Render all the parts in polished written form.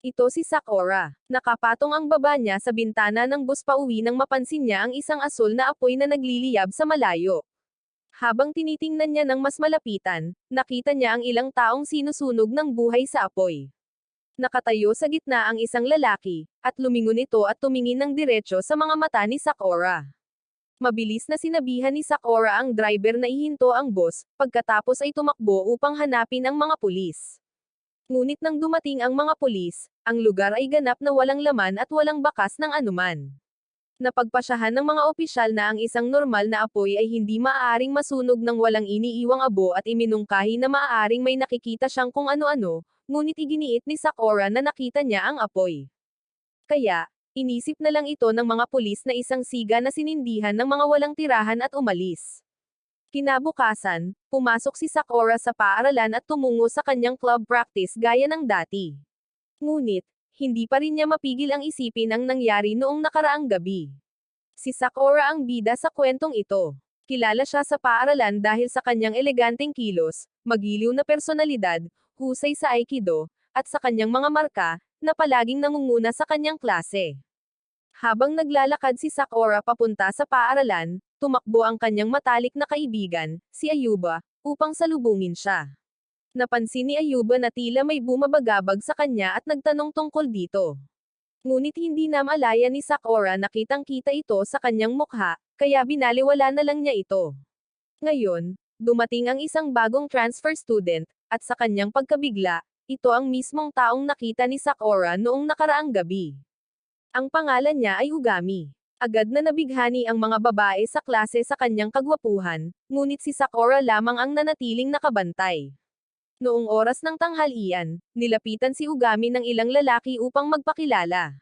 Ito si Sakura. Nakapatong ang baba niya sa bintana ng bus pauwi nang mapansin niya ang isang asul na apoy na nagliliyab sa malayo. Habang tinitingnan niya ng mas malapitan, nakita niya ang ilang taong sinusunog ng buhay sa apoy. Nakatayo sa gitna ang isang lalaki, at lumingon ito at tumingin ng diretso sa mga mata ni Sakura. Mabilis na sinabihan ni Sakura ang driver na ihinto ang bus, pagkatapos ay tumakbo upang hanapin ang mga pulis. Ngunit nang dumating ang mga pulis, ang lugar ay ganap na walang laman at walang bakas ng anuman. Napagpasyahan ng mga opisyal na ang isang normal na apoy ay hindi maaaring masunog ng walang iniiwang abo at iminungkahi na maaaring may nakikita siyang kung ano-ano, ngunit iginiit ni Sakura na nakita niya ang apoy. Kaya, inisip na lang ito ng mga pulis na isang siga na sinindihan ng mga walang tirahan at umalis. Kinabukasan, pumasok si Sakura sa paaralan at tumungo sa kanyang club practice gaya ng dati. Ngunit, hindi pa rin niya mapigil ang isipin ang nangyari noong nakaraang gabi. Si Sakura ang bida sa kwentong ito. Kilala siya sa paaralan dahil sa kanyang eleganteng kilos, magiliw na personalidad, husay sa Aikido, at sa kanyang mga marka, na palaging nangunguna sa kanyang klase. Habang naglalakad si Sakura papunta sa paaralan, tumakbo ang kanyang matalik na kaibigan, si Ayuba, upang salubungin siya. Napansin ni Ayuba na tila may bumabagabag sa kanya at nagtanong tungkol dito. Ngunit hindi na malaya ni Sakura na kitang-kita ito sa kanyang mukha, kaya binaliwala na lang niya ito. Ngayon, dumating ang isang bagong transfer student, at sa kanyang pagkabigla, ito ang mismong taong nakita ni Sakura noong nakaraang gabi. Ang pangalan niya ay Ugami. Agad na nabighani ang mga babae sa klase sa kanyang kagwapuhan, ngunit si Sakura lamang ang nanatiling nakabantay. Noong oras ng tanghalian, nilapitan si Ugami ng ilang lalaki upang magpakilala.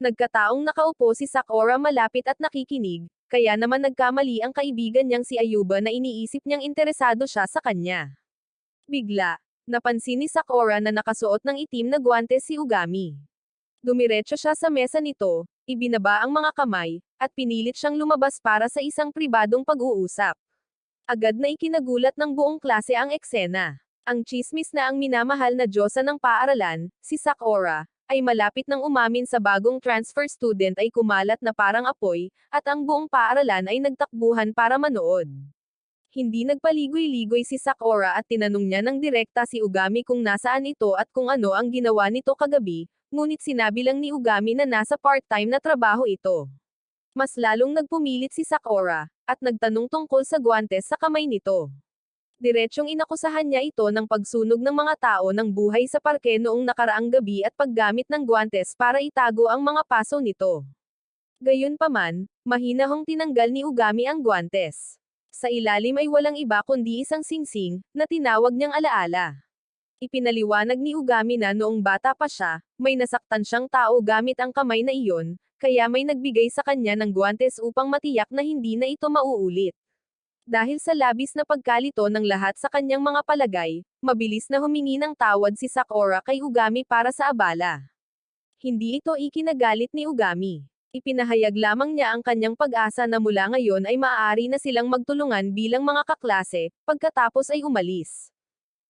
Nagkataong nakaupo si Sakura malapit at nakikinig, kaya naman nagkamali ang kaibigan niyang si Ayuba na iniisip niyang interesado siya sa kanya. Bigla, napansin ni Sakura na nakasuot ng itim na guwantes si Ugami. Dumiretso siya sa mesa nito, ibinaba ang mga kamay, at pinilit siyang lumabas para sa isang pribadong pag-uusap. Agad na ikinagulat ng buong klase ang eksena. Ang tsismis na ang minamahal na diyosa ng paaralan, si Sakura, ay malapit nang umamin sa bagong transfer student ay kumalat na parang apoy, at ang buong paaralan ay nagtakbuhan para manood. Hindi nagpaligoy-ligoy si Sakura at tinanong niya ng direkta si Ugami kung nasaan ito at kung ano ang ginawa nito kagabi, ngunit sinabi lang ni Ugami na nasa part-time na trabaho ito. Mas lalong nagpumilit si Sakura, at nagtanong tungkol sa guwantes sa kamay nito. Diretsyong inakusahan niya ito ng pagsunog ng mga tao ng buhay sa parke noong nakaraang gabi at paggamit ng guwantes para itago ang mga paso nito. Gayunpaman, mahinahong tinanggal ni Ugami ang guwantes. Sa ilalim ay walang iba kundi isang singsing, na tinawag niyang alaala. Ipinaliwanag ni Ugami na noong bata pa siya, may nasaktan siyang tao gamit ang kamay na iyon, kaya may nagbigay sa kanya ng guwantes upang matiyak na hindi na ito mauulit. Dahil sa labis na pagkalito ng lahat sa kanyang mga palagay, mabilis na humingi ng tawad si Sakura kay Ugami para sa abala. Hindi ito ikinagalit ni Ugami. Ipinahayag lamang niya ang kanyang pag-asa na mula ngayon ay maaari na silang magtulungan bilang mga kaklase, pagkatapos ay umalis.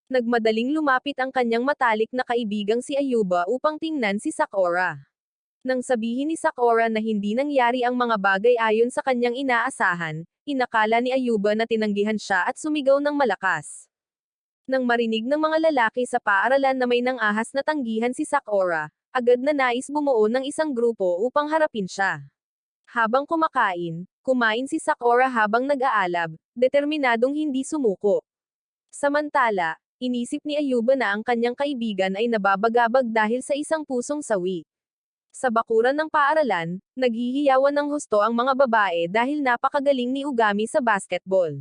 Nagmadaling lumapit ang kanyang matalik na kaibigang si Ayuba upang tingnan si Sakura. Nang sabihin ni Sakura na hindi nangyari ang mga bagay ayon sa kanyang inaasahan, inakala ni Ayuba na tinanggihan siya at sumigaw ng malakas. Nang marinig ng mga lalaki sa paaralan na may nang-ahas na tanggihan si Sakura, agad na nais bumuo ng isang grupo upang harapin siya. Habang kumain si Sakura habang nag-aalab, determinadong hindi sumuko. Samantala, inisip ni Ayuba na ang kanyang kaibigan ay nababagabag dahil sa isang pusong sawi. Sa bakuran ng paaralan, naghihiyawan ng husto ang mga babae dahil napakagaling ni Ugami sa basketball.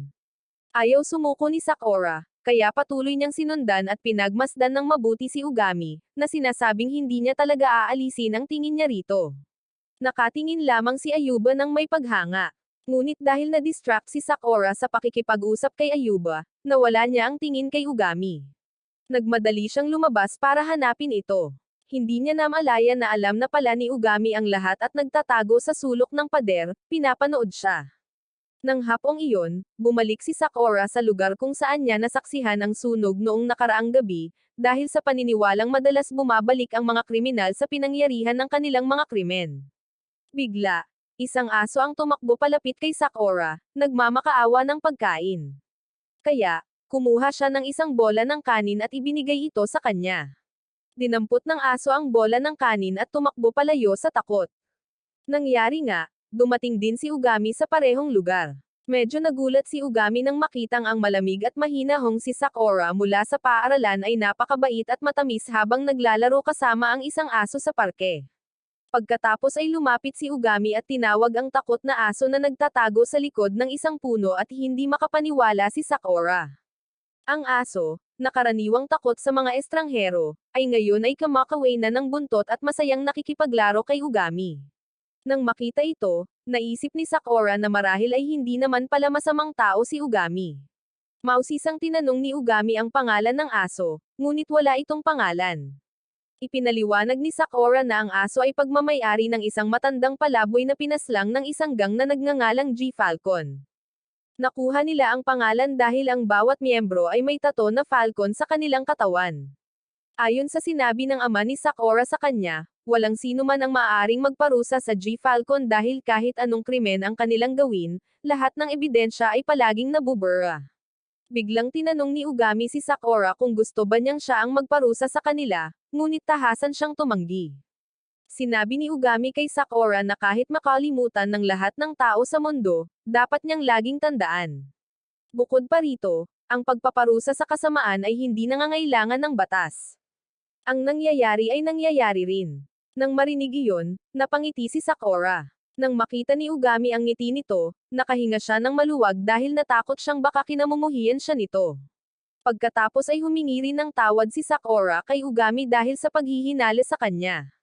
Ayaw sumuko ni Sakura, kaya patuloy niyang sinundan at pinagmasdan ng mabuti si Ugami, na sinasabing hindi niya talaga aalisin ang tingin niya rito. Nakatingin lamang si Ayuba ng may paghanga. Ngunit dahil na-distract si Sakura sa pakikipag-usap kay Ayuba, nawala niya ang tingin kay Ugami. Nagmadali siyang lumabas para hanapin ito. Hindi niya namalaya na alam na pala ni Ugami ang lahat at nagtatago sa sulok ng pader, pinapanood siya. Nang hapong iyon, bumalik si Sakura sa lugar kung saan niya nasaksihan ang sunog noong nakaraang gabi, dahil sa paniniwalang madalas bumabalik ang mga kriminal sa pinangyarihan ng kanilang mga krimen. Bigla, isang aso ang tumakbo palapit kay Sakura, nagmamakaawa ng pagkain. Kaya, kumuha siya ng isang bola ng kanin at ibinigay ito sa kanya. Dinampot ng aso ang bola ng kanin at tumakbo palayo sa takot. Nangyari nga, dumating din si Ugami sa parehong lugar. Medyo nagulat si Ugami nang makitang ang malamig at mahinahong si Sakura mula sa paaralan ay napakabait at matamis habang naglalaro kasama ang isang aso sa parke. Pagkatapos ay lumapit si Ugami at tinawag ang takot na aso na nagtatago sa likod ng isang puno at hindi makapaniwala si Sakura. Ang aso, na karaniwang takot sa mga estranghero, ay ngayon ay kumakaway na ng buntot at masayang nakikipaglaro kay Ugami. Nang makita ito, naisip ni Sakura na marahil ay hindi naman pala masamang tao si Ugami. Mausisang tinanong ni Ugami ang pangalan ng aso, ngunit wala itong pangalan. Ipinaliwanag ni Sakura na ang aso ay pagmamayari ng isang matandang palaboy na pinaslang ng isang gang na nagngangalang G. Falcon. Nakuha nila ang pangalan dahil ang bawat miyembro ay may tato na falcon sa kanilang katawan. Ayon sa sinabi ng ama ni Sakura sa kanya, walang sino man ang maaaring magparusa sa G. Falcon dahil kahit anong krimen ang kanilang gawin, lahat ng ebidensya ay palaging nabubura. Biglang tinanong ni Ugami si Sakura kung gusto ba niyang siya ang magparusa sa kanila, ngunit tahasan siyang tumanggi. Sinabi ni Ugami kay Sakura na kahit makalimutan ng lahat ng tao sa mundo, dapat niyang laging tandaan. Bukod pa rito, ang pagpaparusa sa kasamaan ay hindi nangangailangan ng batas. Ang nangyayari ay nangyayari rin. Nang marinig iyon, napangiti si Sakura. Nang makita ni Ugami ang ngiti nito, nakahinga siya ng maluwag dahil natakot siyang baka kinamumuhian siya nito. Pagkatapos ay humingi rin ng tawad si Sakura kay Ugami dahil sa paghihinala sa kanya.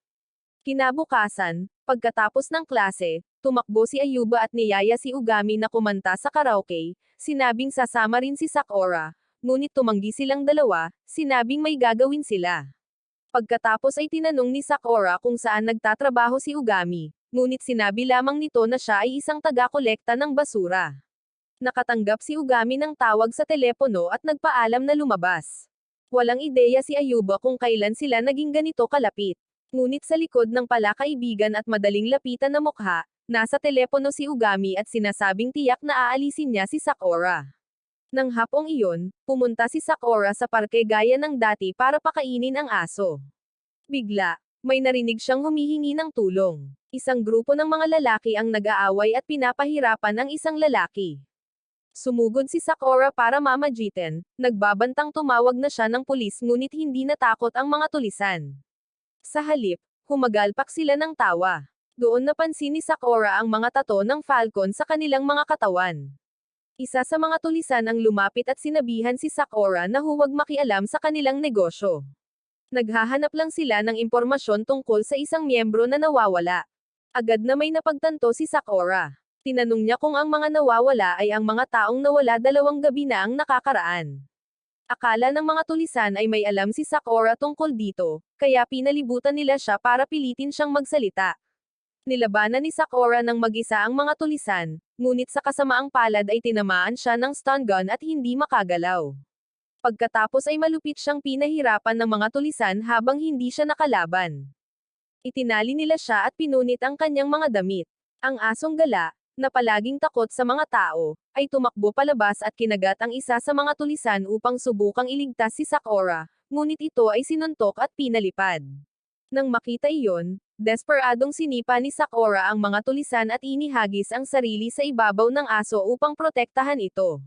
Kinabukasan, pagkatapos ng klase, tumakbo si Ayuba at niyaya si Ugami na kumanta sa karaoke, sinabing sasama rin si Sakura, ngunit tumanggi silang dalawa, sinabing may gagawin sila. Pagkatapos ay tinanong ni Sakura kung saan nagtatrabaho si Ugami, ngunit sinabi lamang nito na siya ay isang taga-kolekta ng basura. Nakatanggap si Ugami ng tawag sa telepono at nagpaalam na lumabas. Walang ideya si Ayuba kung kailan sila naging ganito kalapit. Ngunit sa likod ng palakaibigan at madaling lapitan na mukha, nasa telepono si Ugami at sinasabing tiyak na aalisin niya si Sakura. Nang hapong iyon, pumunta si Sakura sa parke gaya ng dati para pakainin ang aso. Bigla, may narinig siyang humihingi ng tulong. Isang grupo ng mga lalaki ang nag-aaway at pinapahirapan ang isang lalaki. Sumugod si Sakura para mamagitan, nagbabantang tumawag na siya ng pulis ngunit hindi natakot ang mga tulisan. Sa halip, humagalpak sila ng tawa. Doon napansin ni Sakura ang mga tato ng falcon sa kanilang mga katawan. Isa sa mga tulisan ang lumapit at sinabihan si Sakura na huwag makialam sa kanilang negosyo. Naghahanap lang sila ng impormasyon tungkol sa isang miyembro na nawawala. Agad na may napagtanto si Sakura. Tinanong niya kung ang mga nawawala ay ang mga taong nawala 2 gabi na ang nakakaraan. Akala ng mga tulisan ay may alam si Sakura tungkol dito, kaya pinalibutan nila siya para pilitin siyang magsalita. Nilabanan ni Sakura ng mag-isa ang mga tulisan, ngunit sa kasamaang palad ay tinamaan siya ng stun gun at hindi makagalaw. Pagkatapos ay malupit siyang pinahirapan ng mga tulisan habang hindi siya nakalaban. Itinali nila siya at pinunit ang kanyang mga damit. Ang asong gala, na palaging takot sa mga tao, ay tumakbo palabas at kinagat ang isa sa mga tulisan upang subukang iligtas si Sakura, ngunit ito ay sinuntok at pinalipad. Nang makita iyon, desperadong sinipa ni Sakura ang mga tulisan at inihagis ang sarili sa ibabaw ng aso upang protektahan ito.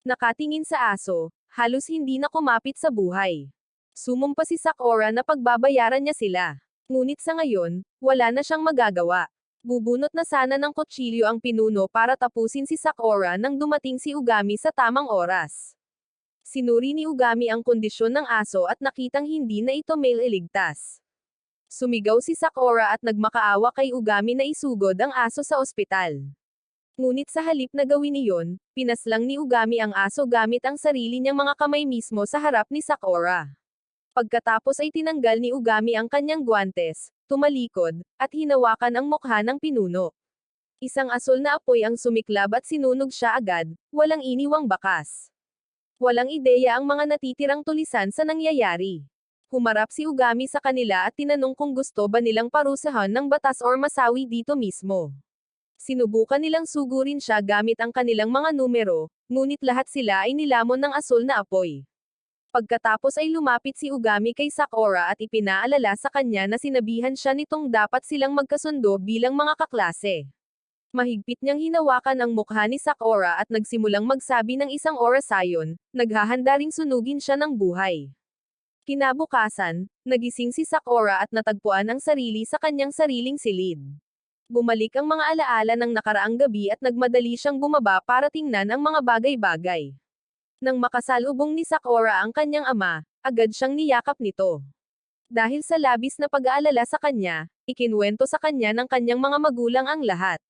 Nakatingin sa aso, halos hindi na kumapit sa buhay. Sumumpa si Sakura na pagbabayaran niya sila. Ngunit sa ngayon, wala na siyang magagawa. Bubunot na sana ng kutsilyo ang pinuno para tapusin si Sakura nang dumating si Ugami sa tamang oras. Sinuri ni Ugami ang kondisyon ng aso at nakitang hindi na ito mailigtas. Sumigaw si Sakura at nagmakaawa kay Ugami na isugod ang aso sa ospital. Ngunit sa halip na gawin iyon, pinaslang ni Ugami ang aso gamit ang sarili niyang mga kamay mismo sa harap ni Sakura. Pagkatapos ay tinanggal ni Ugami ang kanyang guwantes, tumalikod, at hinawakan ang mukha ng pinuno. Isang asul na apoy ang sumiklab at sinunog siya agad, walang iniwang bakas. Walang ideya ang mga natitirang tulisan sa nangyayari. Humarap si Ugami sa kanila at tinanong kung gusto ba nilang parusahan ng batas or masawi dito mismo. Sinubukan nilang sugurin siya gamit ang kanilang mga numero, ngunit lahat sila ay nilamon ng asul na apoy. Pagkatapos ay lumapit si Ugami kay Sakura at ipinaalala sa kanya na sinabihan siya nitong dapat silang magkasundo bilang mga kaklase. Mahigpit niyang hinawakan ang mukha ni Sakura at nagsimulang magsabi ng isang orasayon, naghahanda ring sunugin siya ng buhay. Kinabukasan, nagising si Sakura at natagpuan ang sarili sa kanyang sariling silid. Bumalik ang mga alaala ng nakaraang gabi at nagmadali siyang bumaba para tingnan ang mga bagay-bagay. Nang makasalubong ni Sakura ang kanyang ama, agad siyang niyakap nito. Dahil sa labis na pag-aalala sa kanya, ikinuwento sa kanya ng kanyang mga magulang ang lahat.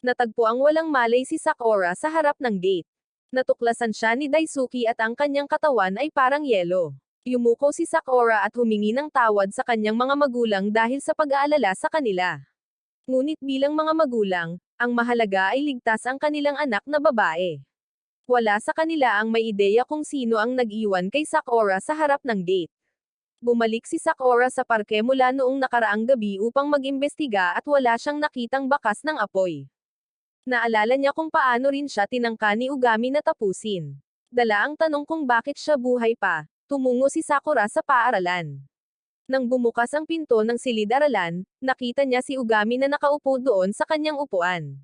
Natagpo ang walang malay si Sakura sa harap ng gate. Natuklasan siya ni Daisuke at ang kanyang katawan ay parang yelo. Yumuko si Sakura at humingi ng tawad sa kanyang mga magulang dahil sa pag-aalala sa kanila. Ngunit bilang mga magulang, ang mahalaga ay ligtas ang kanilang anak na babae. Wala sa kanila ang may ideya kung sino ang nag-iwan kay Sakura sa harap ng gate. Bumalik si Sakura sa parke mula noong nakaraang gabi upang mag-imbestiga at wala siyang nakitang bakas ng apoy. Naalala niya kung paano rin siya tinangka ni Ugami na tapusin. Dala ang tanong kung bakit siya buhay pa, tumungo si Sakura sa paaralan. Nang bumukas ang pinto ng silid-aralan, nakita niya si Ugami na nakaupo doon sa kanyang upuan.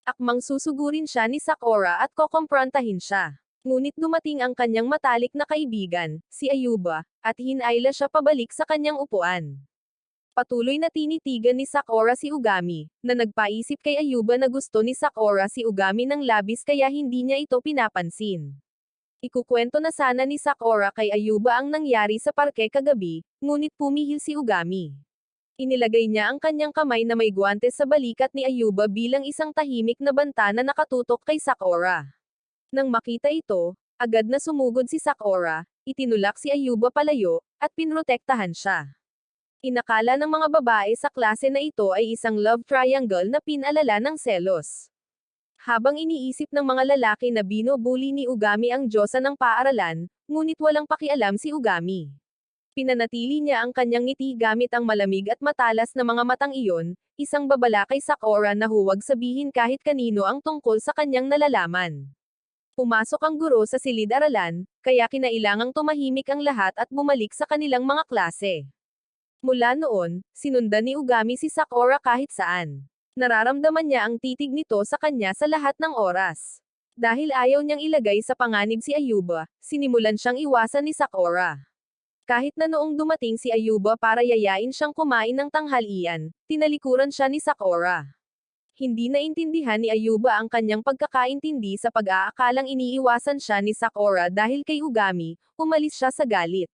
Akmang susugurin siya ni Sakura at kokomprontahin siya. Ngunit dumating ang kanyang matalik na kaibigan, si Ayuba, at hinayla siya pabalik sa kanyang upuan. Patuloy na tinitigan ni Sakura si Ugami, na nagpaisip kay Ayuba na gusto ni Sakura si Ugami ng labis kaya hindi niya ito pinapansin. Ikukwento na sana ni Sakura kay Ayuba ang nangyari sa parke kagabi, ngunit pumihil si Ugami. Inilagay niya ang kanyang kamay na may guwantes sa balikat ni Ayuba bilang isang tahimik na banta na nakatutok kay Sakura. Nang makita ito, agad na sumugod si Sakura, itinulak si Ayuba palayo, at pinrotektahan siya. Inakala ng mga babae sa klase na ito ay isang love triangle na pinalala ng selos. Habang iniisip ng mga lalaki na binubuli ni Ugami ang diyosa ng paaralan, ngunit walang pakialam si Ugami. Pinanatili niya ang kanyang ngiti gamit ang malamig at matalas na mga matang iyon, isang babala kay Sakura na huwag sabihin kahit kanino ang tungkol sa kanyang nalalaman. Pumasok ang guro sa silid-aralan, kaya kinailangang tumahimik ang lahat at bumalik sa kanilang mga klase. Mula noon, sinundan ni Ugami si Sakura kahit saan. Nararamdaman niya ang titig nito sa kanya sa lahat ng oras. Dahil ayaw niyang ilagay sa panganib si Ayuba, sinimulan siyang iwasan ni Sakura. Kahit na noong dumating si Ayuba para yayain siyang kumain ng tanghalian, tinalikuran siya ni Sakura. Hindi naintindihan ni Ayuba ang kanyang pagkakaintindi sa pag-aakalang iniiwasan siya ni Sakura dahil kay Ugami, umalis siya sa galit.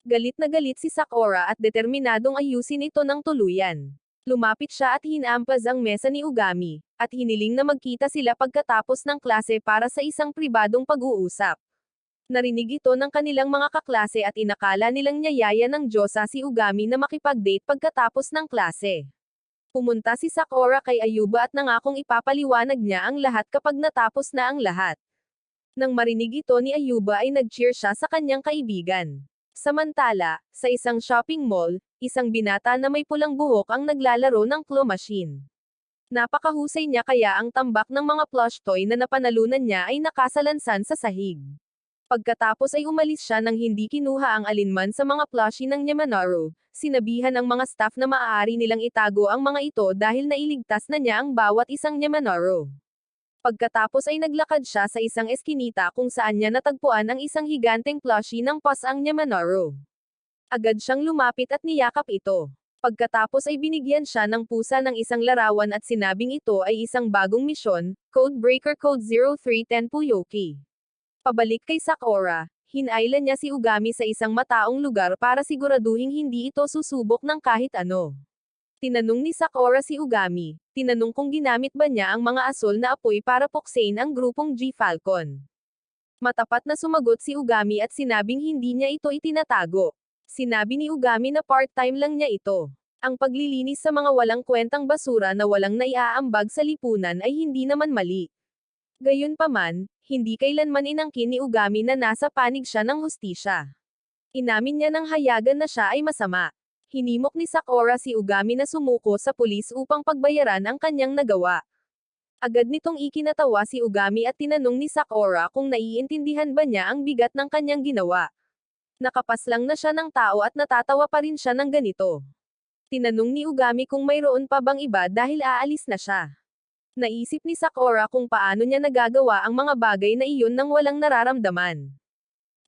Galit na galit si Sakura at determinadong ayusin ito ng tuluyan. Lumapit siya at hinampas ang mesa ni Ugami, at hiniling na magkita sila pagkatapos ng klase para sa isang pribadong pag-uusap. Narinig ito ng kanilang mga kaklase at inakala nilang niyayaya ng diyosa si Ugami na makipag-date pagkatapos ng klase. Pumunta si Sakura kay Ayuba at nangakong ipapaliwanag niya ang lahat kapag natapos na ang lahat. Nang marinig ito ni Ayuba ay nag-cheer siya sa kanyang kaibigan. Samantala, sa isang shopping mall, isang binata na may pulang buhok ang naglalaro ng claw machine. Napakahusay niya kaya ang tambak ng mga plush toy na napanalunan niya ay nakasalansan sa sahig. Pagkatapos ay umalis siya nang hindi kinuha ang alinman sa mga plushie ng Nyamanaro, sinabihan ang mga staff na maaari nilang itago ang mga ito dahil nailigtas na niya ang bawat isang Nyamanaro. Pagkatapos ay naglakad siya sa isang eskinita kung saan niya natagpuan ang isang higanteng plushie ng Pasang Nyamanaro. Agad siyang lumapit at niyakap ito. Pagkatapos ay binigyan siya ng pusa ng isang larawan at sinabing ito ay isang bagong misyon, Code Breaker Code 0310 Puyoki. Pabalik kay Sakura, hinayla niya si Ugami sa isang mataong lugar para siguraduhing hindi ito susubok ng kahit ano. Tinanong ni Sakura si Ugami, tinanong kung ginamit ba niya ang mga asul na apoy para puksain ang grupong G-Falcon. Matapat na sumagot si Ugami at sinabing hindi niya ito itinatago. Sinabi ni Ugami na part-time lang niya ito. Ang paglilinis sa mga walang kwentang basura na walang naiaambag sa lipunan ay hindi naman mali. Gayunpaman, hindi kailanman inangkin ni Ugami na nasa panig siya ng hustisya. Inamin niya ng hayagan na siya ay masama. Hinimok ni Sakura si Ugami na sumuko sa pulis upang pagbayaran ang kanyang nagawa. Agad nitong ikinatawa si Ugami at tinanong ni Sakura kung naiintindihan ba niya ang bigat ng kanyang ginawa. Nakapaslang na siya ng tao at natatawa pa rin siya ng ganito. Tinanong ni Ugami kung mayroon pa bang iba dahil aalis na siya. Naisip ni Sakura kung paano niya nagagawa ang mga bagay na iyon nang walang nararamdaman.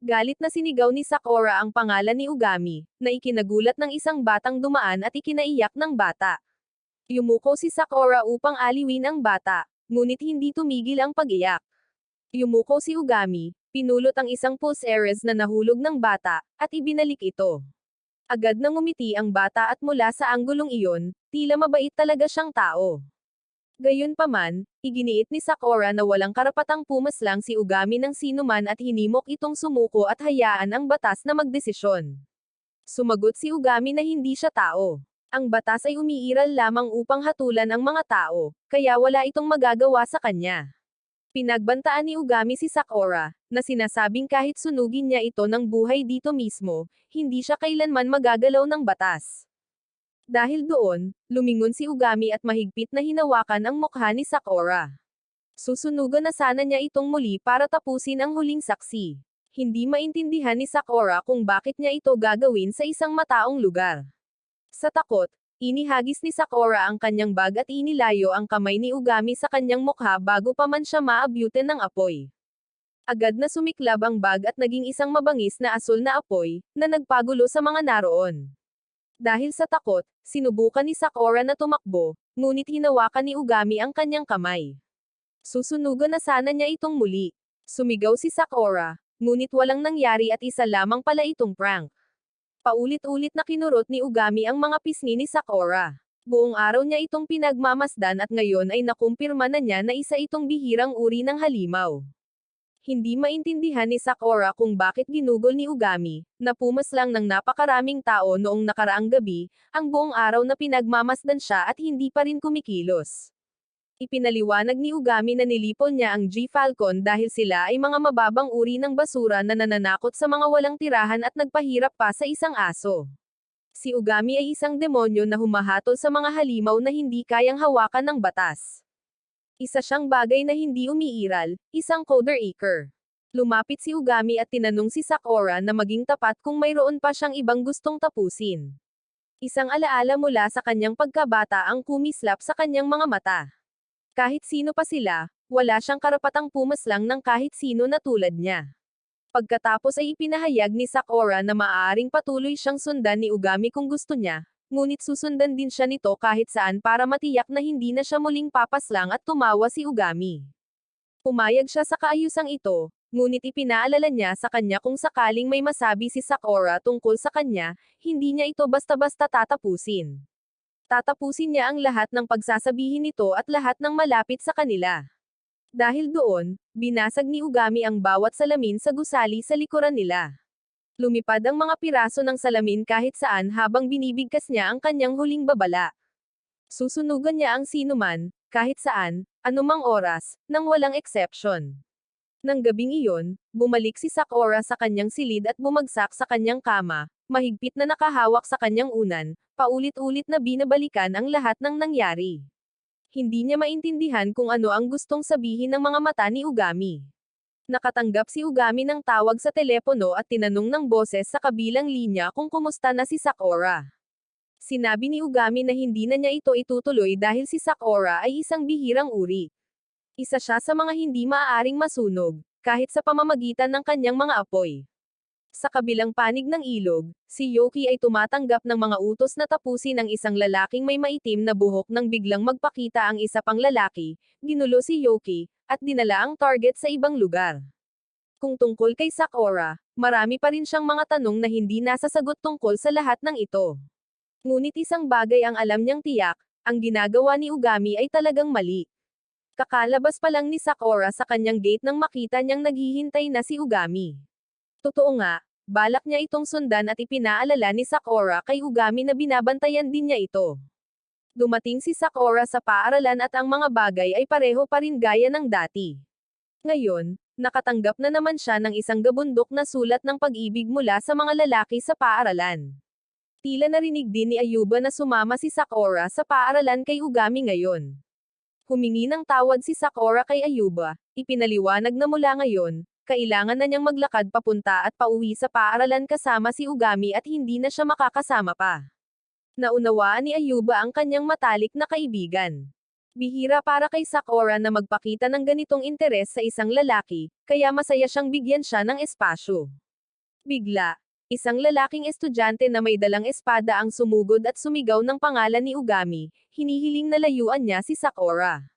Galit na sinigaw ni Sakura ang pangalan ni Ugami, na ikinagulat ng isang batang dumaan at ikinaiyak ng bata. Yumuko si Sakura upang aliwin ang bata, ngunit hindi tumigil ang pag-iyak. Yumuko si Ugami, pinulot ang isang pulseres na nahulog ng bata, at ibinalik ito. Agad nang ngumiti ang bata at mula sa anggulong iyon, tila mabait talaga siyang tao. Gayunpaman, iginiit ni Sakura na walang karapatang pumaslang si Ugami ng sinuman at hinimok itong sumuko at hayaan ang batas na magdesisyon. Sumagot si Ugami na hindi siya tao. Ang batas ay umiiral lamang upang hatulan ang mga tao, kaya wala itong magagawa sa kanya. Pinagbantaan ni Ugami si Sakura, na sinasabing kahit sunugin niya ito ng buhay dito mismo, hindi siya kailanman magagalaw ng batas. Dahil doon, lumingon si Ugami at mahigpit na hinawakan ang mukha ni Sakura. Susunugan na sana niya itong muli para tapusin ang huling saksi. Hindi maintindihan ni Sakura kung bakit niya ito gagawin sa isang mataong lugar. Sa takot, inihagis ni Sakura ang kanyang bag at inilayo ang kamay ni Ugami sa kanyang mukha bago pa man siya maabutin ng apoy. Agad na sumiklab ang bag at naging isang mabangis na asul na apoy, na nagpagulo sa mga naroon. Dahil sa takot, sinubukan ni Sakura na tumakbo, ngunit hinawakan ni Ugami ang kanyang kamay. Susunugan na sana niya itong muli. Sumigaw si Sakura, ngunit walang nangyari at isa lamang pala itong prank. Paulit-ulit na kinurot ni Ugami ang mga pisngi ni Sakura. Buong araw niya itong pinagmamasdan at ngayon ay nakumpirma na niya na isa itong bihirang uri ng halimaw. Hindi maintindihan ni Sakura kung bakit ginugol ni Ugami, na pumaslang ng napakaraming tao noong nakaraang gabi, ang buong araw na pinagmamasdan siya at hindi pa rin kumikilos. Ipinaliwanag ni Ugami na nilipol niya ang G-Falcon dahil sila ay mga mababang uri ng basura na nananakot sa mga walang tirahan at nagpahirap pa sa isang aso. Si Ugami ay isang demonyo na humahatol sa mga halimaw na hindi kayang hawakan ng batas. Isa siyang bagay na hindi umiiral, isang Coder-Aker. Lumapit si Ugami at tinanong si Sakura na maging tapat kung mayroon pa siyang ibang gustong tapusin. Isang alaala mula sa kanyang pagkabata ang kumislap sa kanyang mga mata. Kahit sino pa sila, wala siyang karapatang pumaslang ng kahit sino na tulad niya. Pagkatapos ay ipinahayag ni Sakura na maaaring patuloy siyang sundan ni Ugami kung gusto niya, ngunit susundan din siya nito kahit saan para matiyak na hindi na siya muling papaslang at tumawa si Ugami. Pumayag siya sa kaayusang ito, ngunit ipinaalala niya sa kanya kung sakaling may masabi si Sakura tungkol sa kanya, hindi niya ito basta-basta tatapusin. Tatapusin niya ang lahat ng pagsasabihin nito at lahat ng malapit sa kanila. Dahil doon, binasag ni Ugami ang bawat salamin sa gusali sa likuran nila. Lumipad ang mga piraso ng salamin kahit saan habang binibigkas niya ang kanyang huling babala. Susunugan niya ang sinuman, kahit saan, anumang oras, nang walang exception. Nang gabing iyon, bumalik si Sakura sa kanyang silid at bumagsak sa kanyang kama, mahigpit na nakahawak sa kanyang unan, paulit-ulit na binabalikan ang lahat ng nangyari. Hindi niya maintindihan kung ano ang gustong sabihin ng mga mata ni Ugami. Nakatanggap si Ugami ng tawag sa telepono at tinanong ng boses sa kabilang linya kung kumusta na si Sakura. Sinabi ni Ugami na hindi na niya ito itutuloy dahil si Sakura ay isang bihirang uri. Isa siya sa mga hindi maaaring masunog, kahit sa pamamagitan ng kanyang mga apoy. Sa kabilang panig ng ilog, si Yoki ay tumatanggap ng mga utos na tapusin ang isang lalaking may maitim na buhok nang biglang magpakita ang isa pang lalaki, ginulo si Yoki, at dinala ang target sa ibang lugar. Kung tungkol kay Sakura, marami pa rin siyang mga tanong na hindi nasasagot tungkol sa lahat ng ito. Ngunit isang bagay ang alam niyang tiyak, ang ginagawa ni Ugami ay talagang mali. Kakalabas pa lang ni Sakura sa kanyang gate nang makita niyang naghihintay na si Ugami. Totoo nga, Balak niya itong sundan at ipinaalala ni Sakura kay Ugami na binabantayan din niya ito. Dumating si Sakura sa paaralan at ang mga bagay ay pareho pa rin gaya ng dati. Ngayon, nakatanggap na naman siya ng isang gabundok na sulat ng pag-ibig mula sa mga lalaki sa paaralan. Tila narinig din ni Ayuba na sumama si Sakura sa paaralan kay Ugami ngayon. Humingi ng tawad si Sakura kay Ayuba, ipinaliwanag na mula ngayon, kailangan na niyang maglakad papunta at pauwi sa paaralan kasama si Ugami at hindi na siya makakasama pa. Naunawaan ni Ayuba ang kanyang matalik na kaibigan. Bihira para kay Sakura na magpakita ng ganitong interes sa isang lalaki, kaya masaya siyang bigyan siya ng espasyo. Bigla, isang lalaking estudyante na may dalang espada ang sumugod at sumigaw ng pangalan ni Ugami, hinihiling na layuan niya si Sakura.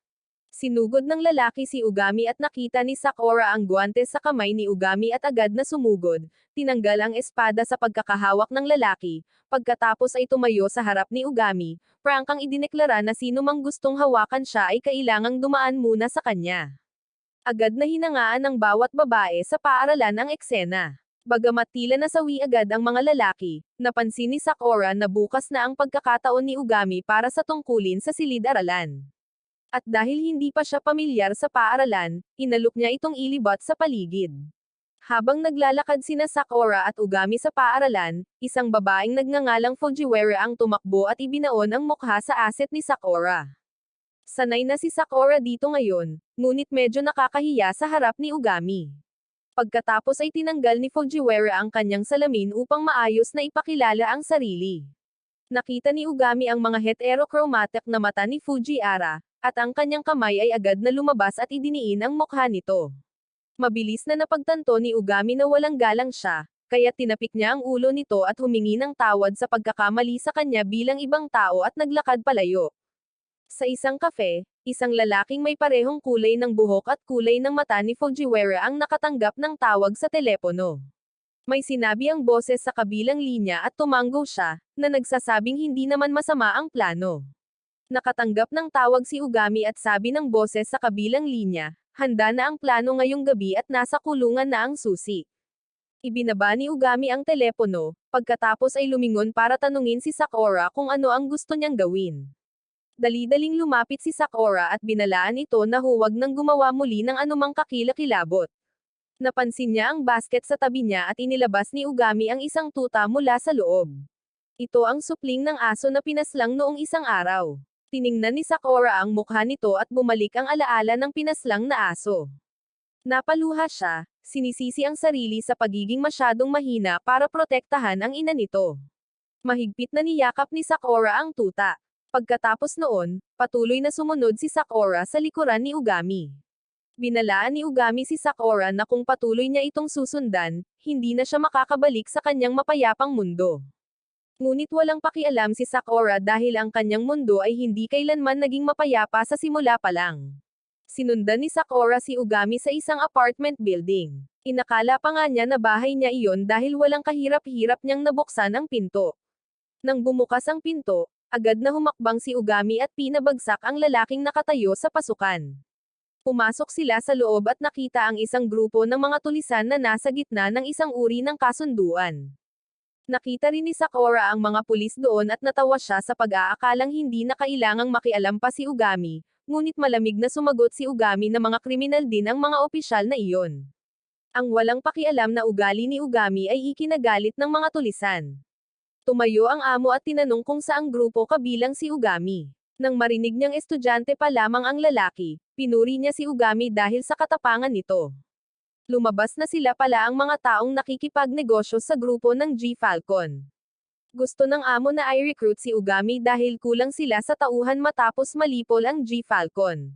Sinugod ng lalaki si Ugami at nakita ni Sakura ang guwantes sa kamay ni Ugami at agad na sumugod, tinanggal ang espada sa pagkakahawak ng lalaki, pagkatapos ay tumayo sa harap ni Ugami, prangkang idineklara na sino mang gustong hawakan siya ay kailangang dumaan muna sa kanya. Agad na hinangaan ng bawat babae sa paaralan ang eksena. Bagamat tila nasawi agad ang mga lalaki, napansin ni Sakura na bukas na ang pagkakataon ni Ugami para sa tungkulin sa silid-aralan. At dahil hindi pa siya pamilyar sa paaralan, inalok niya itong ilibot sa paligid. Habang naglalakad sina Sakura at Ugami sa paaralan, isang babaeng nagngangalang Fujiwara ang tumakbo at ibinaon ang mukha sa aset ni Sakura. Sanay na si Sakura dito ngayon, ngunit medyo nakakahiya sa harap ni Ugami. Pagkatapos ay tinanggal ni Fujiwara ang kanyang salamin upang maayos na ipakilala ang sarili. Nakita ni Ugami ang mga heterochromatic na mata ni Fujiwara, at ang kanyang kamay ay agad na lumabas at idiniin ang mukha nito. Mabilis na napagtanto ni Ugami na walang galang siya, kaya tinapik niya ang ulo nito at humingi ng tawad sa pagkakamali sa kanya bilang ibang tao at naglakad palayo. Sa isang kafe, isang lalaking may parehong kulay ng buhok at kulay ng mata ni Fujiwara ang nakatanggap ng tawag sa telepono. May sinabi ang boses sa kabilang linya at tumanggo siya, na nagsasabing hindi naman masama ang plano. Nakatanggap ng tawag si Ugami at sabi ng boses sa kabilang linya, handa na ang plano ngayong gabi at nasa kulungan na ang susi. Ibinaba ni Ugami ang telepono, pagkatapos ay lumingon para tanungin si Sakura kung ano ang gusto niyang gawin. Dali-daling lumapit si Sakura at binalaan ito na huwag nang gumawa muli ng anumang kakilakilabot. Napansin niya ang basket sa tabi niya at inilabas ni Ugami ang isang tuta mula sa loob. Ito ang supling ng aso na pinaslang noong isang araw. Tiningnan ni Sakura ang mukha nito at bumalik ang alaala ng pinaslang na aso. Napaluha siya, sinisisi ang sarili sa pagiging masyadong mahina para protektahan ang ina nito. Mahigpit na niyakap ni Sakura ang tuta. Pagkatapos noon, patuloy na sumunod si Sakura sa likuran ni Ugami. Binalaan ni Ugami si Sakura na kung patuloy niya itong susundan, hindi na siya makakabalik sa kanyang mapayapang mundo. Ngunit walang pakialam si Sakura dahil ang kanyang mundo ay hindi kailanman naging mapayapa sa simula pa lang. Sinundan ni Sakura si Ugami sa isang apartment building. Inakala pa nga niya na bahay niya iyon dahil walang kahirap-hirap niyang nabuksan ang pinto. Nang bumukas ang pinto, agad na humakbang si Ugami at pinabagsak ang lalaking nakatayo sa pasukan. Pumasok sila sa loob at nakita ang isang grupo ng mga tulisan na nasa gitna ng isang uri ng kasunduan. Nakita rin ni Sakura ang mga pulis doon at natawa siya sa pag-aakalang hindi na kailangang makialam pa si Ugami, ngunit malamig na sumagot si Ugami na mga kriminal din ang mga opisyal na iyon. Ang walang pakialam na ugali ni Ugami ay ikinagalit ng mga tulisan. Tumayo ang amo at tinanong kung saang grupo kabilang si Ugami. Nang marinig niyang estudyante pa lamang ang lalaki, pinuri niya si Ugami dahil sa katapangan nito. Lumabas na sila pala ang mga taong nakikipagnegosyo sa grupo ng G Falcon. Gusto ng amo na i-recruit si Ugami dahil kulang sila sa tauhan matapos malipol ang G Falcon.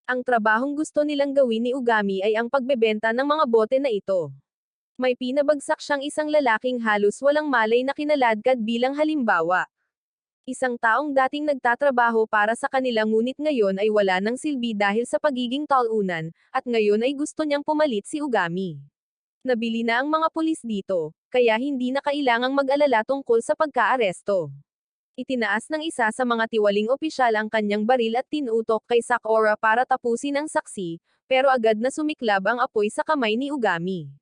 Ang trabahong gusto nilang gawin ni Ugami ay ang pagbebenta ng mga bote na ito. May pinabagsak siyang isang lalaking halos walang malay na kinaladkad bilang halimbawa. Isang taong dating nagtatrabaho para sa kanila ngunit ngayon ay wala ng silbi dahil sa pagiging talunan, at ngayon ay gusto niyang pumalit si Ugami. Nabili na ang mga pulis dito, kaya hindi na kailangang mag-alala tungkol sa pagkaaresto. Itinaas ng isa sa mga tiwaling opisyal ang kanyang baril at tinutok kay Sakura para tapusin ang saksi, pero agad na sumiklab ang apoy sa kamay ni Ugami.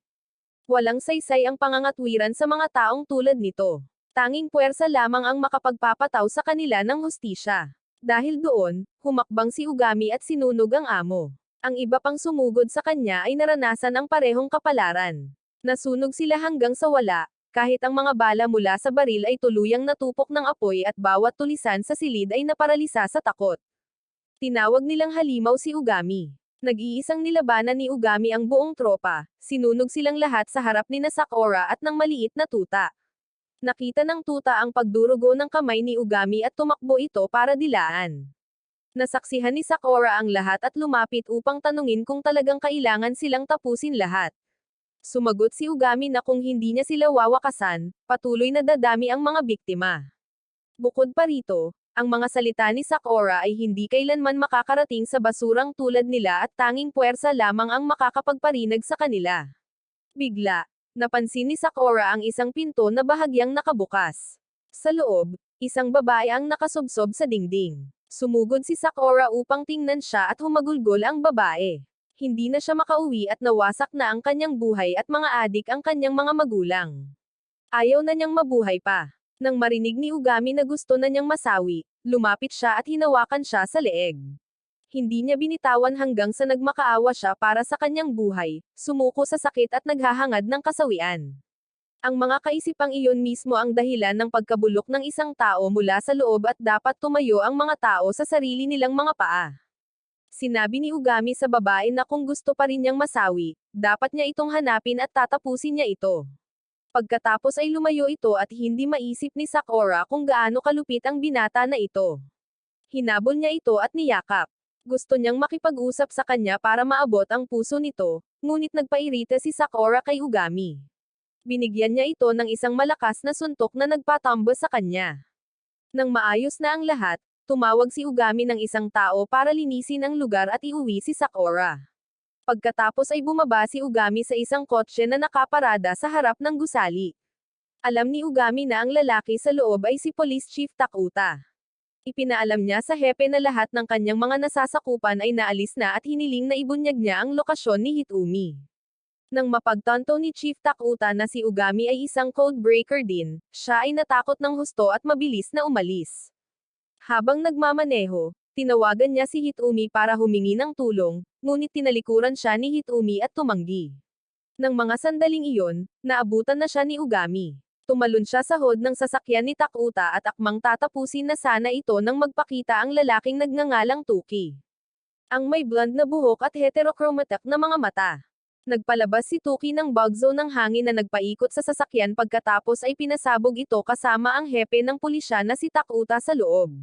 Walang saysay ang pangangatwiran sa mga taong tulad nito. Tanging puwersa lamang ang makapagpapataw sa kanila ng hustisya. Dahil doon, humakbang si Ugami at sinunog ang amo. Ang iba pang sumugod sa kanya ay naranasan ang parehong kapalaran. Nasunog sila hanggang sa wala, kahit ang mga bala mula sa baril ay tuluyang natupok ng apoy at bawat tulisan sa silid ay naparalisa sa takot. Tinawag nilang halimaw si Ugami. Nag-iisang nilabanan ni Ugami ang buong tropa, sinunog silang lahat sa harap ni Sakura at ng maliit na tuta. Nakita ng tuta ang pagdurugo ng kamay ni Ugami at tumakbo ito para dilaan. Nasaksihan ni Sakura ang lahat at lumapit upang tanungin kung talagang kailangan silang tapusin lahat. Sumagot si Ugami na kung hindi niya sila wawakasan, patuloy na dadami ang mga biktima. Bukod pa rito, ang mga salita ni Sakura ay hindi kailanman makakarating sa basurang tulad nila at tanging puwersa lamang ang makakapagparinag sa kanila. Bigla, napansin ni Sakura ang isang pinto na bahagyang nakabukas. Sa loob, isang babae ang nakasubsob sa dingding. Sumugod si Sakura upang tingnan siya at humagulgol ang babae. Hindi na siya makauwi at nawasak na ang kanyang buhay at mga adik ang kanyang mga magulang. Ayaw na niyang mabuhay pa. Nang marinig ni Ugami na gusto na niyang masawi, lumapit siya at hinawakan siya sa leeg. Hindi niya binitawan hanggang sa nagmakaawa siya para sa kanyang buhay, sumuko sa sakit at naghahangad ng kasawian. Ang mga kaisipang iyon mismo ang dahilan ng pagkabulok ng isang tao mula sa loob at dapat tumayo ang mga tao sa sarili nilang mga paa. Sinabi ni Ugami sa babae na kung gusto pa rin niyang masawi, dapat niya itong hanapin at tatapusin niya ito. Pagkatapos ay lumayo ito at hindi maisip ni Sakura kung gaano kalupit ang binata na ito. Hinabol niya ito at niyakap. Gusto niyang makipag-usap sa kanya para maabot ang puso nito, ngunit nagpairita si Sakura kay Ugami. Binigyan niya ito ng isang malakas na suntok na nagpatambo sa kanya. Nang maayos na ang lahat, tumawag si Ugami ng isang tao para linisin ang lugar at iuwi si Sakura. Pagkatapos ay bumaba si Ugami sa isang kotse na nakaparada sa harap ng gusali. Alam ni Ugami na ang lalaki sa loob ay si Police Chief Takuta. Ipinaalam niya sa hepe na lahat ng kanyang mga nasasakupan ay naalis na at hiniling na ibunyag niya ang lokasyon ni Hitomi. Nang mapagtanto ni Chief Takuta na si Ugami ay isang code breaker din, siya ay natakot ng husto at mabilis na umalis. Habang nagmamaneho, tinawagan niya si Hitomi para humingi ng tulong, ngunit tinalikuran siya ni Hitomi at tumanggi. Nang mga sandaling iyon, naabutan na siya ni Ugami. Tumalon siya sa hood ng sasakyan ni Takuta at akmang tatapusin na sana ito nang magpakita ang lalaking nagngangalang Tuki. Ang may blonde na buhok at heterochromatic na mga mata. Nagpalabas si Tuki ng bug zone ng hangin na nagpaikot sa sasakyan pagkatapos ay pinasabog ito kasama ang hepe ng pulisya na si Takuta sa loob.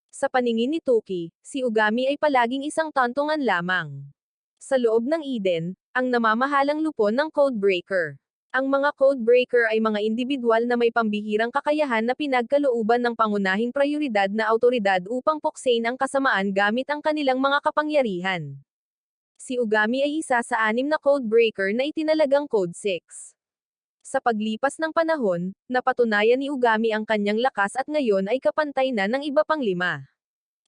Sa paningin ni Tuki, si Ugami ay palaging isang tantungan lamang. Sa loob ng Eden, ang namamahalang lupon ng Codebreaker. Ang mga Codebreaker ay mga individual na may pambihirang kakayahan na pinagkalooban ng pangunahing prioridad na awtoridad upang puksain ang kasamaan gamit ang kanilang mga kapangyarihan. Si Ugami ay isa sa 6 na Codebreaker na itinalagang Code 6. Sa paglipas ng panahon, napatunayan ni Ugami ang kanyang lakas at ngayon ay kapantay na ng iba pang 5.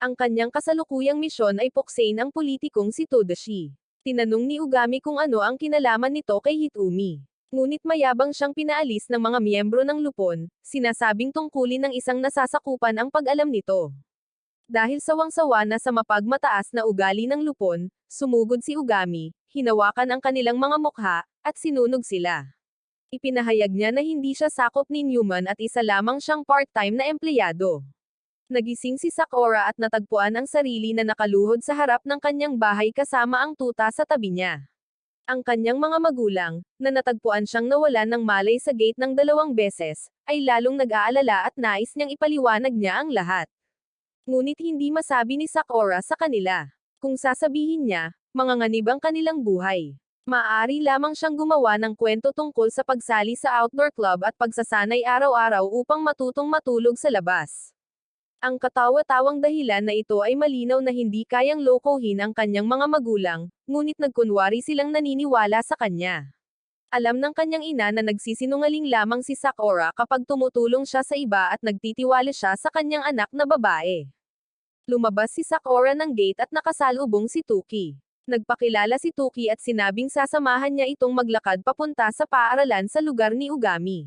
Ang kanyang kasalukuyang misyon ay puksain ang politikong si Todashi. Tinanong ni Ugami kung ano ang kinalaman nito kay Hitomi. Ngunit mayabang siyang pinaalis ng mga miyembro ng lupon, sinasabing tungkulin ng isang nasasakupan ang pag-alam nito. Dahil sawang-sawa na sa mapagmataas na ugali ng lupon, sumugod si Ugami, hinawakan ang kanilang mga mukha, at sinunog sila. Ipinahayag niya na hindi siya sakop ni Newman at isa lamang siyang part-time na empleyado. Nagising si Sakura at natagpuan ang sarili na nakaluhod sa harap ng kanyang bahay kasama ang tuta sa tabi niya. Ang kanyang mga magulang, na natagpuan siyang nawalan ng malay sa gate ng 2 beses, ay lalong nag-aalala at nais niyang ipaliwanag niya ang lahat. Ngunit hindi masabi ni Sakura sa kanila. Kung sasabihin niya, manganganib ang kanilang buhay. Maaari lamang siyang gumawa ng kwento tungkol sa pagsali sa outdoor club at pagsasanay araw-araw upang matutong matulog sa labas. Ang katawa-tawang dahilan na ito ay malinaw na hindi kayang lokohin ang kanyang mga magulang, ngunit nagkunwari silang naniniwala sa kanya. Alam ng kanyang ina na nagsisinungaling lamang si Sakura kapag tumutulong siya sa iba at nagtitiwala siya sa kanyang anak na babae. Lumabas si Sakura ng gate at nakasalubong si Tuki. Nagpakilala si Tuki at sinabing sasamahan niya itong maglakad papunta sa paaralan sa lugar ni Ugami.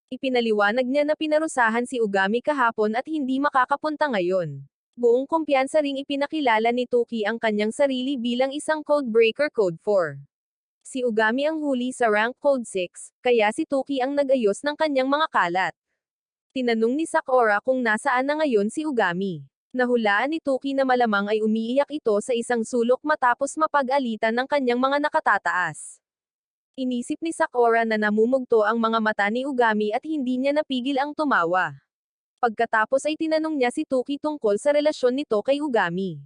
Ipinaliwanag niya na pinarusahan si Ugami kahapon at hindi makakapunta ngayon. Buong kumpiyansa ring ipinakilala ni Tuki ang kanyang sarili bilang isang Codebreaker Code 4. Si Ugami ang huli sa rank Code 6, kaya si Tuki ang nag-ayos ng kanyang mga kalat. Tinanong ni Sakura kung nasaan na ngayon si Ugami. Nahulaan ni Tuki na malamang ay umiiyak ito sa isang sulok matapos mapag-alitan ng kanyang mga nakatataas. Inisip ni Sakura na namumugto ang mga mata ni Ugami at hindi niya napigil ang tumawa. Pagkatapos ay tinanong niya si Tuki tungkol sa relasyon nito kay Ugami.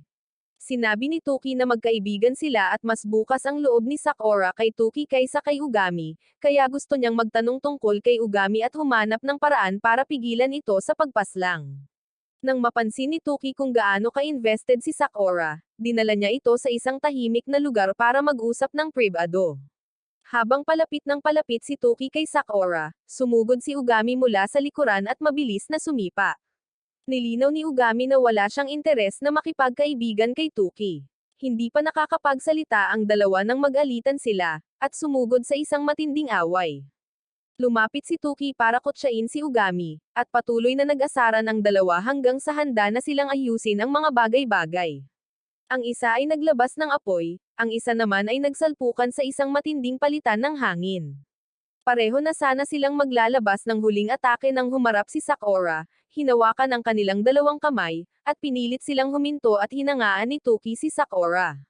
Sinabi ni Tuki na magkaibigan sila at mas bukas ang loob ni Sakura kay Tuki kaysa kay Ugami, kaya gusto niyang magtanong tungkol kay Ugami at humanap ng paraan para pigilan ito sa pagpaslang. Nang mapansin ni Tuki kung gaano ka-invested si Sakura, dinala niya ito sa isang tahimik na lugar para mag-usap ng pribado. Habang palapit ng palapit si Tuki kay Sakura, sumugod si Ugami mula sa likuran at mabilis na sumipa. Nilinaw ni Ugami na wala siyang interes na makipagkaibigan kay Tuki. Hindi pa nakakapagsalita ang dalawa nang mag-alitan sila, at sumugod sa isang matinding away. Lumapit si Tuki para kutsain si Ugami, at patuloy na nag-asaran ang dalawa hanggang sa handa na silang ayusin ang mga bagay-bagay. Ang isa ay naglabas ng apoy, ang isa naman ay nagsalpukan sa isang matinding palitan ng hangin. Pareho na sana silang maglalabas ng huling atake nang humarap si Sakura, hinawakan ang kanilang dalawang kamay, at pinilit silang huminto at hinangaan ni Tuki si Sakura.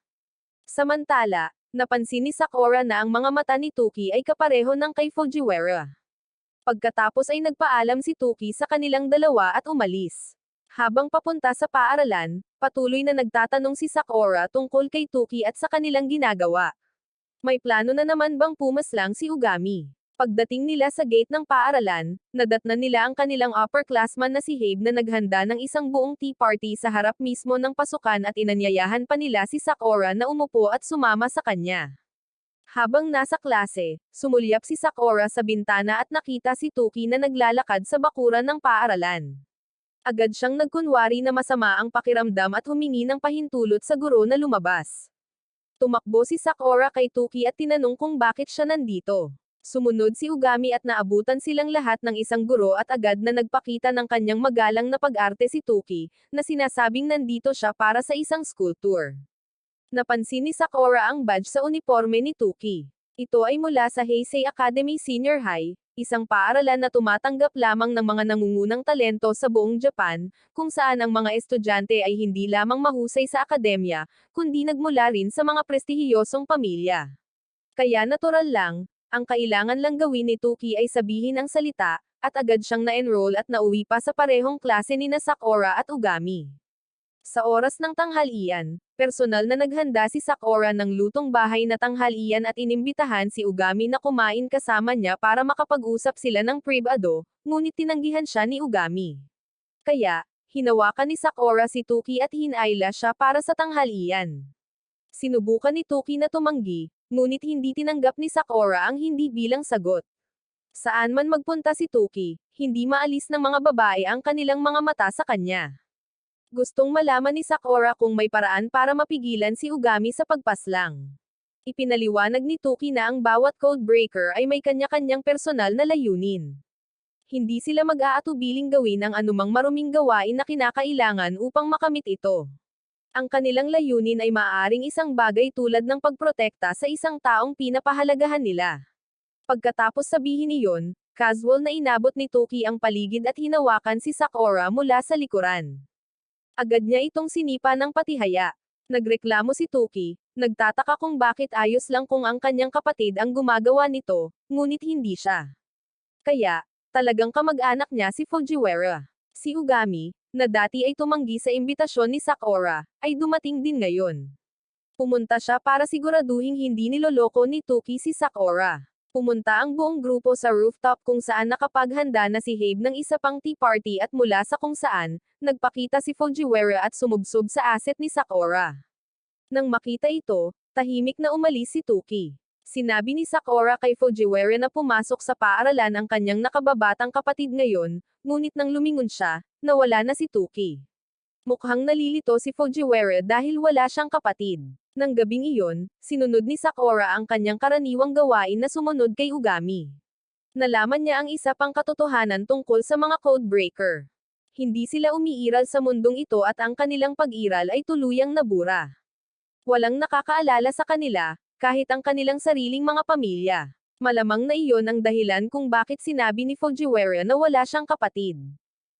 Samantala, napansin ni Sakura na ang mga mata ni Tuki ay kapareho ng kay Fujiwara. Pagkatapos ay nagpaalam si Tuki sa kanilang dalawa at umalis. Habang papunta sa paaralan, patuloy na nagtatanong si Sakura tungkol kay Tuki at sa kanilang ginagawa. May plano na naman bang pumaslang si Ugami? Pagdating nila sa gate ng paaralan, nadatnan nila ang kanilang upperclassman na si Habe na naghanda ng isang buong tea party sa harap mismo ng pasukan at inanyayahan pa nila si Sakura na umupo at sumama sa kanya. Habang nasa klase, sumulyap si Sakura sa bintana at nakita si Tuki na naglalakad sa bakuran ng paaralan. Agad siyang nagkunwari na masama ang pakiramdam at humingi ng pahintulot sa guro na lumabas. Tumakbo si Sakura kay Tuki at tinanong kung bakit siya nandito. Sumunod si Ugami at naabutan silang lahat ng isang guro at agad na nagpakita ng kanyang magalang na pag-arte si Tuki, na sinasabing nandito siya para sa isang school tour. Napansin ni Sakura ang badge sa uniforme ni Tuki. Ito ay mula sa Heisei Academy Senior High, isang paaralan na tumatanggap lamang ng mga nangungunang talento sa buong Japan, kung saan ang mga estudyante ay hindi lamang mahusay sa akademya, kundi nagmula rin sa mga prestihiyosong pamilya. Kaya natural lang, ang kailangan lang gawin ni Tuki ay sabihin ang salita, at agad siyang na-enroll at nauwi pa sa parehong klase ni Sakura at Ugami. Sa oras ng tanghalian, personal na naghanda si Sakura ng lutong bahay na tanghalian at inimbitahan si Ugami na kumain kasama niya para makapag-usap sila ng pribado, ngunit tinanggihan siya ni Ugami. Kaya, hinawakan ni Sakura si Tuki at hinayla siya para sa tanghalian. Sinubukan ni Tuki na tumanggi, ngunit hindi tinanggap ni Sakura ang hindi bilang sagot. Saan man magpunta si Tuki, hindi maalis ng mga babae ang kanilang mga mata sa kanya. Gustong malaman ni Sakura kung may paraan para mapigilan si Ugami sa pagpaslang. Ipinaliwanag ni Tuki na ang bawat codebreaker ay may kanya-kanyang personal na layunin. Hindi sila mag-aatubiling gawin ang anumang maruming gawain na kinakailangan upang makamit ito. Ang kanilang layunin ay maaaring isang bagay tulad ng pagprotekta sa isang taong pinapahalagahan nila. Pagkatapos sabihin niyon, casual na inabot ni Tuki ang paligid at hinawakan si Sakura mula sa likuran. Agad niya itong sinipa ng patihaya. Nagreklamo si Tuki, nagtataka kung bakit ayos lang kung ang kanyang kapatid ang gumagawa nito, ngunit hindi siya. Kaya, talagang kamag-anak niya si Fujiwara. Si Ugami, na dati ay tumanggi sa imbitasyon ni Sakura, ay dumating din ngayon. Pumunta siya para siguraduhing hindi niloloko ni Tuki si Sakura. Pumunta ang buong grupo sa rooftop kung saan nakapaghanda na si Habe ng isa pang tea party at mula sa kung saan, nagpakita si Fujiwara at sumubsob sa asset ni Sakura. Nang makita ito, tahimik na umalis si Tuki. Sinabi ni Sakura kay Fujiwara na pumasok sa paaralan ang kanyang nakababatang kapatid ngayon, ngunit nang lumingon siya, nawala na si Tuki. Mukhang nalilito si Fujiwara dahil wala siyang kapatid. Nang gabing iyon, sinunod ni Sakura ang kanyang karaniwang gawain na sumunod kay Ugami. Nalaman niya ang isa pang katotohanan tungkol sa mga codebreaker. Hindi sila umiiral sa mundong ito at ang kanilang pag-iral ay tuluyang nabura. Walang nakakaalala sa kanila, kahit ang kanilang sariling mga pamilya. Malamang na iyon ang dahilan kung bakit sinabi ni Fujiwara na wala siyang kapatid.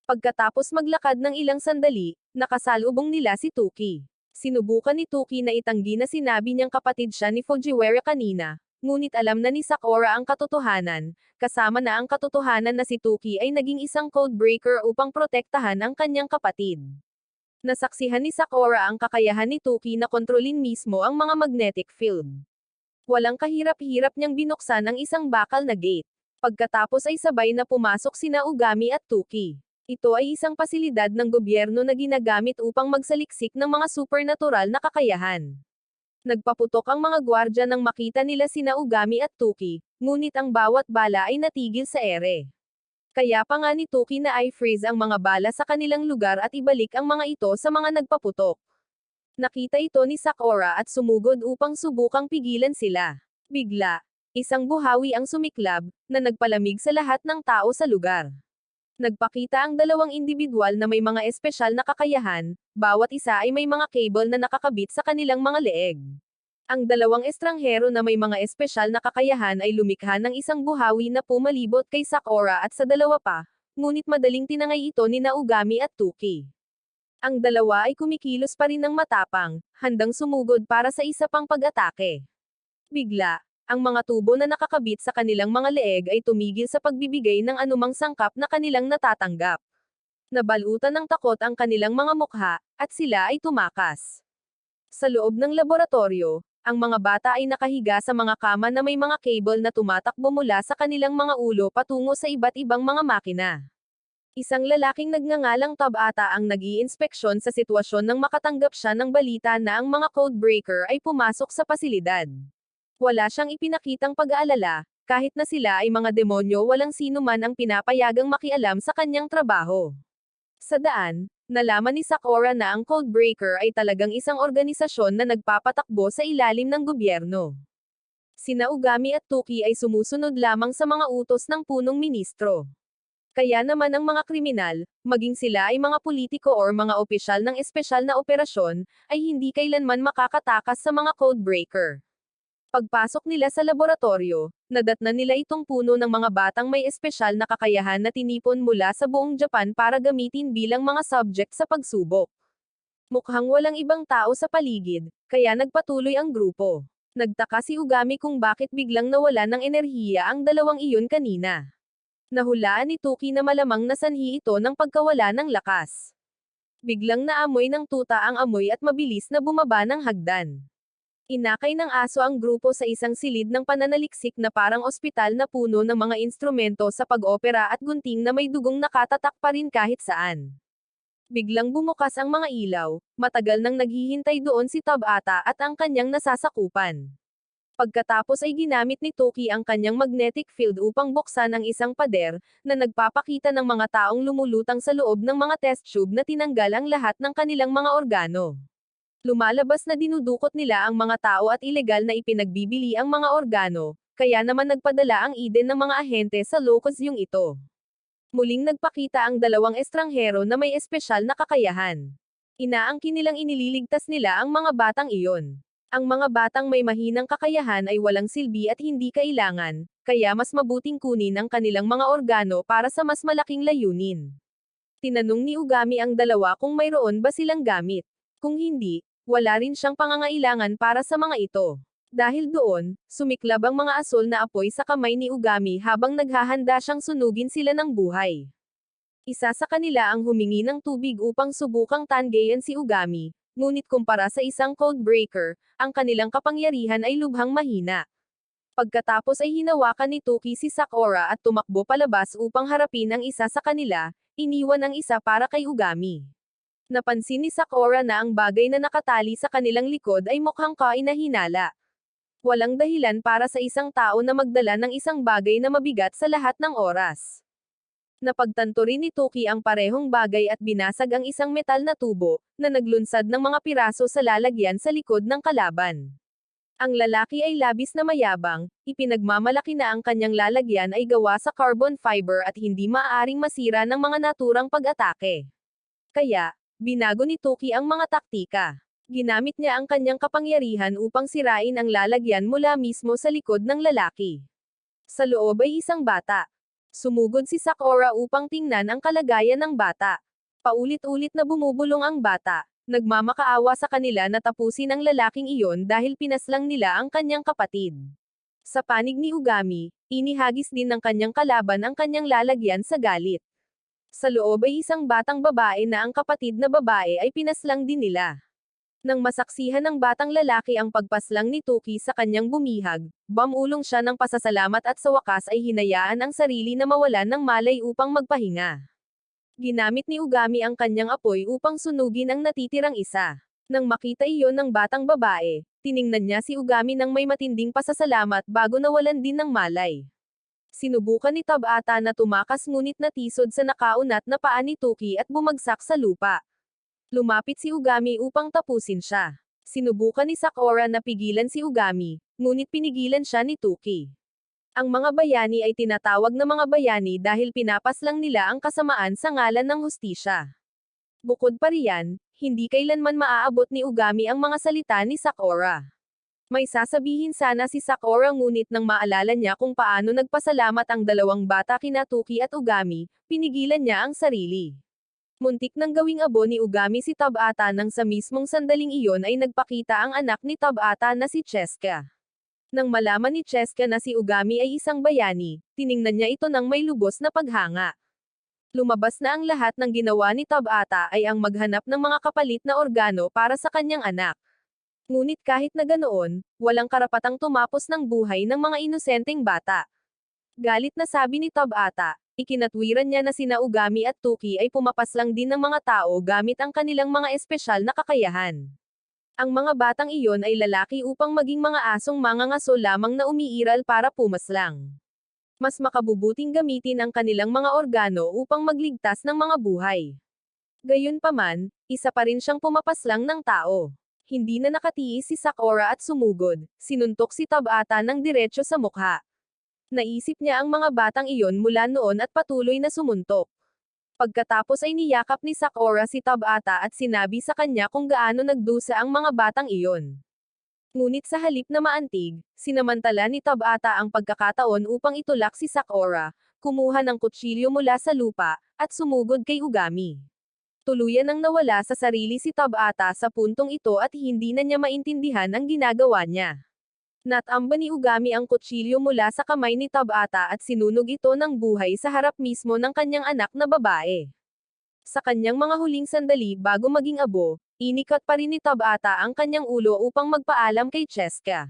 Pagkatapos maglakad ng ilang sandali, nakasalubong nila si Tuki. Sinubukan ni Tuki na itanggi na sinabi niyang kapatid siya ni Fujiwara kanina, ngunit alam na ni Sakura ang katotohanan, kasama na ang katotohanan na si Tuki ay naging isang codebreaker upang protektahan ang kanyang kapatid. Nasaksihan ni Sakura ang kakayahan ni Tuki na kontrolin mismo ang mga magnetic field. Walang kahirap-hirap niyang binuksan ang isang bakal na gate. Pagkatapos ay sabay na pumasok sina Ugami at Tuki. Ito ay isang pasilidad ng gobyerno na ginagamit upang magsaliksik ng mga supernatural na kakayahan. Nagpaputok ang mga gwardya nang makita nila sina Ugami at Tuki, ngunit ang bawat bala ay natigil sa ere. Kaya pa nga ni Tuki na i-freeze ang mga bala sa kanilang lugar at ibalik ang mga ito sa mga nagpaputok. Nakita ito ni Sakura at sumugod upang subukang pigilan sila. Bigla, isang buhawi ang sumiklab, na nagpalamig sa lahat ng tao sa lugar. Nagpakita ang dalawang individual na may mga espesyal na kakayahan, bawat isa ay may mga cable na nakakabit sa kanilang mga leeg. Ang dalawang estranghero na may mga espesyal na kakayahan ay lumikha ng isang buhawi na pumalibot kay Sakura at sa dalawa pa, ngunit madaling tinangay ito ni Ugami at Tuki. Ang dalawa ay kumikilos pa rin ng matapang, handang sumugod para sa isa pang pag-atake. Bigla, ang mga tubo na nakakabit sa kanilang mga leeg ay tumigil sa pagbibigay ng anumang sangkap na kanilang natatanggap. Nabalutan ng takot ang kanilang mga mukha, at sila ay tumakas. Sa loob ng laboratorio, ang mga bata ay nakahiga sa mga kama na may mga cable na tumatakbo mula sa kanilang mga ulo patungo sa iba't ibang mga makina. Isang lalaking nagngangalang Tabata ang nag-iinspeksyon sa sitwasyon nang makatanggap siya ng balita na ang mga codebreaker ay pumasok sa pasilidad. Wala siyang ipinakitang pag-aalala, kahit na sila ay mga demonyo, walang sino man ang pinapayagang makialam sa kanyang trabaho. Sa daan, nalaman ni Sakura na ang codebreaker ay talagang isang organisasyon na nagpapatakbo sa ilalim ng gobyerno. Sina Ugami at Tuki ay sumusunod lamang sa mga utos ng punong ministro. Kaya naman ang mga kriminal, maging sila ay mga politiko o mga opisyal ng espesyal na operasyon, ay hindi kailanman makakatakas sa mga codebreaker. Pagpasok nila sa laboratorio, nadatnan nila itong puno ng mga batang may espesyal na kakayahan na tinipon mula sa buong Japan para gamitin bilang mga subject sa pagsubok. Mukhang walang ibang tao sa paligid, kaya nagpatuloy ang grupo. Nagtaka si Ugami kung bakit biglang nawala ng enerhiya ang dalawang iyon kanina. Nahulaan ni Tuki na malamang nasanhi ito ng pagkawala ng lakas. Biglang naamoy ng tuta ang amoy at mabilis na bumaba ng hagdan. Inakay ng aso ang grupo sa isang silid ng pananaliksik na parang ospital na puno ng mga instrumento sa pag-opera at gunting na may dugong nakatatak pa rin kahit saan. Biglang bumukas ang mga ilaw, matagal nang naghihintay doon si Tabata at ang kanyang nasasakupan. Pagkatapos ay ginamit ni Toki ang kanyang magnetic field upang buksan ang isang pader, na nagpapakita ng mga taong lumulutang sa loob ng mga test tube na tinanggal ang lahat ng kanilang mga organo. Lumalabas na dinudukot nila ang mga tao at ilegal na ipinagbibili ang mga organo, kaya naman nagpadala ang Eden ng mga ahente sa lokasyong ito. Muling nagpakita ang dalawang estranghero na may espesyal na kakayahan. Inaangkin nilang inililigtas nila ang mga batang iyon. Ang mga batang may mahinang kakayahan ay walang silbi at hindi kailangan, kaya mas mabuting kunin ang kanilang mga organo para sa mas malaking layunin. Tinanong ni Ugami ang dalawa kung mayroon ba silang gamit. Kung hindi, wala rin siyang pangangailangan para sa mga ito. Dahil doon, sumiklab ang mga asul na apoy sa kamay ni Ugami habang naghahanda siyang sunugin sila ng buhay. Isa sa kanila ang humingi ng tubig upang subukang tanggayan si Ugami, ngunit kumpara sa isang codebreaker, ang kanilang kapangyarihan ay lubhang mahina. Pagkatapos ay hinawakan ni Toki si Sakura at tumakbo palabas upang harapin ang isa sa kanila, iniwan ang isa para kay Ugami. Napansin ni Sakura na ang bagay na nakatali sa kanilang likod ay mukhang kainahinala. Walang dahilan para sa isang tao na magdala ng isang bagay na mabigat sa lahat ng oras. Napagtanto rin ni Tuki ang parehong bagay at binasag ang isang metal na tubo, na naglunsad ng mga piraso sa lalagyan sa likod ng kalaban. Ang lalaki ay labis na mayabang, ipinagmamalaki na ang kanyang lalagyan ay gawa sa carbon fiber at hindi maaaring masira ng mga naturang pag-atake. Kaya, binago ni Tuki ang mga taktika. Ginamit niya ang kanyang kapangyarihan upang sirain ang lalagyan mula mismo sa likod ng lalaki. Sa loob ay isang bata. Sumugod si Sakura upang tingnan ang kalagayan ng bata. Paulit-ulit na bumubulong ang bata. Nagmamakaawa sa kanila na tapusin ang lalaking iyon dahil pinaslang nila ang kanyang kapatid. Sa panig ni Ugami, inihagis din ng kanyang kalaban ang kanyang lalagyan sa galit. Sa loob ay isang batang babae na ang kapatid na babae ay pinaslang din nila. Nang masaksihan ng batang lalaki ang pagpaslang ni Tuki sa kanyang bumihag, bumulong siya ng pasasalamat at sa wakas ay hinayaan ang sarili na mawalan ng malay upang magpahinga. Ginamit ni Ugami ang kanyang apoy upang sunugin ang natitirang isa. Nang makita iyon ng batang babae, tiningnan niya si Ugami ng may matinding pasasalamat bago nawalan din ng malay. Sinubukan ni Tabata na tumakas ngunit natisod sa nakaunat na paa ni Tuki at bumagsak sa lupa. Lumapit si Ugami upang tapusin siya. Sinubukan ni Sakura na pigilan si Ugami, ngunit pinigilan siya ni Tuki. Ang mga bayani ay tinatawag na mga bayani dahil pinapaslang nila ang kasamaan sa ngalan ng hustisya. Bukod pa riyan, hindi kailanman maaabot ni Ugami ang mga salita ni Sakura. May sasabihin sana si Sakura ngunit nang maalala niya kung paano nagpasalamat ang dalawang bata kina Tuki at Ugami, pinigilan niya ang sarili. Muntik nang gawing abo ni Ugami si Tabata nang sa mismong sandaling iyon ay nagpakita ang anak ni Tabata na si Cheska. Nang malaman ni Cheska na si Ugami ay isang bayani, tiningnan niya ito ng may lubos na paghanga. Lumabas na ang lahat ng ginawa ni Tabata ay ang maghanap ng mga kapalit na organo para sa kanyang anak. Ngunit kahit na ganoon, walang karapatang tumapos ng buhay ng mga inosenteng bata. Galit na sabi ni Tabata, ikinatwiran niya na sina Ugami at Tuki ay pumapaslang din ng mga tao gamit ang kanilang mga espesyal na kakayahan. Ang mga batang iyon ay lalaki upang maging mga asong mangangaso lamang na umiiral para pumaslang. Mas makabubuting gamitin ang kanilang mga organo upang magligtas ng mga buhay. Gayunpaman, isa pa rin siyang pumapaslang ng tao. Hindi na nakatiis si Sakura at sumugod, sinuntok si Tabata ng diretso sa mukha. Naisip niya ang mga batang iyon mula noon at patuloy na sumuntok. Pagkatapos ay niyakap ni Sakura si Tabata at sinabi sa kanya kung gaano nagdusa ang mga batang iyon. Ngunit sa halip na maantig, sinamantala ni Tabata ang pagkakataon upang itulak si Sakura, kumuha ng kutsilyo mula sa lupa, at sumugod kay Ugami. Tuluyan ang nawala sa sarili si Tabata sa puntong ito at hindi na niya maintindihan ang ginagawa niya. Natamba ni Ugami ang kutsilyo mula sa kamay ni Tabata at sinunog ito ng buhay sa harap mismo ng kanyang anak na babae. Sa kanyang mga huling sandali bago maging abo, inikat pa rin ni Tabata ang kanyang ulo upang magpaalam kay Cheska.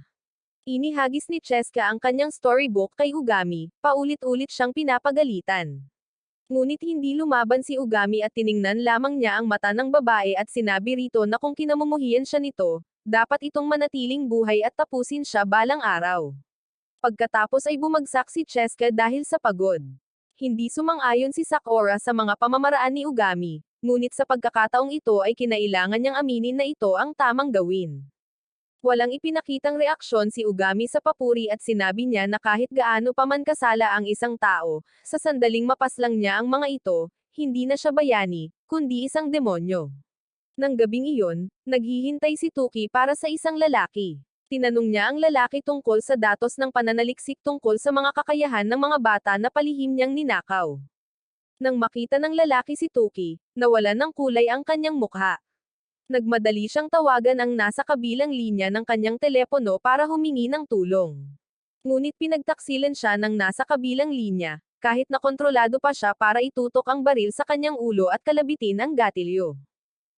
Inihagis ni Cheska ang kanyang storybook kay Ugami, paulit-ulit siyang pinapagalitan. Ngunit hindi lumaban si Ugami at tiningnan lamang niya ang mata ng babae at sinabi rito na kung kinamumuhian siya nito, dapat itong manatiling buhay at tapusin siya balang araw. Pagkatapos ay bumagsak si Cheska dahil sa pagod. Hindi sumang-ayon si Sakura sa mga pamamaraan ni Ugami, ngunit sa pagkakataong ito ay kinailangan niyang aminin na ito ang tamang gawin. Walang ipinakitang reaksyon si Ugami sa papuri at sinabi niya na kahit gaano pa man kasala ang isang tao, sa sandaling mapaslang niya ang mga ito, hindi na siya bayani, kundi isang demonyo. Nang gabing iyon, naghihintay si Tuki para sa isang lalaki. Tinanong niya ang lalaki tungkol sa datos ng pananaliksik tungkol sa mga kakayahan ng mga bata na palihim niyang ninakaw. Nang makita ng lalaki si Tuki, nawalan ng kulay ang kanyang mukha. Nagmadali siyang tawagan ang nasa kabilang linya ng kanyang telepono para humingi ng tulong. Ngunit pinagtaksilan siya ng nasa kabilang linya, kahit na kontrolado pa siya para itutok ang baril sa kanyang ulo at kalabitin ang gatilyo.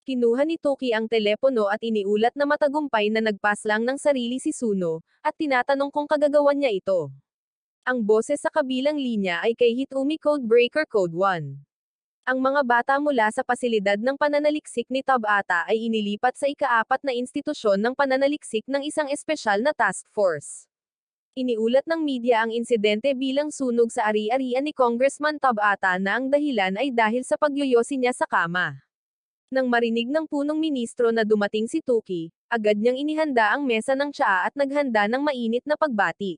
Kinuha ni Toki ang telepono at iniulat na matagumpay na nagpaslang ng sarili si Suno, at tinatanong kung kagagawan niya ito. Ang boses sa kabilang linya ay kay Hitomi Codebreaker Code 1. Ang mga bata mula sa pasilidad ng pananaliksik ni Tabata ay inilipat sa ika-4 na institusyon ng pananaliksik ng isang espesyal na task force. Iniulat ng media ang insidente bilang sunog sa ari-arian ni Congressman Tabata na ang dahilan ay dahil sa pagyoyosi niya sa kama. Nang marinig ng punong ministro na dumating si Tuki, agad niyang inihanda ang mesa ng tsaa at naghanda ng mainit na pagbati.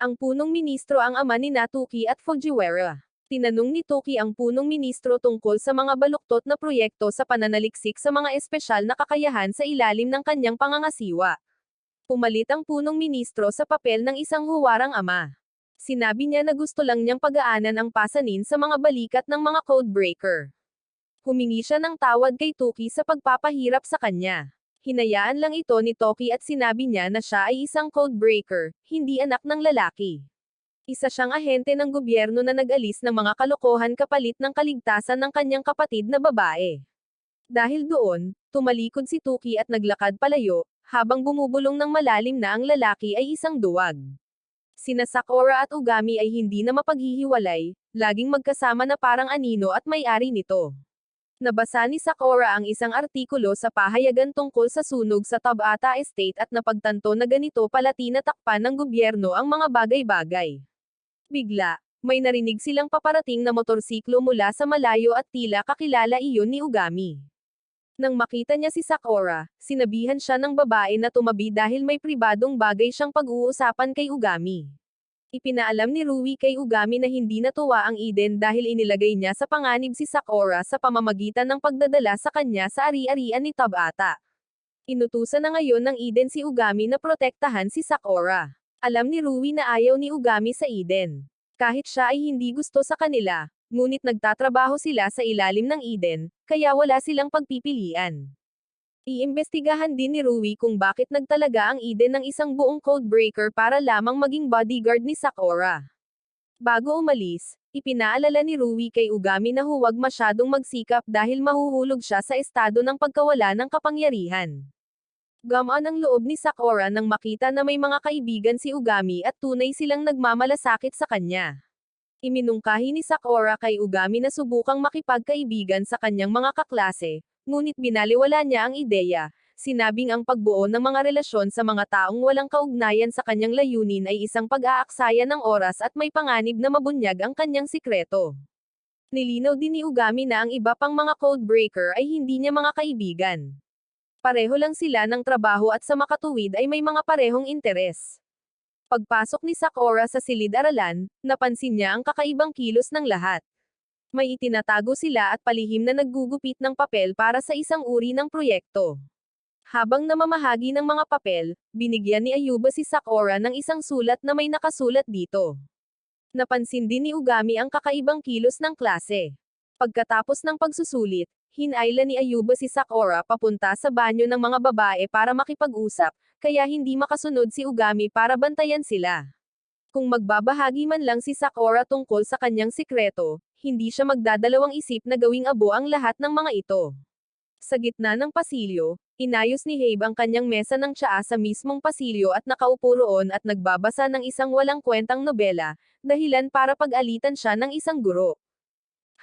Ang punong ministro ang ama ni Tuki at Fujiwara. Tinanong ni Tuki ang punong ministro tungkol sa mga baluktot na proyekto sa pananaliksik sa mga espesyal na kakayahan sa ilalim ng kanyang pangangasiwa. Pumalit ang punong ministro sa papel ng isang huwarang ama. Sinabi niya na gusto lang niyang pagaanan ang pasanin sa mga balikat ng mga codebreaker. Humingi siya ng tawad kay Tuki sa pagpapahirap sa kanya. Hinayaan lang ito ni Toki at sinabi niya na siya ay isang codebreaker, hindi anak ng lalaki. Isa siyang ahente ng gobyerno na nag-alis ng mga kalokohan kapalit ng kaligtasan ng kanyang kapatid na babae. Dahil doon, tumalikod si Tuki at naglakad palayo, habang bumubulong ng malalim na ang lalaki ay isang duwag. Sina Sakura at Ugami ay hindi na mapaghihiwalay, laging magkasama na parang anino at may-ari nito. Nabasa ni Sakura ang isang artikulo sa pahayagan tungkol sa sunog sa Tabata Estate at napagtanto na ganito pala tinatakpan ng gobyerno ang mga bagay-bagay. Bigla, may narinig silang paparating na motorsiklo mula sa malayo at tila kakilala iyon ni Ugami. Nang makita niya si Sakura, sinabihan siya ng babae na tumabi dahil may pribadong bagay siyang pag-uusapan kay Ugami. Ipinaalam ni Rui kay Ugami na hindi natuwa ang Eden dahil inilagay niya sa panganib si Sakura sa pamamagitan ng pagdadala sa kanya sa ari-arian ni Tabata. Inutusan na ngayon ng Eden si Ugami na protektahan si Sakura. Alam ni Rui na ayaw ni Ugami sa Eden. Kahit siya ay hindi gusto sa kanila, ngunit nagtatrabaho sila sa ilalim ng Eden, kaya wala silang pagpipilian. Iimbestigahan din ni Rui kung bakit nagtalaga ang Eden ng isang buong codebreaker para lamang maging bodyguard ni Sakura. Bago umalis, ipinaalala ni Rui kay Ugami na huwag masyadong magsikap dahil mahuhulog siya sa estado ng pagkawala ng kapangyarihan. Gamaan ang loob ni Sakura nang makita na may mga kaibigan si Ugami at tunay silang nagmamalasakit sa kanya. Iminungkahi ni Sakura kay Ugami na subukang makipagkaibigan sa kanyang mga kaklase, ngunit binaliwala niya ang ideya, sinabing ang pagbuo ng mga relasyon sa mga taong walang kaugnayan sa kanyang layunin ay isang pag-aaksaya ng oras at may panganib na mabunyag ang kanyang sikreto. Nilinaw din ni Ugami na ang iba pang mga codebreaker ay hindi niya mga kaibigan. Pareho lang sila ng trabaho at sa makatuwid ay may mga parehong interes. Pagpasok ni Sakura sa silid-aralan, napansin niya ang kakaibang kilos ng lahat. May itinatago sila at palihim na naggugupit ng papel para sa isang uri ng proyekto. Habang namamahagi ng mga papel, binigyan ni Ayuba si Sakura ng isang sulat na may nakasulat dito. Napansin din ni Ugami ang kakaibang kilos ng klase. Pagkatapos ng pagsusulit, hinayla ni Ayuba si Sakura papunta sa banyo ng mga babae para makipag-usap, kaya hindi makasunod si Ugami para bantayan sila. Kung magbabahagi man lang si Sakura tungkol sa kanyang sikreto, hindi siya magdadalawang isip na gawing abo ang lahat ng mga ito. Sa gitna ng pasilyo, inayos ni Habe ang kanyang mesa ng tsaa sa mismong pasilyo at nakaupo roon at nagbabasa ng isang walang kwentang nobela, dahilan para pag-alitan siya ng isang guro.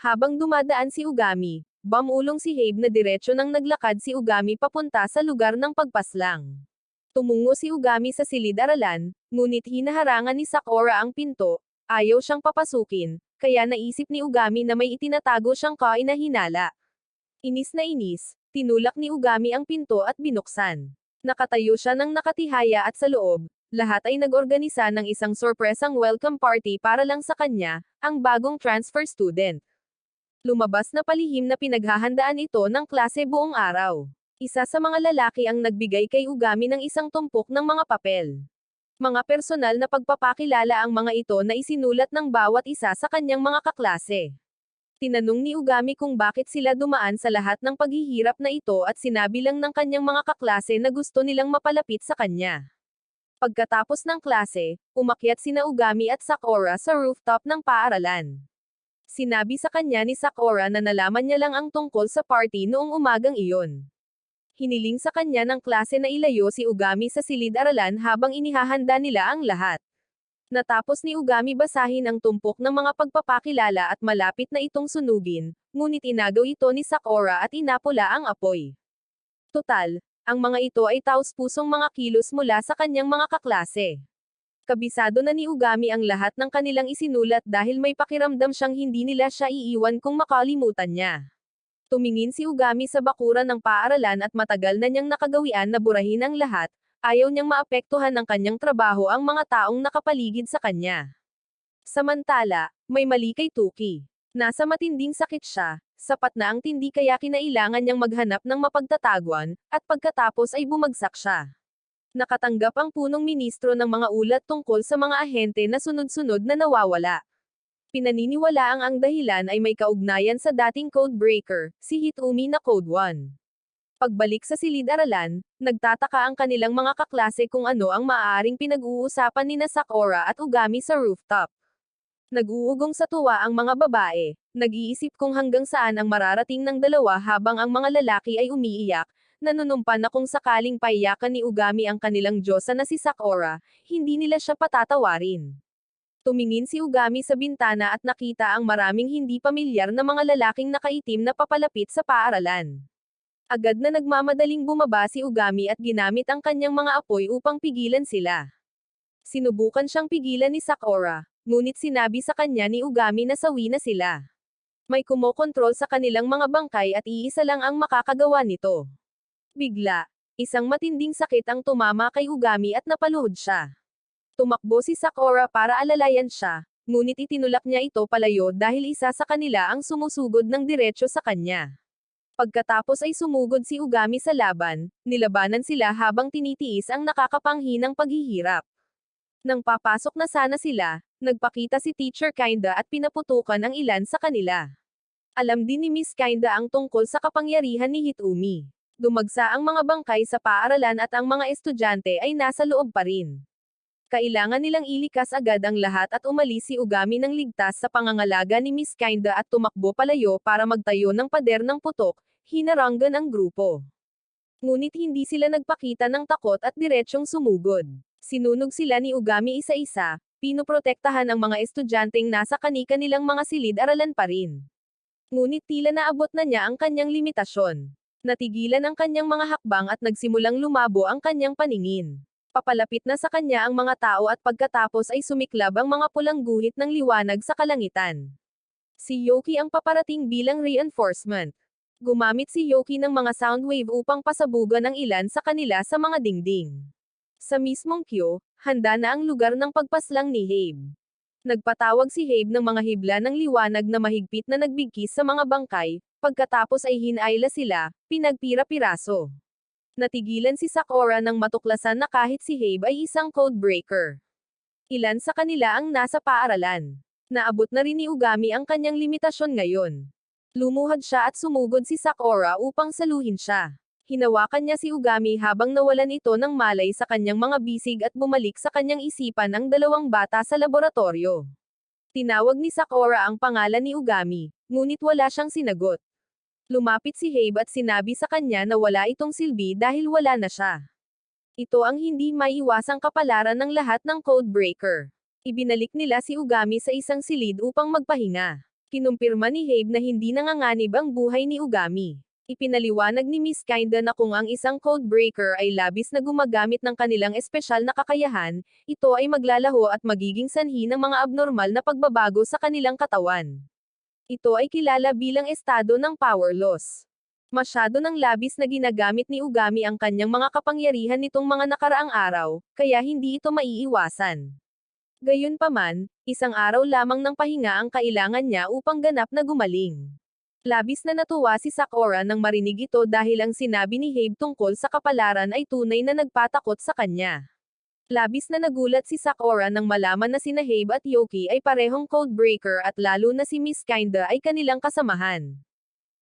Habang dumadaan si Ugami, bumulong si Habe na diretso nang naglakad si Ugami papunta sa lugar ng pagpaslang. Tumungo si Ugami sa silid-aralan, ngunit hinaharangan ni Sakura ang pinto, ayaw siyang papasukin, kaya naisip ni Ugami na may itinatago siyang kainahinala. Inis na inis, tinulak ni Ugami ang pinto at binuksan. Nakatayo siya ng nakatihaya at sa loob, lahat ay nag-organisa ng isang sorpresang welcome party para lang sa kanya, ang bagong transfer student. Lumabas na palihim na pinaghahandaan ito ng klase buong araw. Isa sa mga lalaki ang nagbigay kay Ugami ng isang tumpok ng mga papel. Mga personal na pagpapakilala ang mga ito na isinulat ng bawat isa sa kanyang mga kaklase. Tinanong ni Ugami kung bakit sila dumaan sa lahat ng paghihirap na ito at sinabi lang ng kanyang mga kaklase na gusto nilang mapalapit sa kanya. Pagkatapos ng klase, umakyat sina Ugami at Sakura sa rooftop ng paaralan. Sinabi sa kanya ni Sakura na nalaman niya lang ang tungkol sa party noong umagang iyon. Hiniling sa kanya ng klase na ilayo si Ugami sa silid-aralan habang inihahanda nila ang lahat. Natapos ni Ugami basahin ang tumpok ng mga pagpapakilala at malapit na itong sunugin, ngunit inagaw ito ni Sakura at inapula ang apoy. Total, ang mga ito ay taos-pusong mga kilos mula sa kanyang mga kaklase. Kabisado na ni Ugami ang lahat ng kanilang isinulat dahil may pakiramdam siyang hindi nila siya iiwan kung makalimutan niya. Tumingin si Ugami sa bakuran ng paaralan at matagal na niyang nakagawian na burahin ang lahat, ayaw niyang maapektuhan ng kanyang trabaho ang mga taong nakapaligid sa kanya. Samantala, may mali kay Tuki. Nasa matinding sakit siya, sapat na ang tindi kaya kinailangan niyang maghanap ng mapagtataguan, at pagkatapos ay bumagsak siya. Nakatanggap ang punong ministro ng mga ulat tungkol sa mga ahente na sunod-sunod na nawawala. Pinaniniwalaang ang dahilan ay may kaugnayan sa dating codebreaker, si Hitomi na Code 1. Pagbalik sa silid-aralan, nagtataka ang kanilang mga kaklase kung ano ang maaaring pinag-uusapan ni Sakura at Ugami sa rooftop. Nag-uugong sa tuwa ang mga babae, nag-iisip kung hanggang saan ang mararating ng dalawa habang ang mga lalaki ay umiiyak, nanunumpa na kung sakaling paiyakan ni Ugami ang kanilang diyosa na si Sakura, hindi nila siya patatawarin. Tumingin si Ugami sa bintana at nakita ang maraming hindi pamilyar na mga lalaking nakaitim na papalapit sa paaralan. Agad na nagmamadaling bumaba si Ugami at ginamit ang kanyang mga apoy upang pigilan sila. Sinubukan siyang pigilan ni Sakura, ngunit sinabi sa kanya ni Ugami na sawi na sila. May kumokontrol sa kanilang mga bangkay at iisa lang ang makakagawa nito. Bigla, isang matinding sakit ang tumama kay Ugami at napaluhod siya. Tumakbo si Sakura para alalayan siya, ngunit itinulak niya ito palayo dahil isa sa kanila ang sumusugod ng diretsyo sa kanya. Pagkatapos ay sumugod si Ugami sa laban, nilabanan sila habang tinitiis ang nakakapanghinang paghihirap. Nang papasok na sana sila, nagpakita si Teacher Kinda at pinaputukan ang ilan sa kanila. Alam din ni Miss Kinda ang tungkol sa kapangyarihan ni Hitomi. Dumagsa ang mga bangkay sa paaralan at ang mga estudyante ay nasa loob pa rin. Kailangan nilang ilikas agad ang lahat at umalis si Ugami ng ligtas sa pangangalaga ni Miss Kinda at tumakbo palayo para magtayo ng pader ng putok, hinarangan ang grupo. Ngunit hindi sila nagpakita ng takot at diretsyong sumugod. Sinunog sila ni Ugami isa-isa, pinoprotektahan ang mga estudyanteng nasa kani-kanilang mga silid-aralan pa rin. Ngunit tila naabot na niya ang kanyang limitasyon. Natigilan ang kanyang mga hakbang at nagsimulang lumabo ang kanyang paningin. Papalapit na sa kanya ang mga tao at pagkatapos ay sumiklab ang mga pulang guhit ng liwanag sa kalangitan. Si Yoki ang paparating bilang reinforcement. Gumamit si Yoki ng mga sound wave upang pasabugan ang ilan sa kanila sa mga dingding. Sa mismong Kyo, handa na ang lugar ng pagpaslang ni Habe. Nagpatawag si Habe ng mga hibla ng liwanag na mahigpit na nagbigkis sa mga bangkay, pagkatapos ay hinayla sila, pinagpira-piraso. Natigilan si Sakura nang matuklasan na kahit si Habe ay isang codebreaker. Ilan sa kanila ang nasa paaralan. Naabot na rin ni Ugami ang kanyang limitasyon ngayon. Lumuhad siya at sumugod si Sakura upang saluhin siya. Hinawakan niya si Ugami habang nawalan ito ng malay sa kanyang mga bisig at bumalik sa kanyang isipan ang dalawang bata sa laboratorio. Tinawag ni Sakura ang pangalan ni Ugami, ngunit wala siyang sinagot. Lumapit si Habe at sinabi sa kanya na wala itong silbi dahil wala na siya. Ito ang hindi maiiwasang kapalaran ng lahat ng codebreaker. Ibinalik nila si Ugami sa isang silid upang magpahinga. Kinumpirma ni Habe na hindi nanganganib ang buhay ni Ugami. Ipinaliwanag ni Miss Kinda na kung ang isang codebreaker ay labis na gumagamit ng kanilang espesyal na kakayahan, ito ay maglalaho at magiging sanhi ng mga abnormal na pagbabago sa kanilang katawan. Ito ay kilala bilang estado ng power loss. Masyado ng labis na ginagamit ni Ugami ang kanyang mga kapangyarihan nitong mga nakaraang araw, kaya hindi ito maiiwasan. Gayunpaman, isang araw lamang ng pahinga ang kailangan niya upang ganap na gumaling. Labis na natuwa si Sakura nang marinig ito dahil ang sinabi ni Habe tungkol sa kapalaran ay tunay na nagpatakot sa kanya. Labis na nagulat si Sakura nang malaman na sina Habe at Yoki ay parehong codebreaker at lalo na si Miss Kinda ay kanilang kasamahan.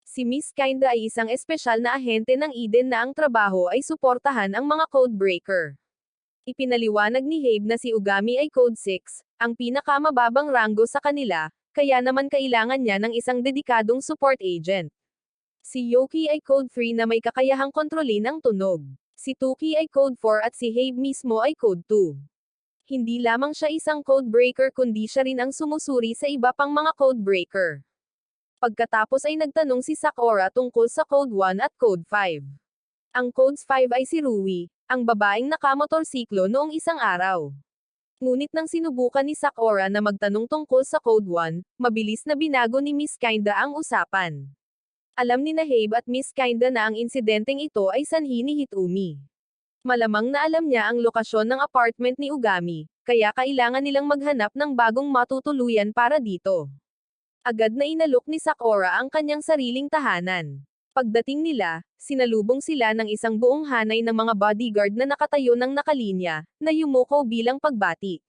Si Miss Kinda ay isang espesyal na ahente ng Eden na ang trabaho ay suportahan ang mga codebreaker. Ipinaliwanag ni Habe na si Ugami ay Code 6, ang pinakamababang ranggo sa kanila, kaya naman kailangan niya ng isang dedikadong support agent. Si Yoki ay Code 3 na may kakayahang kontrolin ang tunog. Si Tuki ay Code 4 at si Habe mismo ay Code 2. Hindi lamang siya isang codebreaker kundi siya rin ang sumusuri sa iba pang mga codebreaker. Pagkatapos ay nagtanong si Sakura tungkol sa Code 1 at Code 5. Ang Codes 5 ay si Rui, ang babaeng nakamotorsiklo noong isang araw. Ngunit nang sinubukan ni Sakura na magtanong tungkol sa Code 1, mabilis na binago ni Miss Kinda ang usapan. Alam ni Nahebe at Miss Kinda na ang insidenteng ito ay sanhi ni Hitomi. Malamang na alam niya ang lokasyon ng apartment ni Ugami, kaya kailangan nilang maghanap ng bagong matutuluyan para dito. Agad na inalok ni Sakura ang kanyang sariling tahanan. Pagdating nila, sinalubong sila ng isang buong hanay ng mga bodyguard na nakatayo ng nakalinya, na yumuko bilang pagbati.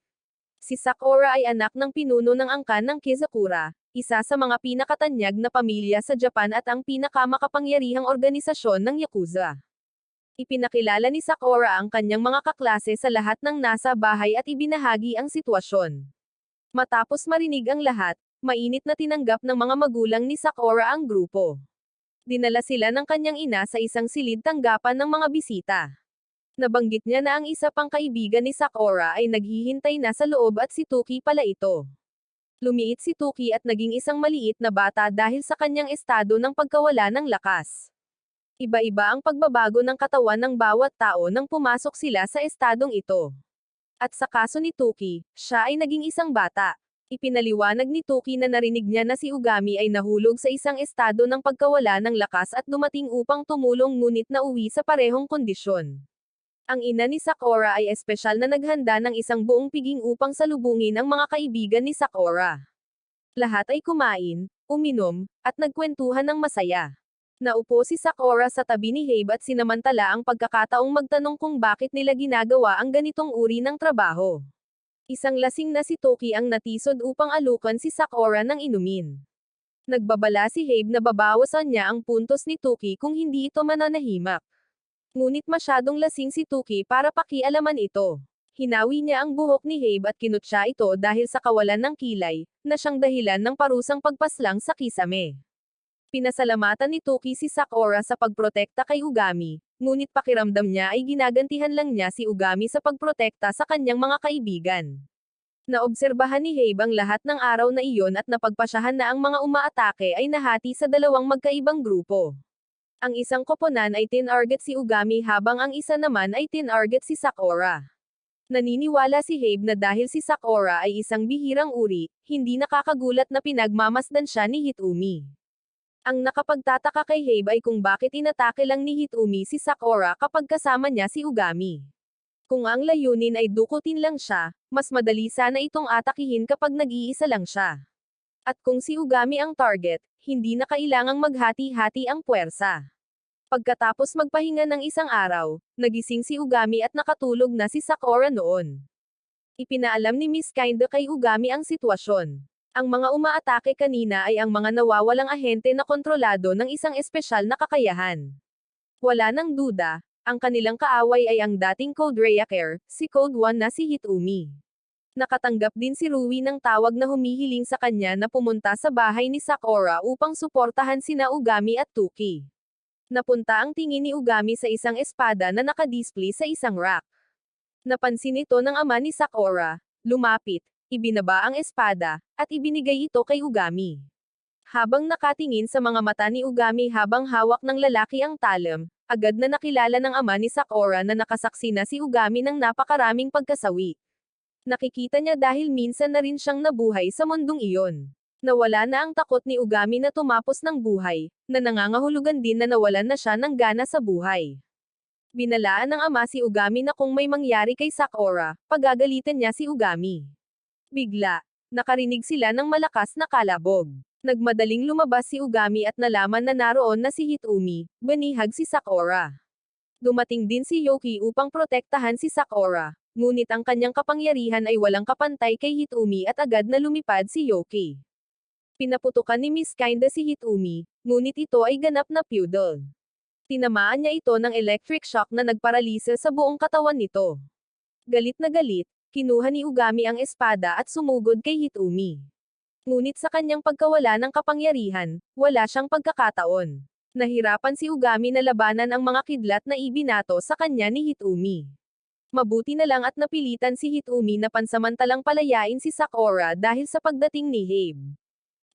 Si Sakura ay anak ng pinuno ng angkan ng Kizakura, isa sa mga pinakatanyag na pamilya sa Japan at ang pinakamakapangyarihang organisasyon ng Yakuza. Ipinakilala ni Sakura ang kanyang mga kaklase sa lahat ng nasa bahay at ibinahagi ang sitwasyon. Matapos marinig ang lahat, mainit na tinanggap ng mga magulang ni Sakura ang grupo. Dinala sila ng kanyang ina sa isang silid tanggapan ng mga bisita. Nabanggit niya na ang isa pang kaibigan ni Sakura ay naghihintay na sa loob at si Tuki pala ito. Lumiit si Tuki at naging isang maliit na bata dahil sa kanyang estado ng pagkawala ng lakas. Iba-iba ang pagbabago ng katawan ng bawat tao nang pumasok sila sa estadong ito. At sa kaso ni Tuki, siya ay naging isang bata. Ipinaliwanag ni Tuki na narinig niya na si Ugami ay nahulog sa isang estado ng pagkawala ng lakas at dumating upang tumulong ngunit nauwi sa parehong kondisyon. Ang ina ni Sakura ay espesyal na naghanda ng isang buong piging upang salubungin ang mga kaibigan ni Sakura. Lahat ay kumain, uminom, at nagkwentuhan ng masaya. Naupo si Sakura sa tabi ni Habe at sinamantala ang pagkakataong magtanong kung bakit nila ginagawa ang ganitong uri ng trabaho. Isang lasing na si Toki ang natisod upang alukan si Sakura ng inumin. Nagbabala si Habe na babawasan niya ang puntos ni Toki kung hindi ito mananahimak. Ngunit masyadong lasing si Toki para pakialaman ito. Hinawi niya ang buhok ni Habe at kinutya ito dahil sa kawalan ng kilay, na siyang dahilan ng parusang pagpaslang sa kisame. Pinasalamatan ni Toki si Sakura sa pagprotekta kay Ugami, ngunit pakiramdam niya ay ginagantihan lang niya si Ugami sa pagprotekta sa kanyang mga kaibigan. Naobserbahan ni Habe ang lahat ng araw na iyon at napagpasyahan na ang mga umaatake ay nahati sa dalawang magkaibang grupo. Ang isang koponan ay tinarget si Ugami habang ang isa naman ay tinarget si Sakura. Naniniwala si Habe na dahil si Sakura ay isang bihirang uri, hindi nakakagulat na pinagmamasdan siya ni Hitomi. Ang nakapagtataka kay Habe ay kung bakit inatake lang ni Hitomi si Sakura kapag kasama niya si Ugami. Kung ang layunin ay dukutin lang siya, mas madali sana itong atakihin kapag nag-iisa lang siya. At kung si Ugami ang target, hindi na kailangang maghati-hati ang puwersa. Pagkatapos magpahinga ng isang araw, nagising si Ugami at nakatulog na si Sakura noon. Ipinaalam ni Miss Kinda kay Ugami ang sitwasyon. Ang mga umaatake kanina ay ang mga nawawalang ahente na kontrolado ng isang espesyal na kakayahan. Wala nang duda, ang kanilang kaaway ay ang dating Code Reactor, si Code 1 na si Hitomi. Nakatanggap din si Rui ng tawag na humihiling sa kanya na pumunta sa bahay ni Sakura upang suportahan sina Ugami at Tuki. Napunta ang tingin ni Ugami sa isang espada na nakadisplay sa isang rack. Napansin ito ng ama ni Sakura, lumapit, ibinaba ang espada, at ibinigay ito kay Ugami. Habang nakatingin sa mga mata ni Ugami habang hawak ng lalaki ang talam, agad na nakilala ng ama ni Sakura na nakasaksi na si Ugami ng napakaraming pagkasawi. Nakikita niya dahil minsan na rin siyang nabuhay sa mundong iyon. Nawala na ang takot ni Ugami na tumapos ng buhay, na nangangahulugan din na nawalan na siya ng gana sa buhay. Binalaan ng ama si Ugami na kung may mangyari kay Sakura, pagagalitan niya si Ugami. Bigla, nakarinig sila ng malakas na kalabog. Nagmadaling lumabas si Ugami at nalaman na naroon na si Hitomi, banihag si Sakura. Dumating din si Yoki upang protektahan si Sakura, ngunit ang kanyang kapangyarihan ay walang kapantay kay Hitomi at agad na lumipad si Yoki. Pinaputukan ni Miss Kinda si Hitomi, ngunit ito ay ganap na feudal. Tinamaan niya ito ng electric shock na nagparalisa sa buong katawan nito. Galit na galit, kinuha ni Ugami ang espada at sumugod kay Hitomi. Ngunit sa kanyang pagkawala ng kapangyarihan, wala siyang pagkakataon. Nahirapan si Ugami na labanan ang mga kidlat na ibinato sa kanya ni Hitomi. Mabuti na lang at napilitan si Hitomi na pansamantalang palayain si Sakura dahil sa pagdating ni Habe.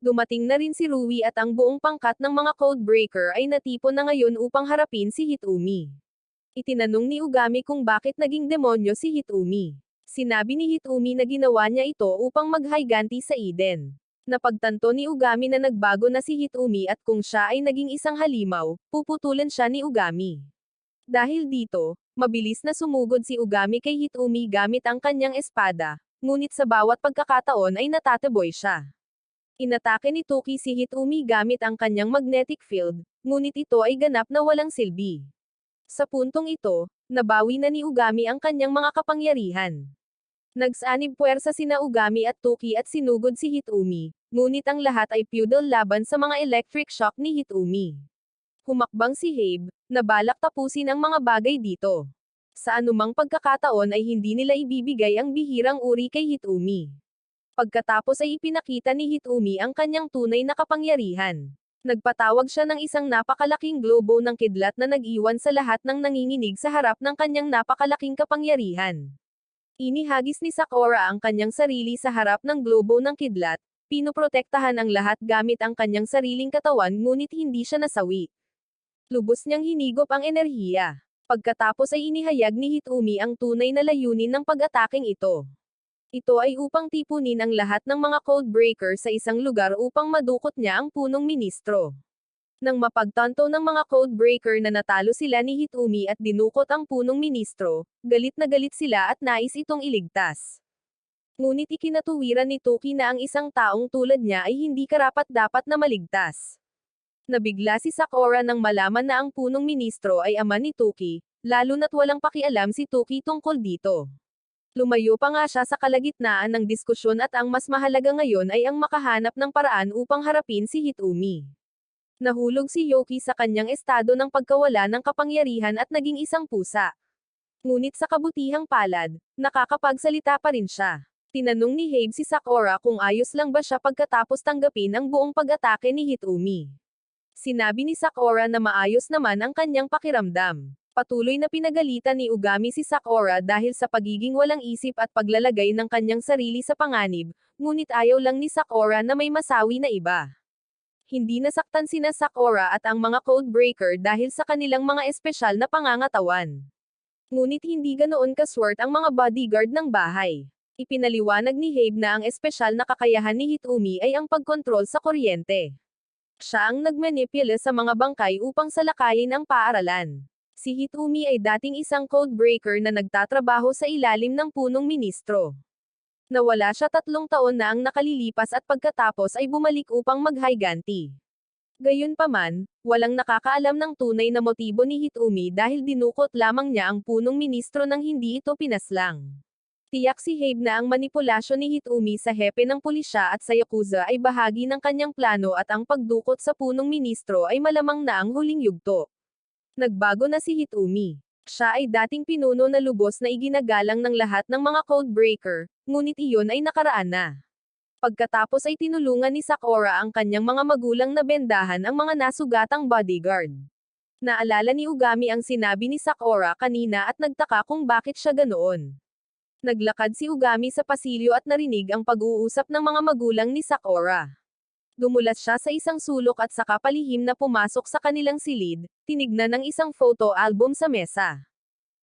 Dumating na rin si Rui at ang buong pangkat ng mga Codebreaker ay natipon na ngayon upang harapin si Hitomi. Itinanong ni Ugami kung bakit naging demonyo si Hitomi. Sinabi ni Hitumi na ginawa niya ito upang maghiganti sa Eden. Napagtanto ni Ugami na nagbago na si Hitumi at kung siya ay naging isang halimaw, puputulan siya ni Ugami. Dahil dito, mabilis na sumugod si Ugami kay Hitumi gamit ang kanyang espada, ngunit sa bawat pagkakataon ay natataboy siya. Inatake ni Toki si Hitumi gamit ang kanyang magnetic field, ngunit ito ay ganap na walang silbi. Sa puntong ito, nabawi na ni Ugami ang kanyang mga kapangyarihan. Nagsanib puwersa sina Ugami at Toki at sinugod si Hitumi, ngunit ang lahat ay feudal laban sa mga electric shock ni Hitumi. Humakbang si Habe, na balak tapusin ang mga bagay dito. Sa anumang pagkakataon ay hindi nila ibibigay ang bihirang uri kay Hitumi. Pagkatapos ay ipinakita ni Hitumi ang kanyang tunay na kapangyarihan. Nagpatawag siya ng isang napakalaking globo ng kidlat na nag-iwan sa lahat ng nanginginig sa harap ng kanyang napakalaking kapangyarihan. Inihagis ni Sakura ang kanyang sarili sa harap ng globo ng kidlat, pinoprotektahan ang lahat gamit ang kanyang sariling katawan ngunit hindi siya nasawi. Lubos niyang hinigop ang enerhiya. Pagkatapos ay inihayag ni Hitumi ang tunay na layunin ng pag-ataking ito. Ito ay upang tipunin ang lahat ng mga codebreaker sa isang lugar upang madukot niya ang punong ministro. Nang mapagtanto ng mga codebreaker na natalo sila ni Hitumi at dinukot ang punong ministro, galit na galit sila at nais itong iligtas. Ngunit ikinatuwiran ni Toki na ang isang taong tulad niya ay hindi karapat-dapat na maligtas. Nabigla si Sakura nang malaman na ang punong ministro ay ama ni Toki, lalo na't walang pakialam si Toki tungkol dito. Lumayo pa nga siya sa kalagitnaan ng diskusyon at ang mas mahalaga ngayon ay ang makahanap ng paraan upang harapin si Hitumi. Nahulog si Yoki sa kanyang estado ng pagkawala ng kapangyarihan at naging isang pusa. Ngunit sa kabutihang palad, nakakapagsalita pa rin siya. Tinanong ni Habe si Sakura kung ayos lang ba siya pagkatapos tanggapin ang buong pag-atake ni Hitumi. Sinabi ni Sakura na maayos naman ang kanyang pakiramdam. Patuloy na pinagalitan ni Ugami si Sakura dahil sa pagiging walang isip at paglalagay ng kanyang sarili sa panganib, ngunit ayaw lang ni Sakura na may masawi na iba. Hindi nasaktan sina Sakura at ang mga codebreaker dahil sa kanilang mga espesyal na pangangatawan. Ngunit hindi ganoon kaswerte ang mga bodyguard ng bahay. Ipinaliwanag ni Habe na ang espesyal na kakayahan ni Hitumi ay ang pagkontrol sa kuryente. Siya ang nagmanipula sa mga bangkay upang salakayin ang paaralan. Si Hitumi ay dating isang codebreaker na nagtatrabaho sa ilalim ng punong ministro. Nawala siya 3 taon na ang nakalilipas at pagkatapos ay bumalik upang maghiganti. Gayunpaman, walang nakakaalam ng tunay na motibo ni Hitumi dahil dinukot lamang niya ang punong ministro nang hindi ito pinaslang. Tiyak si Habe na ang manipulasyon ni Hitumi sa hepe ng pulisya at sa Yakuza ay bahagi ng kanyang plano at ang pagdukot sa punong ministro ay malamang na ang huling yugto. Nagbago na si Hitumi. Siya ay dating pinuno na lubos na iginagalang ng lahat ng mga codebreaker, ngunit iyon ay nakaraan na. Pagkatapos ay tinulungan ni Sakura ang kanyang mga magulang na bendahan ang mga nasugatang bodyguard. Naalala ni Ugami ang sinabi ni Sakura kanina at nagtaka kung bakit siya ganoon. Naglakad si Ugami sa pasilyo at narinig ang pag-uusap ng mga magulang ni Sakura. Dumulas siya sa isang sulok at saka palihim na pumasok sa kanilang silid, tinignan ng isang photo album sa mesa.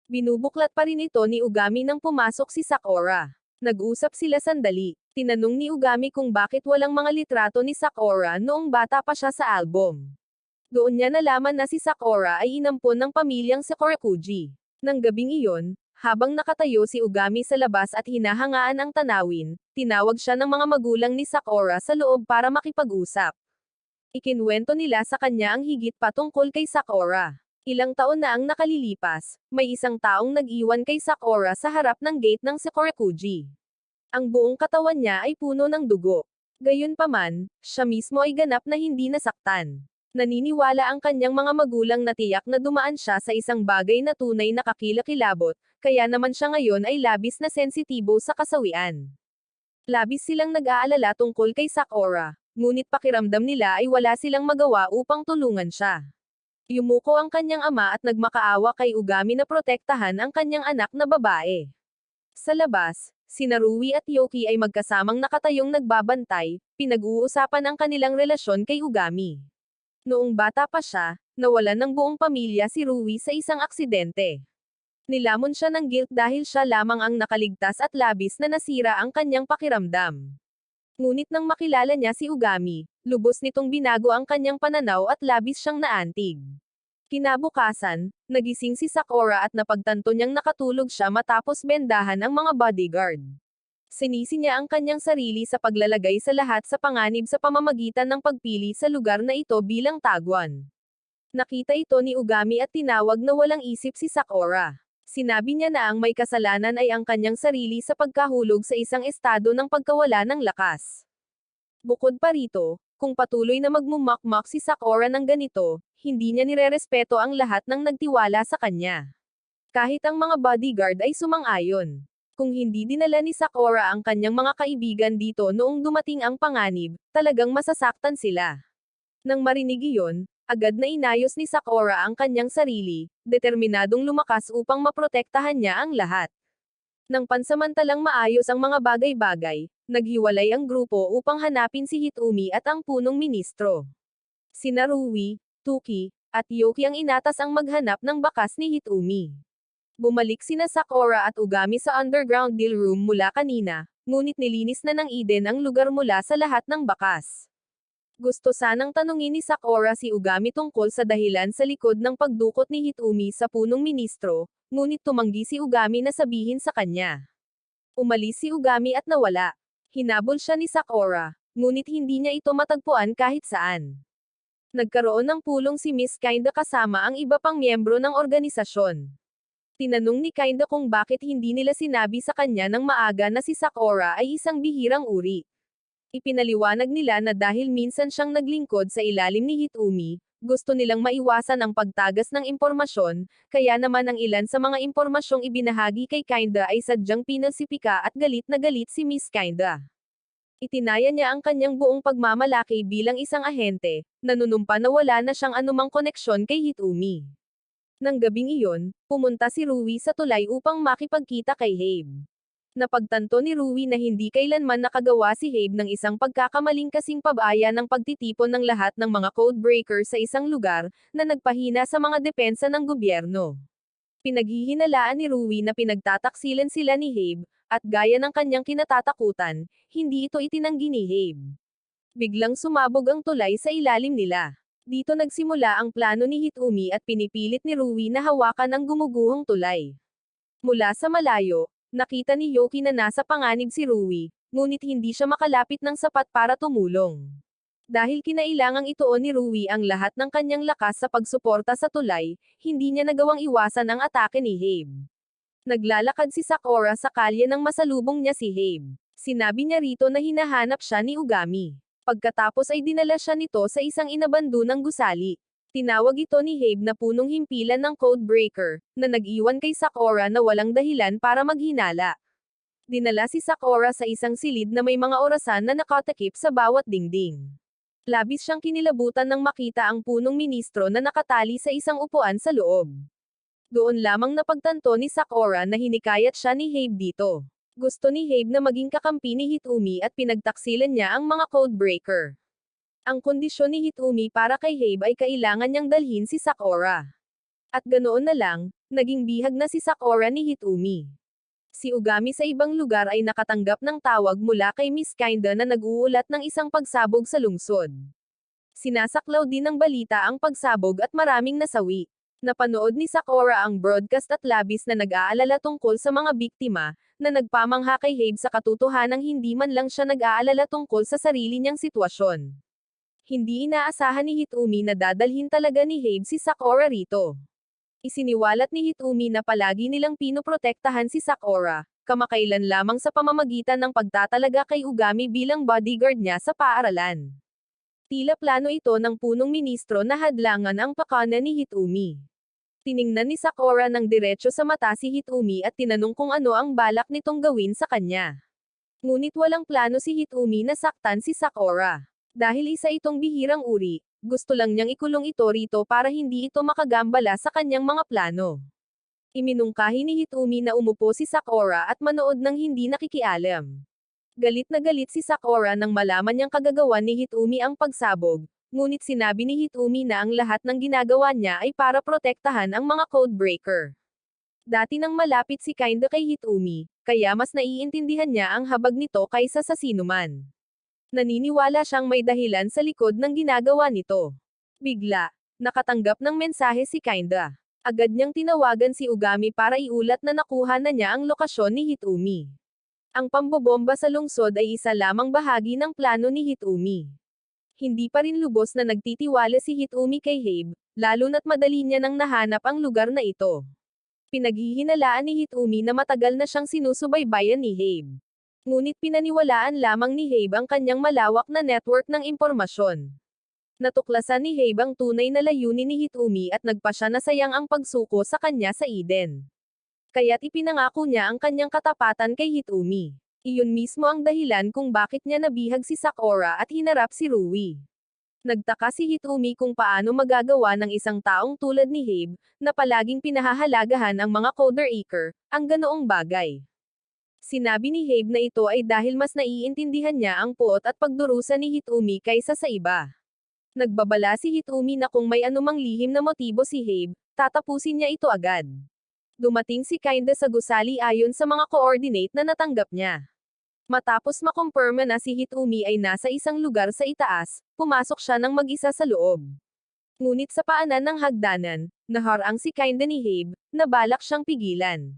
Binubuklat pa rin ito ni Ugami nang pumasok si Sakura. Nag-usap sila sandali. Tinanong ni Ugami kung bakit walang mga litrato ni Sakura noong bata pa siya sa album. Doon niya nalaman na si Sakura ay inampon ng pamilyang Sakurakuji. Nang gabing iyon, habang nakatayo si Ugami sa labas at hinahangaan ang tanawin, tinawag siya ng mga magulang ni Sakura sa loob para makipag-usap. Ikinwento nila sa kanya ang higit pa tungkol kay Sakura. Ilang taon na ang nakalilipas, may isang taong nag-iwan kay Sakura sa harap ng gate ng Sakurakuji. Ang buong katawan niya ay puno ng dugo. Gayunpaman, siya mismo ay ganap na hindi nasaktan. Naniniwala ang kanyang mga magulang na tiyak na dumaan siya sa isang bagay na tunay na kakilakilabot, kaya naman siya ngayon ay labis na sensitibo sa kasawian. Labis silang nag-aalala tungkol kay Sakura, ngunit pakiramdam nila ay wala silang magawa upang tulungan siya. Yumuko ang kanyang ama at nagmakaawa kay Ugami na protektahan ang kanyang anak na babae. Sa labas, sina Rui at Yoki ay magkasamang nakatayong nagbabantay, pinag-uusapan ang kanilang relasyon kay Ugami. Noong bata pa siya, nawalan ng buong pamilya si Rui sa isang aksidente. Nilamon siya ng guilt dahil siya lamang ang nakaligtas at labis na nasira ang kanyang pakiramdam. Ngunit nang makilala niya si Ugami, lubos nitong binago ang kanyang pananaw at labis siyang naantig. Kinabukasan, nagising si Sakura at napagtanto niyang nakatulog siya matapos bendahan ang mga bodyguard. Sinisi niya ang kanyang sarili sa paglalagay sa lahat sa panganib sa pamamagitan ng pagpili sa lugar na ito bilang tagwan. Nakita ito ni Ugami at tinawag na walang isip si Sakura. Sinabi niya na ang may kasalanan ay ang kanyang sarili sa pagkahulog sa isang estado ng pagkawala ng lakas. Bukod pa rito, kung patuloy na magmumakmak si Sakura ng ganito, hindi niya nirerespeto ang lahat ng nagtiwala sa kanya. Kahit ang mga bodyguard ay sumang-ayon. Kung hindi dinala ni Sakura ang kanyang mga kaibigan dito noong dumating ang panganib, talagang masasaktan sila. Nang marinig iyon, agad na inayos ni Sakura ang kanyang sarili, determinadong lumakas upang maprotektahan niya ang lahat. Nang pansamantalang maayos ang mga bagay-bagay, naghiwalay ang grupo upang hanapin si Hitomi at ang punong ministro. Sina Rui, Tuki, at Yoki ang inatas ang maghanap ng bakas ni Hitomi. Bumalik sina Sakura at Ugami sa underground deal room mula kanina, ngunit nilinis na ng Eden ang lugar mula sa lahat ng bakas. Gusto sanang tanungin ni Sakura si Ugami tungkol sa dahilan sa likod ng pagdukot ni Hitomi sa punong ministro, ngunit tumanggi si Ugami na sabihin sa kanya. Umalis si Ugami at nawala. Hinabol siya ni Sakura, ngunit hindi niya ito matagpuan kahit saan. Nagkaroon ng pulong si Miss Kinda kasama ang iba pang miyembro ng organisasyon. Tinanong ni Kinda kung bakit hindi nila sinabi sa kanya ng maaga na si Sakura ay isang bihirang uri. Ipinaliwanag nila na dahil minsan siyang naglingkod sa ilalim ni Hitomi, gusto nilang maiwasan ang pagtagas ng impormasyon, kaya naman ang ilan sa mga impormasyong ibinahagi kay Kinda ay sadyang pinasipika at galit na galit si Miss Kinda. Itinaya niya ang kanyang buong pagmamalaki bilang isang ahente, nanunumpa na wala na siyang anumang koneksyon kay Hitomi. Nang gabing iyon, pumunta si Rui sa tulay upang makipagkita kay Habe. Napagtanto ni Rui na hindi kailanman nakagawa si Habe ng isang pagkakamaling kasing pabaya ng pagtitipon ng lahat ng mga codebreaker sa isang lugar, na nagpahina sa mga depensa ng gobyerno. Pinaghihinalaan ni Rui na pinagtataksilan sila ni Habe, at gaya ng kanyang kinatatakutan, hindi ito itinanggi ni Habe. Biglang sumabog ang tulay sa ilalim nila. Dito nagsimula ang plano ni Hitomi at pinipilit ni Rui na hawakan ang gumuguhong tulay. Mula sa malayo, nakita ni Yoki na nasa panganib si Rui, ngunit hindi siya makalapit ng sapat para tumulong. Dahil kinailangang ituon ni Rui ang lahat ng kanyang lakas sa pagsuporta sa tulay, hindi niya nagawang iwasan ang atake ni Habe. Naglalakad si Sakura sa kalye nang masalubong niya si Habe. Sinabi niya rito na hinahanap siya ni Ugami. Pagkatapos ay dinala siya nito sa isang inabandunang gusali. Tinawag ito ni Habe na punong himpilan ng codebreaker, na nag-iwan kay Sakura na walang dahilan para maghinala. Dinala si Sakura sa isang silid na may mga orasan na nakatakip sa bawat dingding. Labis siyang kinilabutan nang makita ang punong ministro na nakatali sa isang upuan sa loob. Doon lamang napagtanto ni Sakura na hinikayat siya ni Habe dito. Gusto ni Habe na maging kakampi ni Hitomi at pinagtaksilan niya ang mga codebreaker. Ang kondisyon ni Hitomi para kay Habe ay kailangan niyang dalhin si Sakura. At ganoon na lang, naging bihag na si Sakura ni Hitomi. Si Ugami sa ibang lugar ay nakatanggap ng tawag mula kay Miss Kinda na nag-uulat ng isang pagsabog sa lungsod. Sinasaklaw din ng balita ang pagsabog at maraming nasawi. Napanood ni Sakura ang broadcast at labis na nag-aalala tungkol sa mga biktima, na nagpamangha kay Habe sa katotohanang hindi man lang siya nag-aalala tungkol sa sarili niyang sitwasyon. Hindi inaasahan ni Hitomi na dadalhin talaga ni Habe si Sakura rito. Isiniwalat ni Hitomi na palagi nilang pinoprotektahan si Sakura, kamakailan lamang sa pamamagitan ng pagtatalaga kay Ugami bilang bodyguard niya sa paaralan. Tila plano ito ng punong ministro na hadlangan ang pakana ni Hitomi. Tiningnan ni Sakura ng diretso sa mata si Hitomi at tinanong kung ano ang balak nitong gawin sa kanya. Ngunit walang plano si Hitomi na saktan si Sakura. Dahil isa itong bihirang uri, gusto lang niyang ikulong ito rito para hindi ito makagambala sa kanyang mga plano. Iminungkahi ni Hitomi na umupo si Sakura at manood ng hindi nakikialam. Galit na galit si Sakura nang malaman niyang kagagawan ni Hitomi ang pagsabog, ngunit sinabi ni Hitomi na ang lahat ng ginagawa niya ay para protektahan ang mga codebreaker. Dati nang malapit si Kinda kay Hitomi, kaya mas naiintindihan niya ang habag nito kaysa sa sinuman. Naniniwala siyang may dahilan sa likod ng ginagawa nito. Bigla, nakatanggap ng mensahe si Kinda. Agad niyang tinawagan si Ugami para iulat na nakuha na niya ang lokasyon ni Hitomi. Ang pambobomba sa lungsod ay isa lamang bahagi ng plano ni Hitomi. Hindi pa rin lubos na nagtitiwala si Hitomi kay Habe, lalo na't madali niya nang nahanap ang lugar na ito. Pinaghihinalaan ni Hitomi na matagal na siyang sinusubaybayan ni Habe. Ngunit pinaniwalaan lamang ni Habe ang kanyang malawak na network ng impormasyon. Natuklasan ni Habe ang tunay na layunin ni Hitomi at nagpa siya na sayang ang pagsuko sa kanya sa Eden. Kaya't ipinangako niya ang kanyang katapatan kay Hitomi. Iyon mismo ang dahilan kung bakit niya nabihag si Sakura at hinarap si Rui. Nagtaka si Hitomi kung paano magagawa ng isang taong tulad ni Habe, na palaging pinahahalagahan ang mga Coder-Eaker, ang ganoong bagay. Sinabi ni Habe na ito ay dahil mas naiintindihan niya ang puot at pagdurusa ni Hitomi kaysa sa iba. Nagbabala si Hitomi na kung may anumang lihim na motibo si Habe, tatapusin niya ito agad. Dumating si Kinda sa gusali ayon sa mga coordinate na natanggap niya. Matapos makumpirma na si Hitomi ay nasa isang lugar sa itaas, pumasok siya ng mag-isa sa loob. Ngunit sa paanan ng hagdanan, naharang si Kinda ni Habe, na balak siyang pigilan.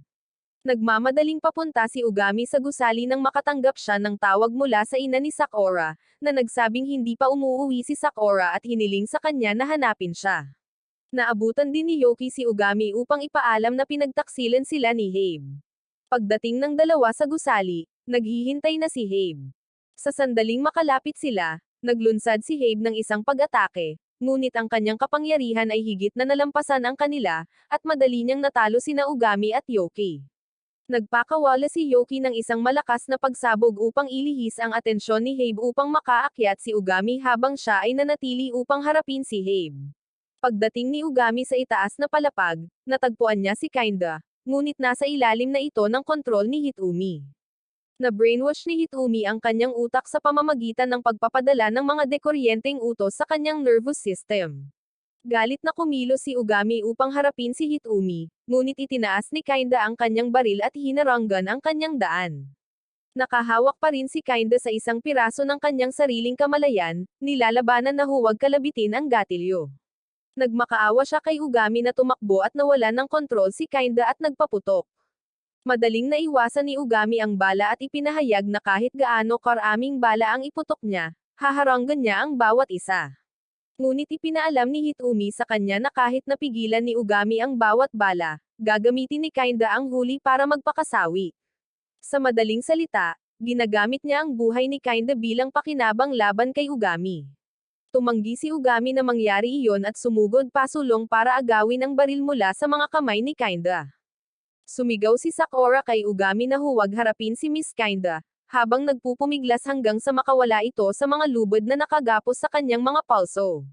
Nagmamadaling papunta si Ugami sa gusali nang makatanggap siya ng tawag mula sa ina ni Sakura, na nagsabing hindi pa umuuwi si Sakura at hiniling sa kanya na hanapin siya. Naabutan din ni Yoki si Ugami upang ipaalam na pinagtaksilan sila ni Habe. Pagdating ng dalawa sa gusali, naghihintay na si Habe. Sa sandaling makalapit sila, naglunsad si Habe ng isang pag-atake, ngunit ang kanyang kapangyarihan ay higit na nalampasan ang kanila, at madali niyang natalo sina Ugami at Yoki. Nagpakawala si Yoki ng isang malakas na pagsabog upang ilihis ang atensyon ni Habe upang makaakyat si Ugami habang siya ay nanatili upang harapin si Habe. Pagdating ni Ugami sa itaas na palapag, natagpuan niya si Kinda, ngunit nasa ilalim na ito ng kontrol ni Hitomi. Na-brainwash ni Hitomi ang kanyang utak sa pamamagitan ng pagpapadala ng mga dekuryenteng utos sa kanyang nervous system. Galit na kumilos si Ugami upang harapin si Hitomi, ngunit itinaas ni Kinda ang kanyang baril at hinaranggan ang kanyang daan. Nakahawak pa rin si Kinda sa isang piraso ng kanyang sariling kamalayan, nilalabanan na huwag kalabitin ang gatilyo. Nagmakaawa siya kay Ugami na tumakbo at nawalan ng kontrol si Kinda at nagpaputok. Madaling naiwasan ni Ugami ang bala at ipinahayag na kahit gaano karaming bala ang iputok niya, haharanggan niya ang bawat isa. Ngunit ipinaalam ni Hitomi sa kanya na kahit napigilan ni Ugami ang bawat bala, gagamitin ni Kinda ang huli para magpakasawi. Sa madaling salita, ginagamit niya ang buhay ni Kinda bilang pakinabang laban kay Ugami. Tumanggi si Ugami na mangyari iyon at sumugod pasulong para agawin ang baril mula sa mga kamay ni Kinda. Sumigaw si Sakura kay Ugami na huwag harapin si Miss Kinda, habang nagpupumiglas hanggang sa makawala ito sa mga lubod na nakagapos sa kanyang mga pulso.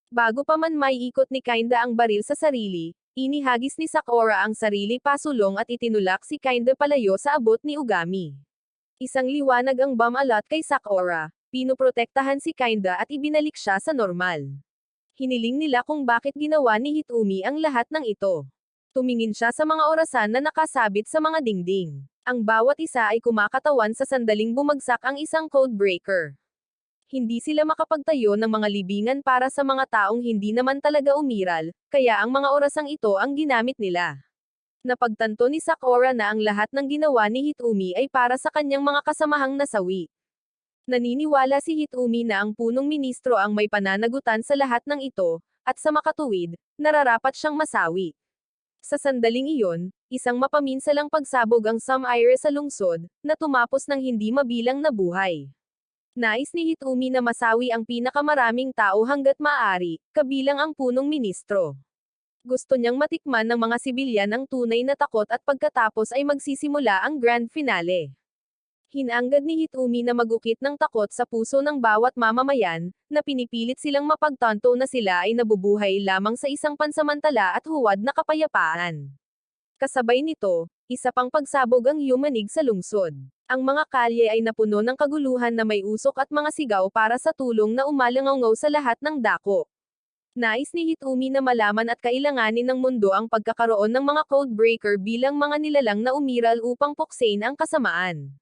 Bago pa man maiikot ni Kinda ang baril sa sarili, inihagis ni Sakura ang sarili pasulong at itinulak si Kinda palayo sa abot ni Ugami. Isang liwanag ang bomb alot kay Sakura, pinoprotektahan si Kinda at ibinalik siya sa normal. Hiniling nila kung bakit ginawa ni Hitomi ang lahat ng ito. Tumingin siya sa mga orasan na nakasabit sa mga dingding. Ang bawat isa ay kumakatawan sa sandaling bumagsak ang isang code breaker. Hindi sila makapagtayo ng mga libingan para sa mga taong hindi naman talaga umiral, kaya ang mga orasang ito ang ginamit nila. Napagtanto ni Sakura na ang lahat ng ginawa ni Hitomi ay para sa kanyang mga kasamahang nasawi. Naniniwala si Hitomi na ang punong ministro ang may pananagutan sa lahat ng ito, at sa makatuwid, nararapat siyang masawi. Sa sandaling iyon, isang mapaminsalang pagsabog ang Sum-Ire sa lungsod, na tumapos ng hindi mabilang na buhay. Nais ni Hitomi na masawi ang pinakamaraming tao hanggat maaari, kabilang ang punong ministro. Gusto niyang matikman ng mga sibilyan ang tunay na takot at pagkatapos ay magsisimula ang grand finale. Hinanggad ni Hitomi na magukit ng takot sa puso ng bawat mamamayan, na pinipilit silang mapagtanto na sila ay nabubuhay lamang sa isang pansamantala at huwad na kapayapaan. Kasabay nito, isa pang pagsabog ang yumanig sa lungsod. Ang mga kalye ay napuno ng kaguluhan na may usok at mga sigaw para sa tulong na umalangaw sa lahat ng dako. Nais ni Hitomi na malaman at kailanganin ng mundo ang pagkakaroon ng mga codebreaker bilang mga nilalang na umiral upang puksain ang kasamaan.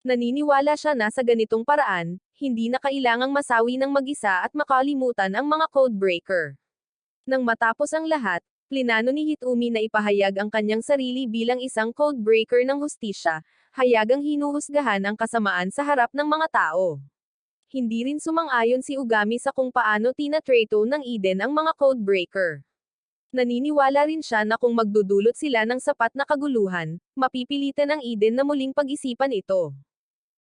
Naniniwala siya na sa ganitong paraan, hindi na kailangang masawi ng mag-isa at makalimutan ang mga codebreaker. Nang matapos ang lahat, plinano ni Hitomi na ipahayag ang kanyang sarili bilang isang codebreaker ng hustisya, hayagang hinuhusgahan ang kasamaan sa harap ng mga tao. Hindi rin sumang-ayon si Ugami sa kung paano tinatrato ng Eden ang mga codebreaker. Naniniwala rin siya na kung magdudulot sila ng sapat na kaguluhan, mapipilitan ng Eden na muling pag-isipan ito.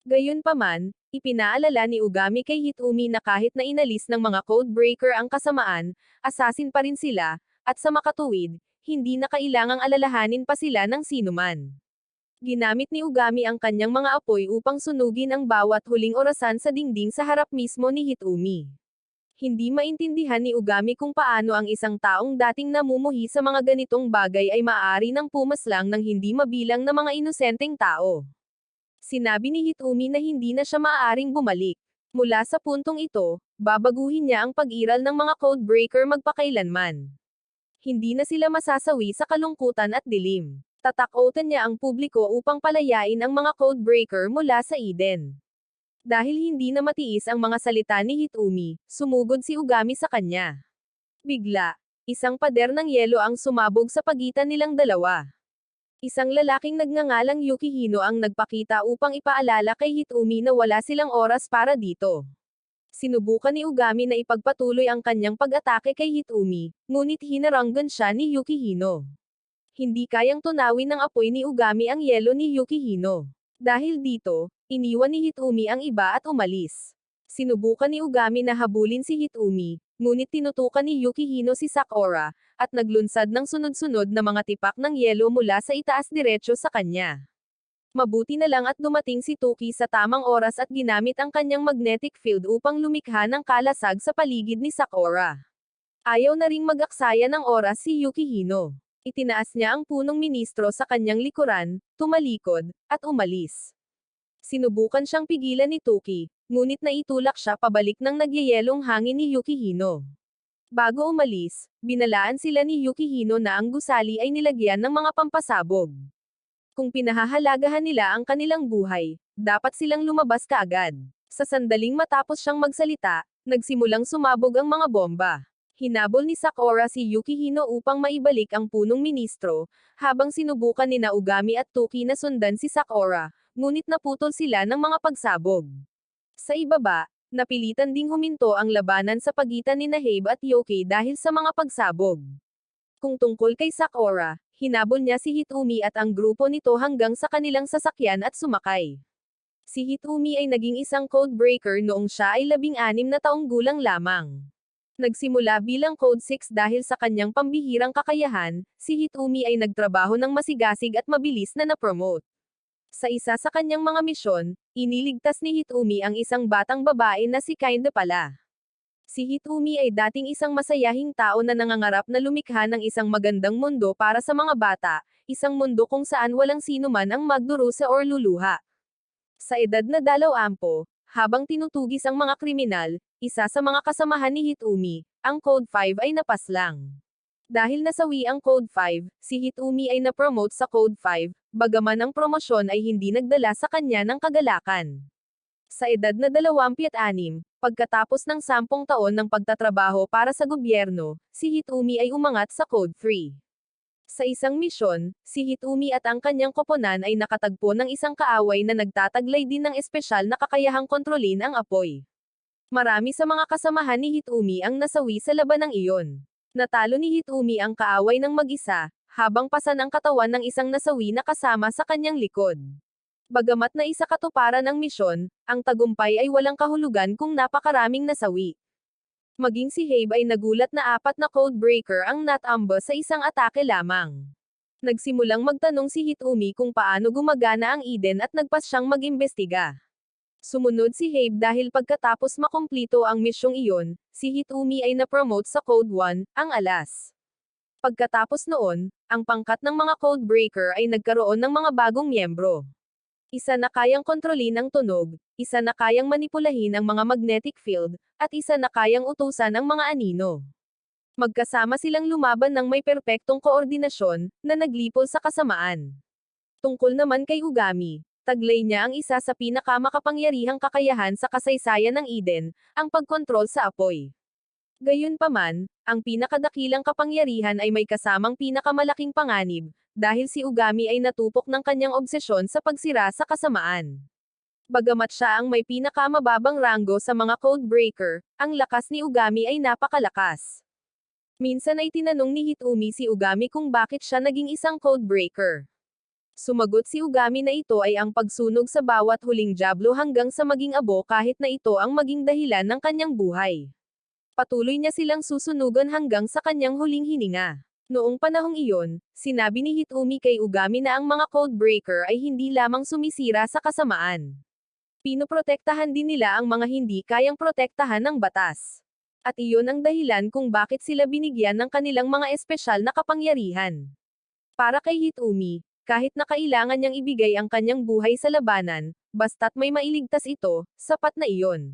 Gayunpaman, ipinaalala ni Ugami kay Hitomi na kahit na inalis ng mga codebreaker ang kasamaan, asasin pa rin sila, at sa makatuwid, hindi na kailangang alalahanin pa sila ng sinuman. Ginamit ni Ugami ang kanyang mga apoy upang sunugin ang bawat huling orasan sa dingding sa harap mismo ni Hitomi. Hindi maintindihan ni Ugami kung paano ang isang taong dating namumuhi sa mga ganitong bagay ay maaari nang pumaslang ng hindi mabilang na mga inosenteng tao. Sinabi ni Hitomi na hindi na siya maaaring bumalik. Mula sa puntong ito, babaguhin niya ang pag-iral ng mga codebreaker magpakailanman. Hindi na sila masasawi sa kalungkutan at dilim. Tatakotan niya ang publiko upang palayain ang mga codebreaker mula sa Eden. Dahil hindi na matiis ang mga salita ni Hitomi, sumugod si Ugami sa kanya. Bigla, isang pader ng yelo ang sumabog sa pagitan nilang dalawa. Isang lalaking nagngangalang Yukihino ang nagpakita upang ipaalala kay Hitomi na wala silang oras para dito. Sinubukan ni Ugami na ipagpatuloy ang kanyang pag-atake kay Hitomi, ngunit hinaranggan siya ni Yukihino. Hindi kayang tunawin ng apoy ni Ugami ang yelo ni Yukihino. Dahil dito, iniwan ni Hitomi ang iba at umalis. Sinubukan ni Ugami na habulin si Hitomi, ngunit tinutukan ni Yukihino si Sakura, at naglunsad ng sunod-sunod na mga tipak ng yelo mula sa itaas diretso sa kanya. Mabuti na lang at dumating si Toki sa tamang oras at ginamit ang kanyang magnetic field upang lumikha ng kalasag sa paligid ni Sakura. Ayaw na ring mag-aksaya ng oras si Yukihino. Itinaas niya ang punong ministro sa kanyang likuran, tumalikod, at umalis. Sinubukan siyang pigilan ni Toki, ngunit naitulak siya pabalik ng nagyayelong hangin ni Yukihino. Bago umalis, binalaan sila ni Yukihino na ang gusali ay nilagyan ng mga pampasabog. Kung pinahahalagahan nila ang kanilang buhay, dapat silang lumabas kaagad. Sa sandaling matapos siyang magsalita, nagsimulang sumabog ang mga bomba. Hinabol ni Sakura si Yukihino upang maibalik ang punong ministro, habang sinubukan ni Ugami at Toki na sundan si Sakura, ngunit naputol sila ng mga pagsabog. Sa ibaba, napilitan ding huminto ang labanan sa pagitan ni Habe at Yoki dahil sa mga pagsabog. Kung tungkol kay Sakura, hinabol niya si Hitomi at ang grupo nito hanggang sa kanilang sasakyan at sumakay. Si Hitomi ay naging isang codebreaker noong siya ay 16 na taong gulang lamang. Nagsimula bilang Code 6 dahil sa kanyang pambihirang kakayahan, si Hitomi ay nagtrabaho ng masigasig at mabilis na na-promote. Sa isa sa kanyang mga misyon, iniligtas ni Hitomi ang isang batang babae na si Kinda pala. Si Hitomi ay dating isang masayahing tao na nangangarap na lumikha ng isang magandang mundo para sa mga bata, isang mundo kung saan walang sino man ang magdurusa or luluha. Sa edad na 20, habang tinutugis ang mga kriminal, isa sa mga kasamahan ni Hitomi, ang Code 5 ay napaslang. Dahil nasawi ang Code 5, si Hitomi ay na-promote sa Code 5, bagaman ang promosyon ay hindi nagdala sa kanya ng kagalakan. Sa edad na 26, pagkatapos ng 10 taon ng pagtatrabaho para sa gobyerno, si Hitomi ay umangat sa Code 3. Sa isang misyon, si Hitomi at ang kanyang koponan ay nakatagpo ng isang kaaway na nagtataglay din ng espesyal na kakayahang kontrolin ang apoy. Marami sa mga kasamahan ni Hitomi ang nasawi sa labanang iyon. Natalo ni Hitomi ang kaaway ng mag-isa, habang pasan ang katawan ng isang nasawi na kasama sa kanyang likod. Bagamat na isa katuparan ang misyon, ang tagumpay ay walang kahulugan kung napakaraming nasawi. Maging si Habe ay nagulat na 4 na codebreaker ang natumba sa isang atake lamang. Nagsimulang magtanong si Hitomi kung paano gumagana ang Eden at nagpas siyang mag-imbestiga. Sumunod si Habe dahil pagkatapos makumplito ang misyong iyon, si Hitomi ay na-promote sa Code 1, ang alas. Pagkatapos noon, ang pangkat ng mga codebreaker ay nagkaroon ng mga bagong miyembro. Isa na kayang kontrolin ang tunog, isa na kayang manipulahin ang mga magnetic field, at isa na kayang utusan ang mga anino. Magkasama silang lumaban ng may perpektong koordinasyon, na naglipol sa kasamaan. Tungkol naman kay Ugami, taglay niya ang isa sa pinakamakapangyarihang kakayahan sa kasaysayan ng Eden, ang pagkontrol sa apoy. Gayunpaman, ang pinakadakilang kapangyarihan ay may kasamang pinakamalaking panganib, dahil si Ugami ay natupok ng kanyang obsesyon sa pagsira sa kasamaan. Bagamat siya ang may pinakamababang ranggo sa mga Codebreaker, ang lakas ni Ugami ay napakalakas. Minsan ay tinanong ni Hitomi si Ugami kung bakit siya naging isang Codebreaker. Sumagot si Ugami na ito ay ang pagsunog sa bawat huling Diablo hanggang sa maging abo kahit na ito ang maging dahilan ng kanyang buhay. Patuloy niya silang susunugan hanggang sa kanyang huling hininga. Noong panahong iyon, sinabi ni Hitomi kay Ugami na ang mga Codebreaker ay hindi lamang sumisira sa kasamaan. Pinoprotektahan din nila ang mga hindi kayang protektahan ng batas. At iyon ang dahilan kung bakit sila binigyan ng kanilang mga espesyal na kapangyarihan. Para kay Hitomi, kahit na kailangan niyang ibigay ang kanyang buhay sa labanan, basta't may mailigtas ito, sapat na iyon.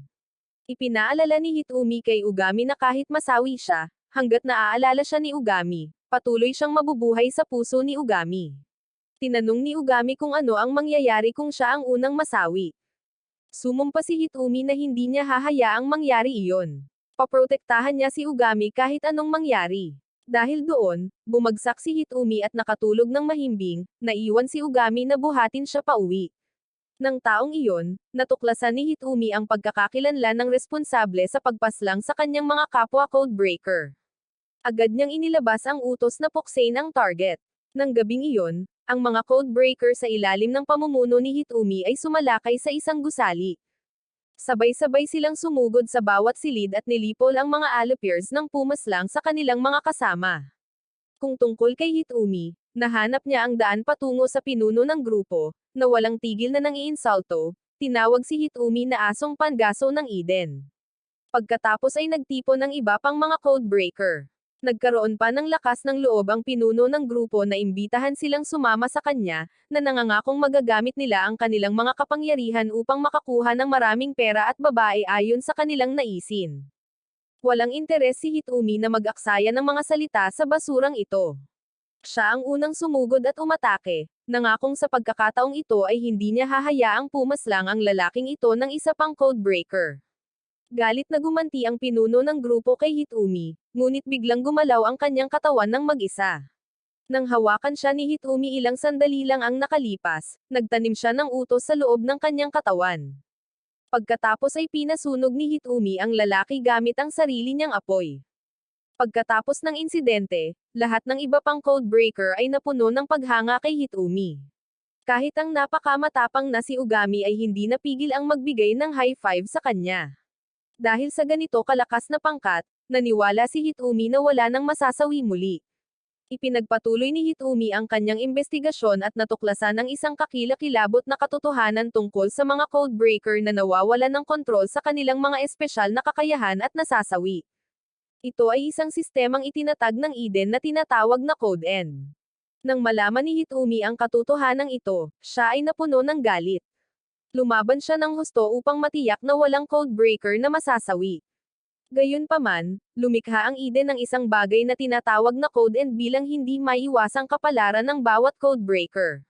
Ipinaalala ni Hitomi kay Ugami na kahit masawi siya, hanggat naaalala siya ni Ugami, patuloy siyang mabubuhay sa puso ni Ugami. Tinanong ni Ugami kung ano ang mangyayari kung siya ang unang masawi. Sumumpa si Hitomi na hindi niya hahayaang mangyari iyon. Paprotektahan niya si Ugami kahit anong mangyari. Dahil doon, bumagsak si Hitomi at nakatulog ng mahimbing, naiwan si Ugami na buhatin siya pauwi. Nang taong iyon, natuklasan ni Hitomi ang pagkakakilanlan ng responsable sa pagpaslang sa kanyang mga kapwa Codebreaker. Agad niyang inilabas ang utos na puksain ang target. Nang gabing iyon, ang mga Codebreaker sa ilalim ng pamumuno ni Hitomi ay sumalakay sa isang gusali. Sabay-sabay silang sumugod sa bawat silid at nilipol ang mga Allopiers nang pumaslang sa kanilang mga kasama. Kung tungkol kay Hitomi, nahanap niya ang daan patungo sa pinuno ng grupo, na walang tigil na nang-iinsulto, tinawag si Hitomi na asong pangaso ng Eden. Pagkatapos ay nagtipon ng iba pang mga Codebreaker. Nagkaroon pa ng lakas ng loob ang pinuno ng grupo na imbitahan silang sumama sa kanya, na nangangakong magagamit nila ang kanilang mga kapangyarihan upang makakuha ng maraming pera at babae ayon sa kanilang naisin. Walang interes si Hitomi na mag-aksaya ng mga salita sa basurang ito. Siya ang unang sumugod at umatake, nangakong sa pagkakataong ito ay hindi niya hahayaang pumaslang ang lalaking ito ng isa pang Codebreaker. Galit na gumanti ang pinuno ng grupo kay Hitomi, ngunit biglang gumalaw ang kanyang katawan ng mag-isa. Nang hawakan siya ni Hitomi ilang sandali lang ang nakalipas, nagtanim siya ng utos sa loob ng kanyang katawan. Pagkatapos ay pinasunog ni Hitomi ang lalaki gamit ang sarili niyang apoy. Pagkatapos ng insidente, lahat ng iba pang Codebreaker ay napuno ng paghanga kay Hitomi. Kahit ang napakamatapang na si Ugami ay hindi napigil ang magbigay ng high five sa kanya. Dahil sa ganito kalakas na pangkat, naniwala si Hitomi na wala nang masasawi muli. Ipinagpatuloy ni Hitomi ang kanyang investigasyon at natuklasan ng isang kakilakilabot na katotohanan tungkol sa mga Codebreaker na nawawalan ng kontrol sa kanilang mga espesyal na kakayahan at nasasawi. Ito ay isang sistemang itinatag ng Eden na tinatawag na Code End. Nang malaman ni Hitomi ang katotohanang ito, siya ay napuno ng galit. Lumaban siya ng husto upang matiyak na walang Codebreaker na masasawi. Gayunpaman, lumikha ang Eden ng isang bagay na tinatawag na Code End bilang hindi maiwasang kapalaran ng bawat Codebreaker.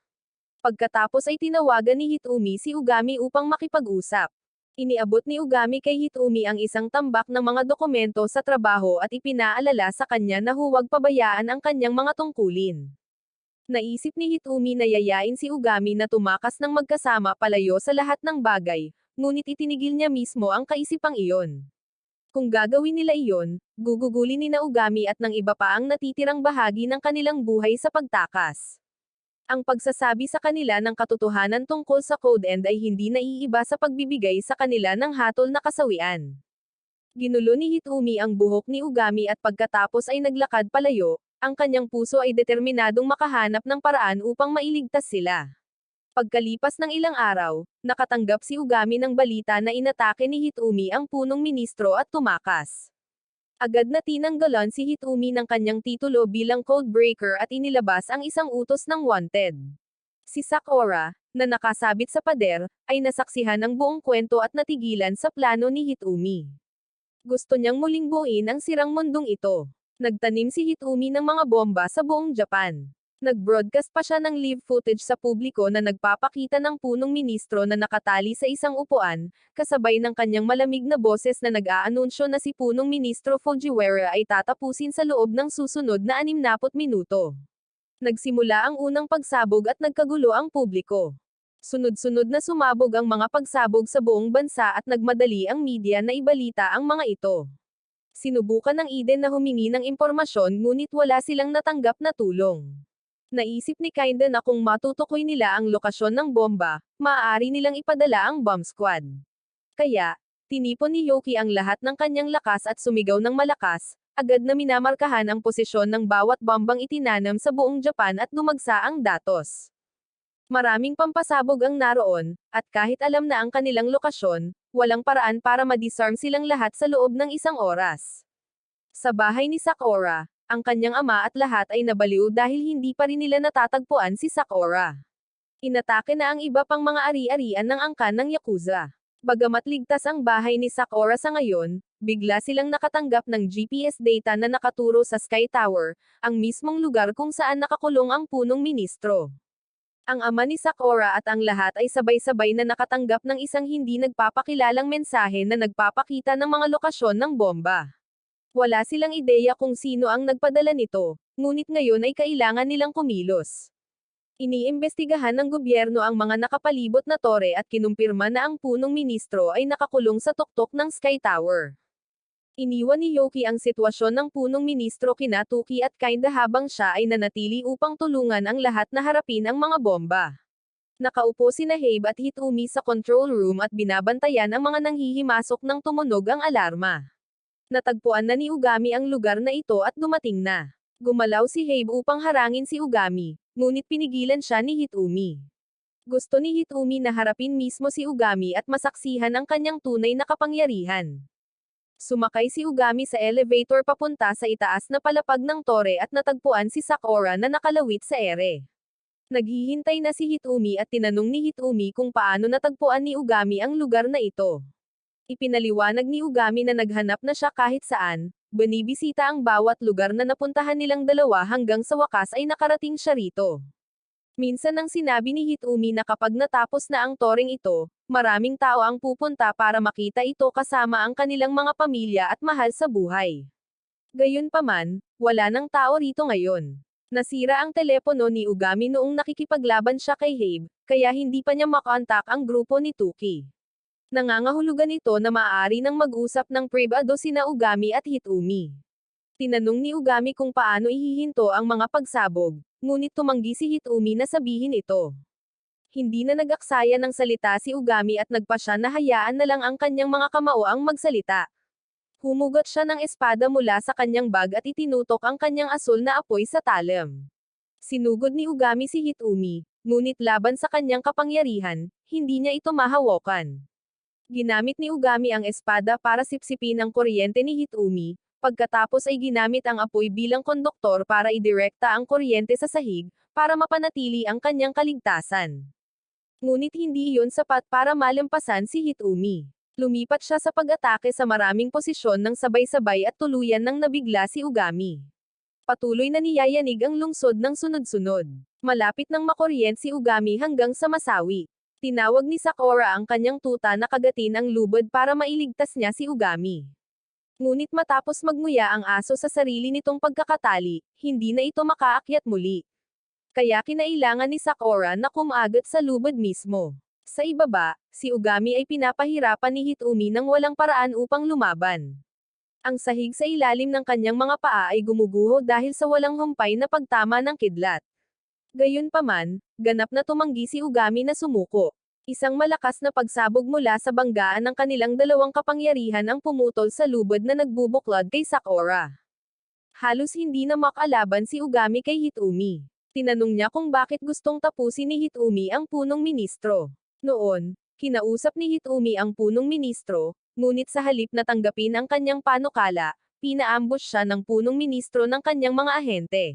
Pagkatapos ay tinawagan ni Hitomi si Ugami upang makipag-usap. Iniabot ni Ugami kay Hitomi ang isang tambak ng mga dokumento sa trabaho at ipinaalala sa kanya na huwag pabayaan ang kanyang mga tungkulin. Naisip ni Hitomi na yayain si Ugami na tumakas ng magkasama palayo sa lahat ng bagay, ngunit itinigil niya mismo ang kaisipang iyon. Kung gagawin nila iyon, gugugulin ni na Ugami at ng iba pa ang natitirang bahagi ng kanilang buhay sa pagtakas. Ang pagsasabi sa kanila ng katotohanan tungkol sa Code End ay hindi naiiba sa pagbibigay sa kanila ng hatol na kasawian. Ginulo ni Hitomi ang buhok ni Ugami at pagkatapos ay naglakad palayo. Ang kanyang puso ay determinadong makahanap ng paraan upang mailigtas sila. Pagkalipas ng ilang araw, nakatanggap si Ugami ng balita na inatake ni Hitomi ang punong ministro at tumakas. Agad na tinanggalan si Hitomi ng kanyang titulo bilang Codebreaker at inilabas ang isang utos ng wanted. Si Sakura, na nakasabit sa pader, ay nasaksihan ang buong kwento at natigilan sa plano ni Hitomi. Gusto niyang muling buuin ang sirang mundong ito. Nagtanim si Hitomi ng mga bomba sa buong Japan. Nag-broadcast pa siya ng live footage sa publiko na nagpapakita ng punong ministro na nakatali sa isang upuan, kasabay ng kanyang malamig na boses na nag-aanunsyo na si punong ministro Fujiwara ay tatapusin sa loob ng susunod na 60 minuto. Nagsimula ang unang pagsabog at nagkagulo ang publiko. Sunod-sunod na sumabog ang mga pagsabog sa buong bansa at nagmadali ang media na ibalita ang mga ito. Sinubukan ng Eden na humingi ng impormasyon ngunit wala silang natanggap na tulong. Naisip ni Kinda na kung matutukoy nila ang lokasyon ng bomba, maaari nilang ipadala ang bomb squad. Kaya, tinipon ni Yoki ang lahat ng kanyang lakas at sumigaw ng malakas, agad na minamarkahan ang posisyon ng bawat bombang itinanam sa buong Japan at dumagsa ang datos. Maraming pampasabog ang naroon, at kahit alam na ang kanilang lokasyon, walang paraan para ma-disarm silang lahat sa loob ng 1 oras. Sa bahay ni Sakura, ang kanyang ama at lahat ay nabaliw dahil hindi pa rin nila natatagpuan si Sakura. Inatake na ang iba pang mga ari-arian ng angkan ng Yakuza. Bagamat ligtas ang bahay ni Sakura sa ngayon, bigla silang nakatanggap ng GPS data na nakaturo sa Sky Tower, ang mismong lugar kung saan nakakulong ang punong ministro. Ang ama ni Sakura at ang lahat ay sabay-sabay na nakatanggap ng isang hindi nagpapakilalang mensahe na nagpapakita ng mga lokasyon ng bomba. Wala silang ideya kung sino ang nagpadala nito, ngunit ngayon ay kailangan nilang kumilos. Iniimbestigahan ng gobyerno ang mga nakapalibot na tore at kinumpirma na ang punong ministro ay nakakulong sa tuktok ng Sky Tower. Iniwan ni Yoki ang sitwasyon ng punong ministro kina Tuki at Kinda habang siya ay nanatili upang tulungan ang lahat na harapin ang mga bomba. Nakaupo sina Habe at Hitomi sa control room at binabantayan ang mga nanghihimasok nang tumunog ang alarma. Natagpuan na ni Ugami ang lugar na ito at dumating na. Gumalaw si Habe upang harangin si Ugami, ngunit pinigilan siya ni Hitomi. Gusto ni Hitomi na harapin mismo si Ugami at masaksihan ang kanyang tunay na kapangyarihan. Sumakay si Ugami sa elevator papunta sa itaas na palapag ng tore at natagpuan si Sakura na nakalawit sa ere. Naghihintay na si Hitomi at tinanong ni Hitomi kung paano natagpuan ni Ugami ang lugar na ito. Ipinaliwanag ni Ugami na naghanap na siya kahit saan, binibisita ang bawat lugar na napuntahan nilang dalawa hanggang sa wakas ay nakarating siya rito. Minsan nang sinabi ni Hitomi na kapag natapos na ang toring ito, maraming tao ang pupunta para makita ito kasama ang kanilang mga pamilya at mahal sa buhay. Gayunpaman, wala nang tao rito ngayon. Nasira ang telepono ni Ugami noong nakikipaglaban siya kay Habe, kaya hindi pa niya makontak ang grupo ni Tuki. Nangangahulugan ito na maaari nang mag-usap ng pribado sina Ugami at Hitomi. Tinanong ni Ugami kung paano ihihinto ang mga pagsabog, ngunit tumanggi si Hitomi na sabihin ito. Hindi na nag-aksaya ng salita si Ugami at nagpasya na hayaan na lang ang kanyang mga kamao ang magsalita. Humugot siya ng espada mula sa kanyang bag at itinutok ang kanyang asul na apoy sa talim. Sinugod ni Ugami si Hitomi, ngunit laban sa kanyang kapangyarihan, hindi niya ito mahawakan. Ginamit ni Ugami ang espada para sipsipin ang kuryente ni Hitomi, pagkatapos ay ginamit ang apoy bilang konduktor para idirekta ang kuryente sa sahig, para mapanatili ang kanyang kaligtasan. Ngunit hindi iyon sapat para malampasan si Hitomi. Lumipat siya sa pag-atake sa maraming posisyon ng sabay-sabay at tuluyan nang nabigla si Ugami. Patuloy na niyayanig ang lungsod ng sunod-sunod. Malapit nang makuryent si Ugami hanggang sa masawi. Tinawag ni Sakura ang kanyang tuta na kagatin ang lubod para mailigtas niya si Ugami. Ngunit matapos magmuya ang aso sa sarili nitong pagkakatali, hindi na ito makaakyat muli. Kaya kinailangan ni Sakura na kumagat sa lubod mismo. Sa ibaba, si Ugami ay pinapahirapan ni Hitomi ng walang paraan upang lumaban. Ang sahig sa ilalim ng kanyang mga paa ay gumuguho dahil sa walang humpay na pagtama ng kidlat. Gayunpaman, ganap na tumanggi si Ugami na sumuko. Isang malakas na pagsabog mula sa banggaan ng kanilang dalawang kapangyarihan ang pumutol sa lubod na nagbubuklod kay Sakura. Halos hindi na makalaban si Ugami kay Hitomi. Tinanong niya kung bakit gustong tapusin ni Hitomi ang punong ministro. Noon, kinausap ni Hitomi ang punong ministro, ngunit sa halip na tanggapin ang kanyang panukala, pinaambush siya ng punong ministro ng kanyang mga ahente.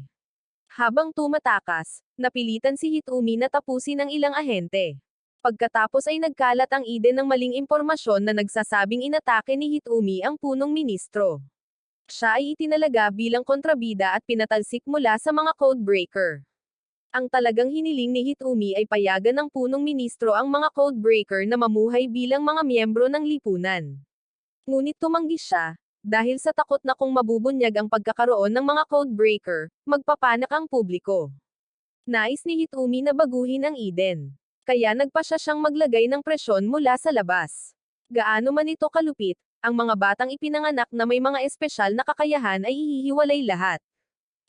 Habang tumatakas, napilitan si Hitomi na tapusin ang ilang ahente. Pagkatapos ay nagkalat ang Eden ng maling impormasyon na nagsasabing inatake ni Hitomi ang punong ministro. Siya ay itinalaga bilang kontrabida at pinatalsik mula sa mga codebreaker. Ang talagang hiniling ni Hitomi ay payagan ng punong ministro ang mga codebreaker na mamuhay bilang mga miyembro ng lipunan. Ngunit tumanggi siya, dahil sa takot na kung mabubunyag ang pagkakaroon ng mga codebreaker, magpapanak ang publiko. Nais ni Hitomi na baguhin ang Eden. Kaya nagpa siya siyang maglagay ng presyon mula sa labas. Gaano man ito kalupit, ang mga batang ipinanganak na may mga espesyal na kakayahan ay ihihiwalay lahat.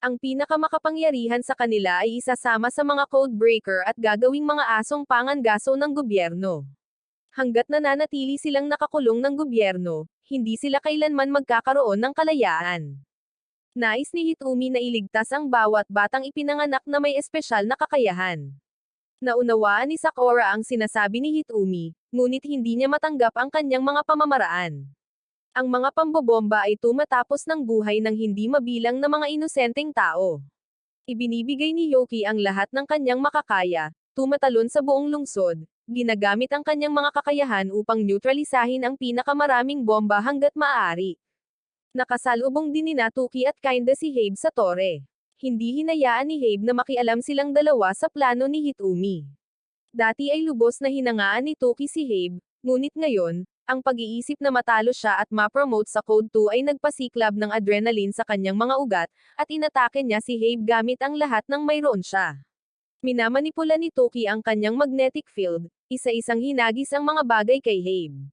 Ang pinakamakapangyarihan sa kanila ay isasama sa mga codebreaker at gagawing mga asong pangangaso ng gobyerno. Hanggat nananatili silang nakakulong ng gobyerno, hindi sila kailanman magkakaroon ng kalayaan. Nais ni Hitomi na iligtas ang bawat batang ipinanganak na may espesyal na kakayahan. Naunawaan ni Sakura ang sinasabi ni Hitomi, ngunit hindi niya matanggap ang kanyang mga pamamaraan. Ang mga pambobomba ay tumatapos ng buhay ng hindi mabilang na mga inosenteng tao. Ibinibigay ni Yoki ang lahat ng kanyang makakaya, tumatalon sa buong lungsod, ginagamit ang kanyang mga kakayahan upang neutralisahin ang pinakamaraming bomba hanggat maaari. Nakasalubong din ni Natuki at Kinda si Habe sa tore. Hindi hinayaan ni Habe na makialam silang dalawa sa plano ni Hitomi. Dati ay lubos na hinangaan ni Toki si Habe, ngunit ngayon, ang pag-iisip na matalo siya at ma-promote sa Code 2 ay nagpasiklab ng adrenaline sa kanyang mga ugat, at inatake niya si Habe gamit ang lahat ng mayroon siya. Minamanipula ni Toki ang kanyang magnetic field, isa-isang hinagis ang mga bagay kay Habe.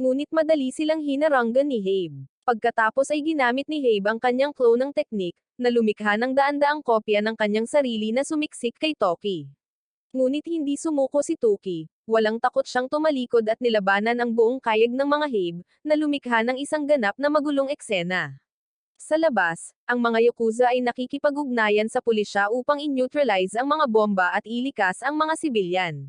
Ngunit madali silang hinaranggan ni Habe. Pagkatapos ay ginamit ni Habe ang kanyang clone ng teknik, na lumikha ng daan-daang kopya ng kanyang sarili na sumiksik kay Toki. Ngunit hindi sumuko si Toki, walang takot siyang tumalikod at nilabanan ang buong kayag ng mga Habe, na lumikha ng isang ganap na magulong eksena. Sa labas, ang mga Yakuza ay nakikipag-ugnayan sa pulisya upang in-neutralize ang mga bomba at ilikas ang mga sibilyan.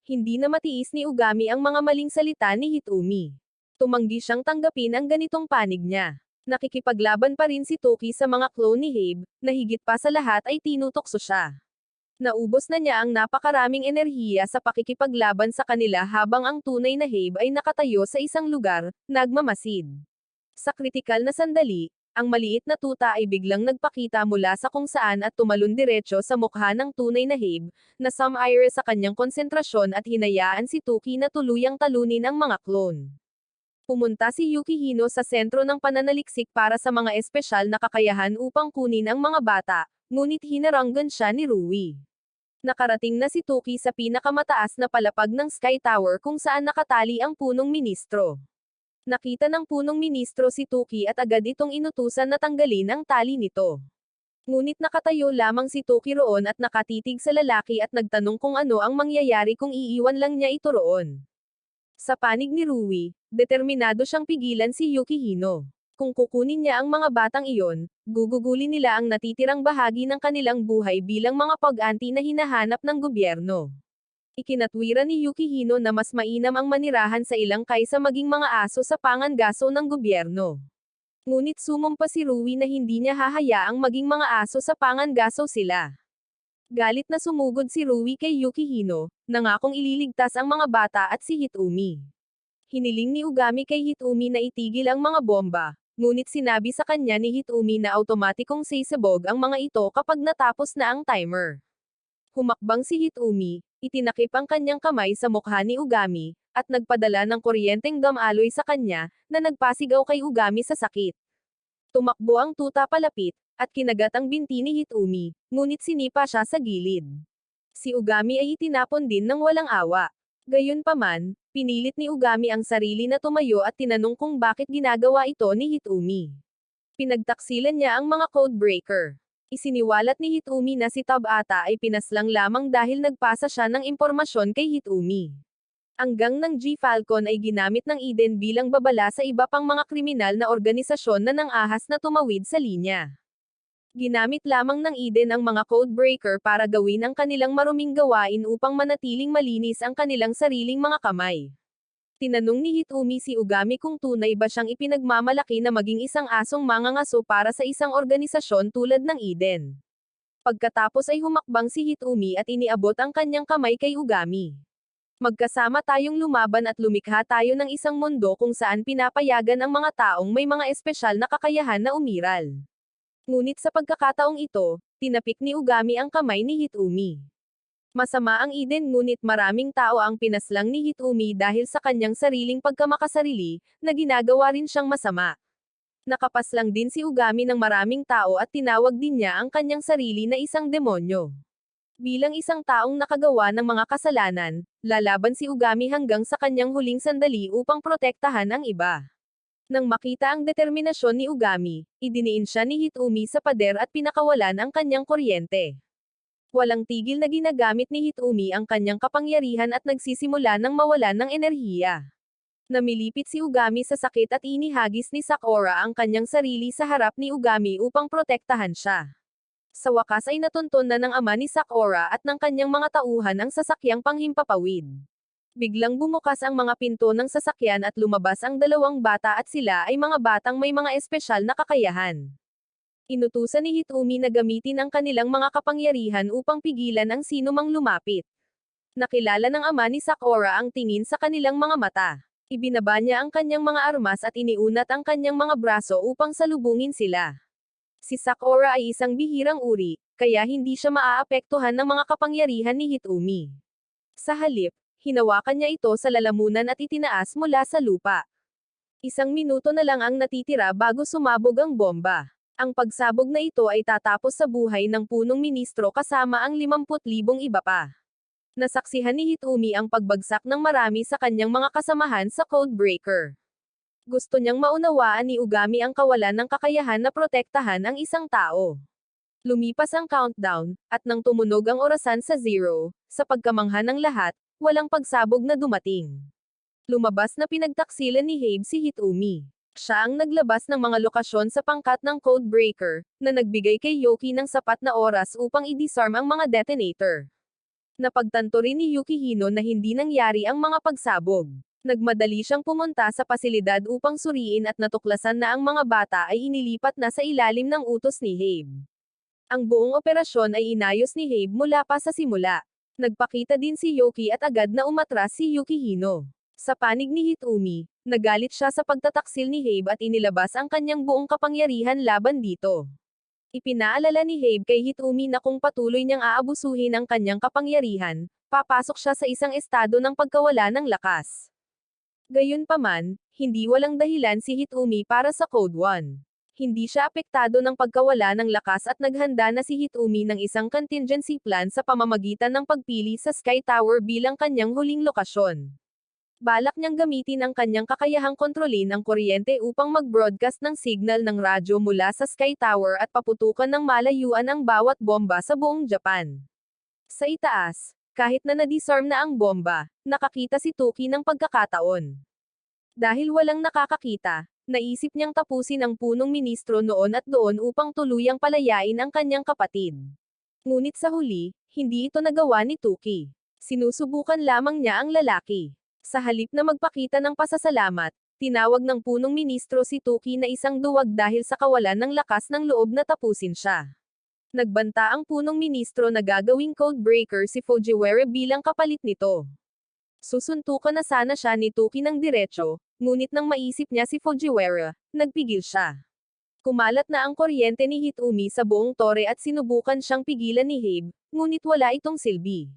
Hindi na matiis ni Ugami ang mga maling salita ni Hitomi. Tumanggi siyang tanggapin ang ganitong panig niya. Nakikipaglaban pa rin si Toki sa mga clone ni Habe, na higit pa sa lahat ay tinutokso siya. Naubos na niya ang napakaraming enerhiya sa pakikipaglaban sa kanila habang ang tunay na Habe ay nakatayo sa isang lugar, nagmamasid. Sa kritikal na sandali, ang maliit na tuta ay biglang nagpakita mula sa kung saan at tumalon diretso sa mukha ng tunay na Habe, na sumire sa kanyang konsentrasyon at hinayaan si Toki na tuluyang talunin ang mga clone. Pumunta si Yukihino sa sentro ng pananaliksik para sa mga espesyal na kakayahan upang kunin ang mga bata, ngunit hinaranggan siya ni Rui. Nakarating na si Toki sa pinakamataas na palapag ng Sky Tower kung saan nakatali ang punong ministro. Nakita ng punong ministro si Toki at agad itong inutusan na tanggalin ang tali nito. Ngunit nakatayo lamang si Toki roon at nakatitig sa lalaki at nagtanong kung ano ang mangyayari kung iiwan lang niya ito roon. Sa panig ni Rui, determinado siyang pigilan si Yukihino. Kung kukunin niya ang mga batang iyon, gugugulin nila ang natitirang bahagi ng kanilang buhay bilang mga pag-anti na hinahanap ng gobyerno. Ikinatwira ni Yukihino na mas mainam ang manirahan sa ilang kaysa maging mga aso sa pangangaso ng gobyerno. Ngunit sumumpa si Rui na hindi niya hahayaang maging mga aso sa pangangaso sila. Galit na sumugod si Rui kay Yukihino, nangakong ililigtas ang mga bata at si Hitomi. Hiniling ni Ugami kay Hitomi na itigil ang mga bomba, ngunit sinabi sa kanya ni Hitomi na automatikong sisabog ang mga ito kapag natapos na ang timer. Humakbang si Hitomi, itinakip ang kanyang kamay sa mukha ni Ugami, at nagpadala ng kuryenteng gam-aloy sa kanya, na nagpasigaw kay Ugami sa sakit. Tumakbo ang tuta palapit, at kinagat ang binti ni Hitomi, ngunit sinipa siya sa gilid. Si Ugami ay itinapon din ng walang awa. Gayunpaman, pinilit ni Ugami ang sarili na tumayo at tinanong kung bakit ginagawa ito ni Hitomi. Pinagtaksilan niya ang mga codebreaker. Isiniwalat ni Hitomi na si Tabata ay pinaslang lamang dahil nagpasa siya ng impormasyon kay Hitomi. Ang gang ng G-Falcon ay ginamit ng Eden bilang babala sa iba pang mga kriminal na organisasyon na nang-ahas na tumawid sa linya. Ginamit lamang ng Eden ang mga codebreaker para gawin ang kanilang maruming gawain upang manatiling malinis ang kanilang sariling mga kamay. Tinanong ni Hitomi si Ugami kung tunay ba siyang ipinagmamalaki na maging isang asong mangangaso para sa isang organisasyon tulad ng Eden. Pagkatapos ay humakbang si Hitomi at iniabot ang kanyang kamay kay Ugami. Magkasama tayong lumaban at lumikha tayo ng isang mundo kung saan pinapayagan ang mga taong may mga espesyal na kakayahan na umiral. Ngunit sa pagkakataong ito, tinapik ni Ugami ang kamay ni Hitomi. Masama ang Eden ngunit maraming tao ang pinaslang ni Hitomi dahil sa kanyang sariling pagkamakasarili, na ginagawa rin siyang masama. Nakapaslang din si Ugami ng maraming tao at tinawag din niya ang kanyang sarili na isang demonyo. Bilang isang taong nakagawa ng mga kasalanan, lalaban si Ugami hanggang sa kanyang huling sandali upang protektahan ang iba. Nang makita ang determinasyon ni Ugami, idiniin siya ni Hitomi sa pader at pinakawalan ang kanyang kuryente. Walang tigil na ginagamit ni Hitomi ang kanyang kapangyarihan at nagsisimula ng mawalan ng enerhiya. Namilipit si Ugami sa sakit at inihagis ni Sakura ang kanyang sarili sa harap ni Ugami upang protektahan siya. Sa wakas ay natunton na ng ama ni Sakura at ng kanyang mga tauhan ang sasakyang panghimpapawid. Biglang bumukas ang mga pinto ng sasakyan at lumabas ang dalawang bata at sila ay mga batang may mga espesyal na kakayahan. Inutusan ni Hitomi na gamitin ang kanilang mga kapangyarihan upang pigilan ang sinumang lumapit. Nakilala ng ama ni Sakura ang tingin sa kanilang mga mata. Ibinaba niya ang kanyang mga armas at iniunat ang kanyang mga braso upang salubungin sila. Si Sakura ay isang bihirang uri, kaya hindi siya maaapektuhan ng mga kapangyarihan ni Hitomi. Sa halip, hinawakan niya ito sa lalamunan at itinaas mula sa lupa. Isang minuto na lang ang natitira bago sumabog ang bomba. Ang pagsabog na ito ay tatapos sa buhay ng punong ministro kasama ang 50,000 iba pa. Nasaksihan ni Hitomi ang pagbagsak ng marami sa kanyang mga kasamahan sa Codebreaker. Gusto niyang maunawaan ni Ugami ang kawalan ng kakayahan na protektahan ang isang tao. Lumipas ang countdown, at nang tumunog ang orasan sa 0, sa pagkamangha ng lahat, walang pagsabog na dumating. Lumabas na pinagtaksilan ni Habe si Hitomi. Siya ang naglabas ng mga lokasyon sa pangkat ng Codebreaker, na nagbigay kay Yuki ng sapat na oras upang i-disarm ang mga detonator. Napagtanto rin ni Yukihino na hindi nangyari ang mga pagsabog. Nagmadali siyang pumunta sa pasilidad upang suriin at natuklasan na ang mga bata ay inilipat na sa ilalim ng utos ni Habe. Ang buong operasyon ay inayos ni Habe mula pa sa simula. Nagpakita din si Yuki at agad na umatras si Yukihino. Sa panig ni Hitomi, nagalit siya sa pagtataksil ni Habe at inilabas ang kanyang buong kapangyarihan laban dito. Ipinaalala ni Habe kay Hitomi na kung patuloy niyang aabusuhin ang kanyang kapangyarihan, papasok siya sa isang estado ng pagkawala ng lakas. Gayunpaman, hindi walang dahilan si Hitomi para sa Code 1. Hindi siya apektado ng pagkawala ng lakas at naghanda na si Hitomi ng isang contingency plan sa pamamagitan ng pagpili sa Sky Tower bilang kanyang huling lokasyon. Balak niyang gamitin ang kanyang kakayahang kontrolin ang kuryente upang mag-broadcast ng signal ng radyo mula sa Sky Tower at paputukan ng malayuan ang bawat bomba sa buong Japan. Sa itaas, kahit na na-disarm na ang bomba, nakakita si Toki ng pagkakataon. Dahil walang nakakakita, naisip niyang tapusin ang punong ministro noon at doon upang tuluyang palayain ang kanyang kapatid. Ngunit sa huli, hindi ito nagawa ni Toki. Sinusubukan lamang niya ang lalaki. Sa halip na magpakita ng pasasalamat, tinawag ng punong ministro si Toki na isang duwag dahil sa kawalan ng lakas ng loob na tapusin siya. Nagbanta ang punong ministro na gagawing Codebreaker si Fujiwara bilang kapalit nito. Susuntukan na sana siya ni Toki ng diretso, ngunit nang maisip niya si Fujiwara, nagpigil siya. Kumalat na ang kuryente ni Hitomi sa buong tore at sinubukan siyang pigilan ni Habe, ngunit wala itong silbi.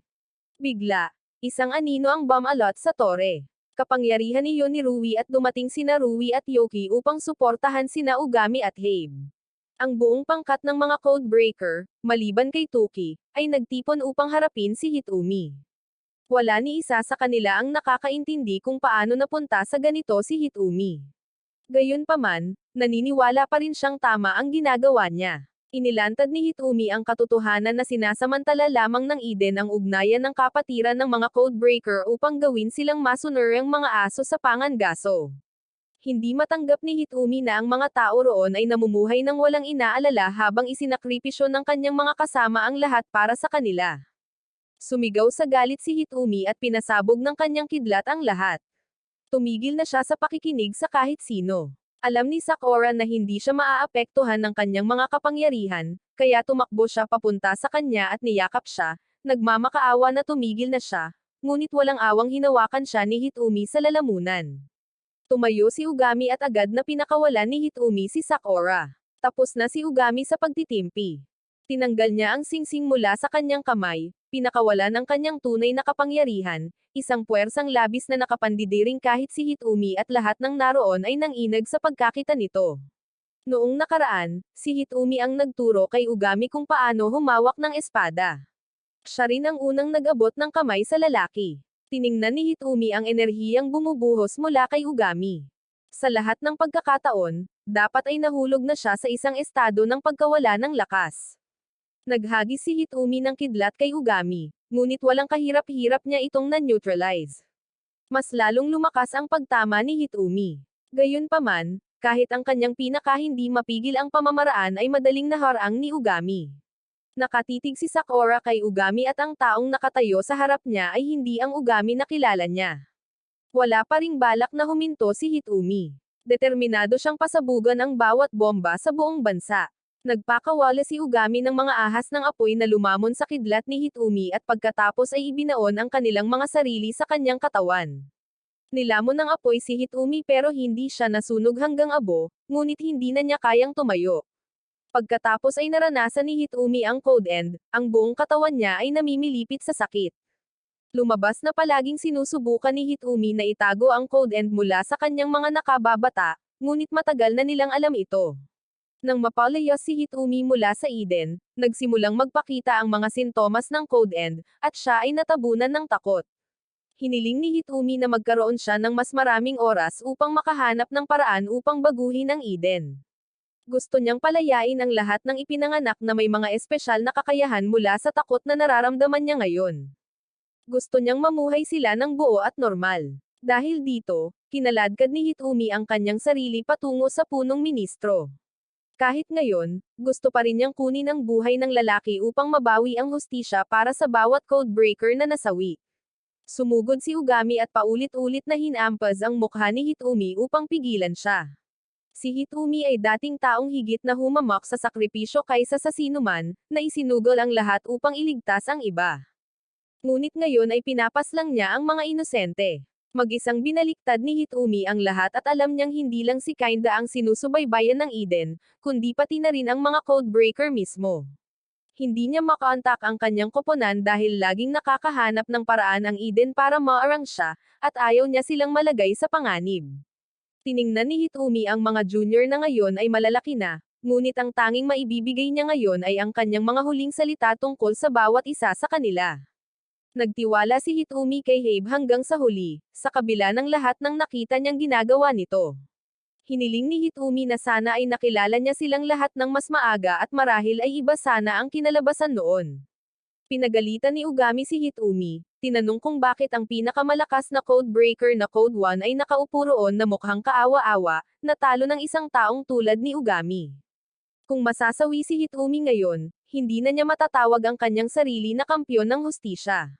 Bigla, isang anino ang bumalot sa tore. Kapangyarihan ni Yonirui at dumating sina Rui at Yoki upang suportahan sina Ugami at Habe. Ang buong pangkat ng mga Codebreaker, maliban kay Toki, ay nagtipon upang harapin si Hitomi. Wala ni isa sa kanila ang nakakaintindi kung paano napunta sa ganito si Hitomi. Gayunpaman, naniniwala pa rin siyang tama ang ginagawa niya. Inilantad ni Hitomi ang katotohanan na sinasamantala lamang ng Eden ang ugnayan ng kapatiran ng mga Codebreaker upang gawin silang masunuryang mga aso sa pangangaso. Hindi matanggap ni Hitomi na ang mga tao roon ay namumuhay ng walang inaalala habang isinakripisyo ng kanyang mga kasama ang lahat para sa kanila. Sumigaw sa galit si Hitomi at pinasabog ng kanyang kidlat ang lahat. Tumigil na siya sa pakikinig sa kahit sino. Alam ni Sakura na hindi siya maaapektuhan ng kanyang mga kapangyarihan, kaya tumakbo siya papunta sa kanya at niyakap siya, nagmamakaawa na tumigil na siya, ngunit walang awang hinawakan siya ni Hitomi sa lalamunan. Tumayo si Ugami at agad na pinakawalan ni Hitomi si Sakura. Tapos na si Ugami sa pagtitimpi. Tinanggal niya ang singsing mula sa kanyang kamay, pinakawalan ang kanyang tunay na kapangyarihan, isang puwersang labis na nakapandidiring kahit si Hitomi at lahat ng naroon ay nanginag sa pagkakita nito. Noong nakaraan, si Hitomi ang nagturo kay Ugami kung paano humawak ng espada. Siya rin ang unang nag-abot ng kamay sa lalaki. Tiningnan ni Hitomi ang enerhiyang bumubuhos mula kay Ugami. Sa lahat ng pagkakataon, dapat ay nahulog na siya sa isang estado ng pagkawala ng lakas. Naghagis si Hitomi ng kidlat kay Ugami, ngunit walang kahirap-hirap niya itong na-neutralize. Mas lalong lumakas ang pagtama ni Hitomi. Gayunpaman, kahit ang kanyang pinaka-hindi mapigil ang pamamaraan ay madaling naharang ni Ugami. Nakatitig si Sakura kay Ugami at ang taong nakatayo sa harap niya ay hindi ang Ugami na kilala niya. Wala pa ring balak na huminto si Hitomi. Determinado siyang pasabugan ang bawat bomba sa buong bansa. Nagpakawala si Ugami ng mga ahas ng apoy na lumamon sa kidlat ni Hitomi at pagkatapos ay ibinaon ang kanilang mga sarili sa kanyang katawan. Nilamon ng apoy si Hitomi pero hindi siya nasunog hanggang abo, ngunit hindi na niya kayang tumayo. Pagkatapos ay naranasan ni Hitomi ang Code End, ang buong katawan niya ay namimilipit sa sakit. Lumabas na palaging sinusubukan ni Hitomi na itago ang Code End mula sa kanyang mga nakababata, ngunit matagal na nilang alam ito. Nang mapalayas si Hitomi mula sa Eden, nagsimulang magpakita ang mga sintomas ng Code End, at siya ay natabunan ng takot. Hiniling ni Hitomi na magkaroon siya ng mas maraming oras upang makahanap ng paraan upang baguhin ang Eden. Gusto niyang palayain ang lahat ng ipinanganak na may mga espesyal na kakayahan mula sa takot na nararamdaman niya ngayon. Gusto niyang mamuhay sila ng buo at normal. Dahil dito, kinaladkad ni Hitomi ang kanyang sarili patungo sa punong ministro. Kahit ngayon, gusto pa rin niyang kunin ang buhay ng lalaki upang mabawi ang hustisya para sa bawat codebreaker na nasawi. Sumugod si Ugami at paulit-ulit na hinampas ang mukha ni Hitomi upang pigilan siya. Si Hitomi ay dating taong higit na humamak sa sakripisyo kaysa sa sinuman, na isinugol ang lahat upang iligtas ang iba. Ngunit ngayon ay pinapaslang niya ang mga inosente. Mag-isang binaliktad ni Hitomi ang lahat at alam niyang hindi lang si Kinda ang sinusubaybayan ng Eden, kundi pati na rin ang mga codebreaker mismo. Hindi niya makontak ang kanyang koponan dahil laging nakakahanap ng paraan ang Eden para maarang siya, at ayaw niya silang malagay sa panganib. Tiningnan ni Hitomi ang mga junior na ngayon ay malalaki na, ngunit ang tanging maibibigay niya ngayon ay ang kanyang mga huling salita tungkol sa bawat isa sa kanila. Nagtiwala si Hitomi kay Habe hanggang sa huli, sa kabila ng lahat ng nakita niyang ginagawa nito. Hiniling ni Hitomi na sana ay nakilala niya silang lahat ng mas maaga at marahil ay iba sana ang kinalabasan noon. Pinagalitan ni Ugami si Hitomi, tinanong kung bakit ang pinakamalakas na codebreaker na Code 1 ay nakaupo roon na mukhang kaawa-awa, natalo ng isang taong tulad ni Ugami. Kung masasawi si Hitomi ngayon, hindi na niya matatawag ang kanyang sarili na kampyon ng hustisya.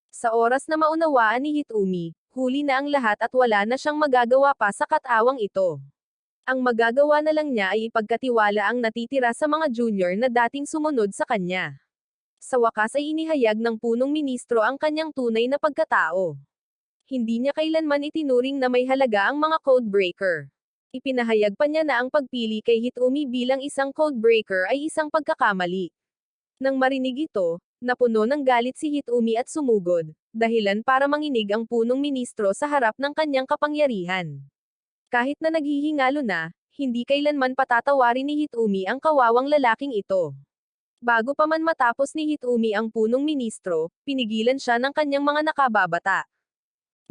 Sa oras na maunawaan ni Hitomi, huli na ang lahat at wala na siyang magagawa pa sa katawang ito. Ang magagawa na lang niya ay ipagkatiwala ang natitira sa mga junior na dating sumunod sa kanya. Sa wakas ay inihayag ng punong ministro ang kanyang tunay na pagkatao. Hindi niya kailanman itinuring na may halaga ang mga codebreaker. Ipinahayag pa niya na ang pagpili kay Hitomi bilang isang codebreaker ay isang pagkakamali. Nang marinig ito, napuno ng galit si Hitomi at sumugod, dahilan para manginig ang punong ministro sa harap ng kanyang kapangyarihan. Kahit na naghihingalo na, hindi kailanman patatawarin ni Hitomi ang kawawang lalaking ito. Bago pa man matapos ni Hitomi ang punong ministro, pinigilan siya ng kanyang mga nakababata.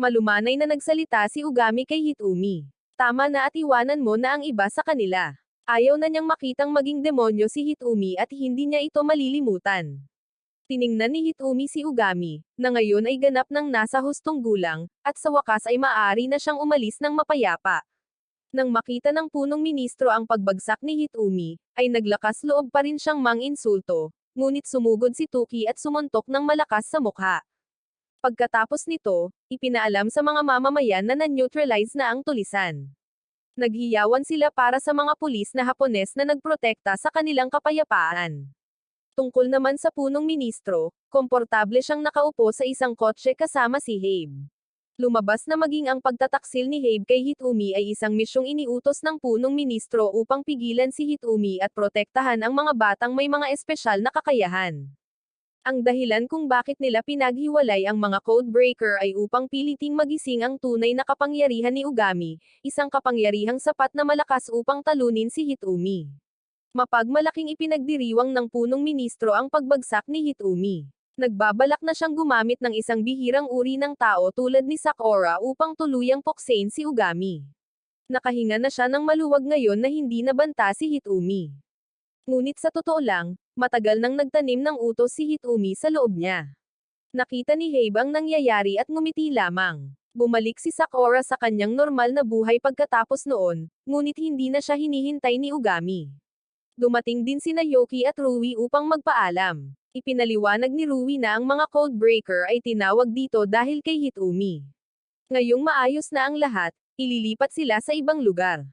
Malumanay na nagsalita si Ugami kay Hitomi. Tama na at iwanan mo na ang iba sa kanila. Ayaw na niyang makitang maging demonyo si Hitomi at hindi niya ito malilimutan. Tiningnan ni Hitomi si Ugami, na ngayon ay ganap ng nasa hustong gulang, at sa wakas ay maaari na siyang umalis ng mapayapa. Nang makita ng punong ministro ang pagbagsak ni Hitomi, ay naglakas loob pa rin siyang mang-insulto, ngunit sumugod si Tuki at sumuntok ng malakas sa mukha. Pagkatapos nito, ipinaalam sa mga mamamayan na na-neutralize na ang tulisan. Naghiyawan sila para sa mga pulis na Hapones na nagprotekta sa kanilang kapayapaan. Tungkol naman sa punong ministro, komportable siyang nakaupo sa isang kotse kasama si Habe. Lumabas na maging ang pagtataksil ni Habe kay Hitomi ay isang misyong iniutos ng punong ministro upang pigilan si Hitomi at protektahan ang mga batang may mga espesyal na kakayahan. Ang dahilan kung bakit nila pinaghiwalay ang mga codebreaker ay upang piliting magising ang tunay na kapangyarihan ni Ugami, isang kapangyarihang sapat na malakas upang talunin si Hitomi. Mapagmalaking ipinagdiriwang ng punong ministro ang pagbagsak ni Hitomi. Nagbabalak na siyang gumamit ng isang bihirang uri ng tao tulad ni Sakura upang tuluyang puksain si Ugami. Nakahinga na siya ng maluwag ngayon na hindi nabanta si Hitomi. Ngunit sa totoo lang, matagal nang nagtanim ng utos si Hitomi sa loob niya. Nakita ni Habe ang nangyayari at ngumiti lamang. Bumalik si Sakura sa kanyang normal na buhay pagkatapos noon, ngunit hindi na siya hinihintay ni Ugami. Dumating din sina Yoki at Rui upang magpaalam. Ipinaliwanag ni Rui na ang mga codebreaker ay tinawag dito dahil kay Hitomi. Ngayong maayos na ang lahat, ililipat sila sa ibang lugar.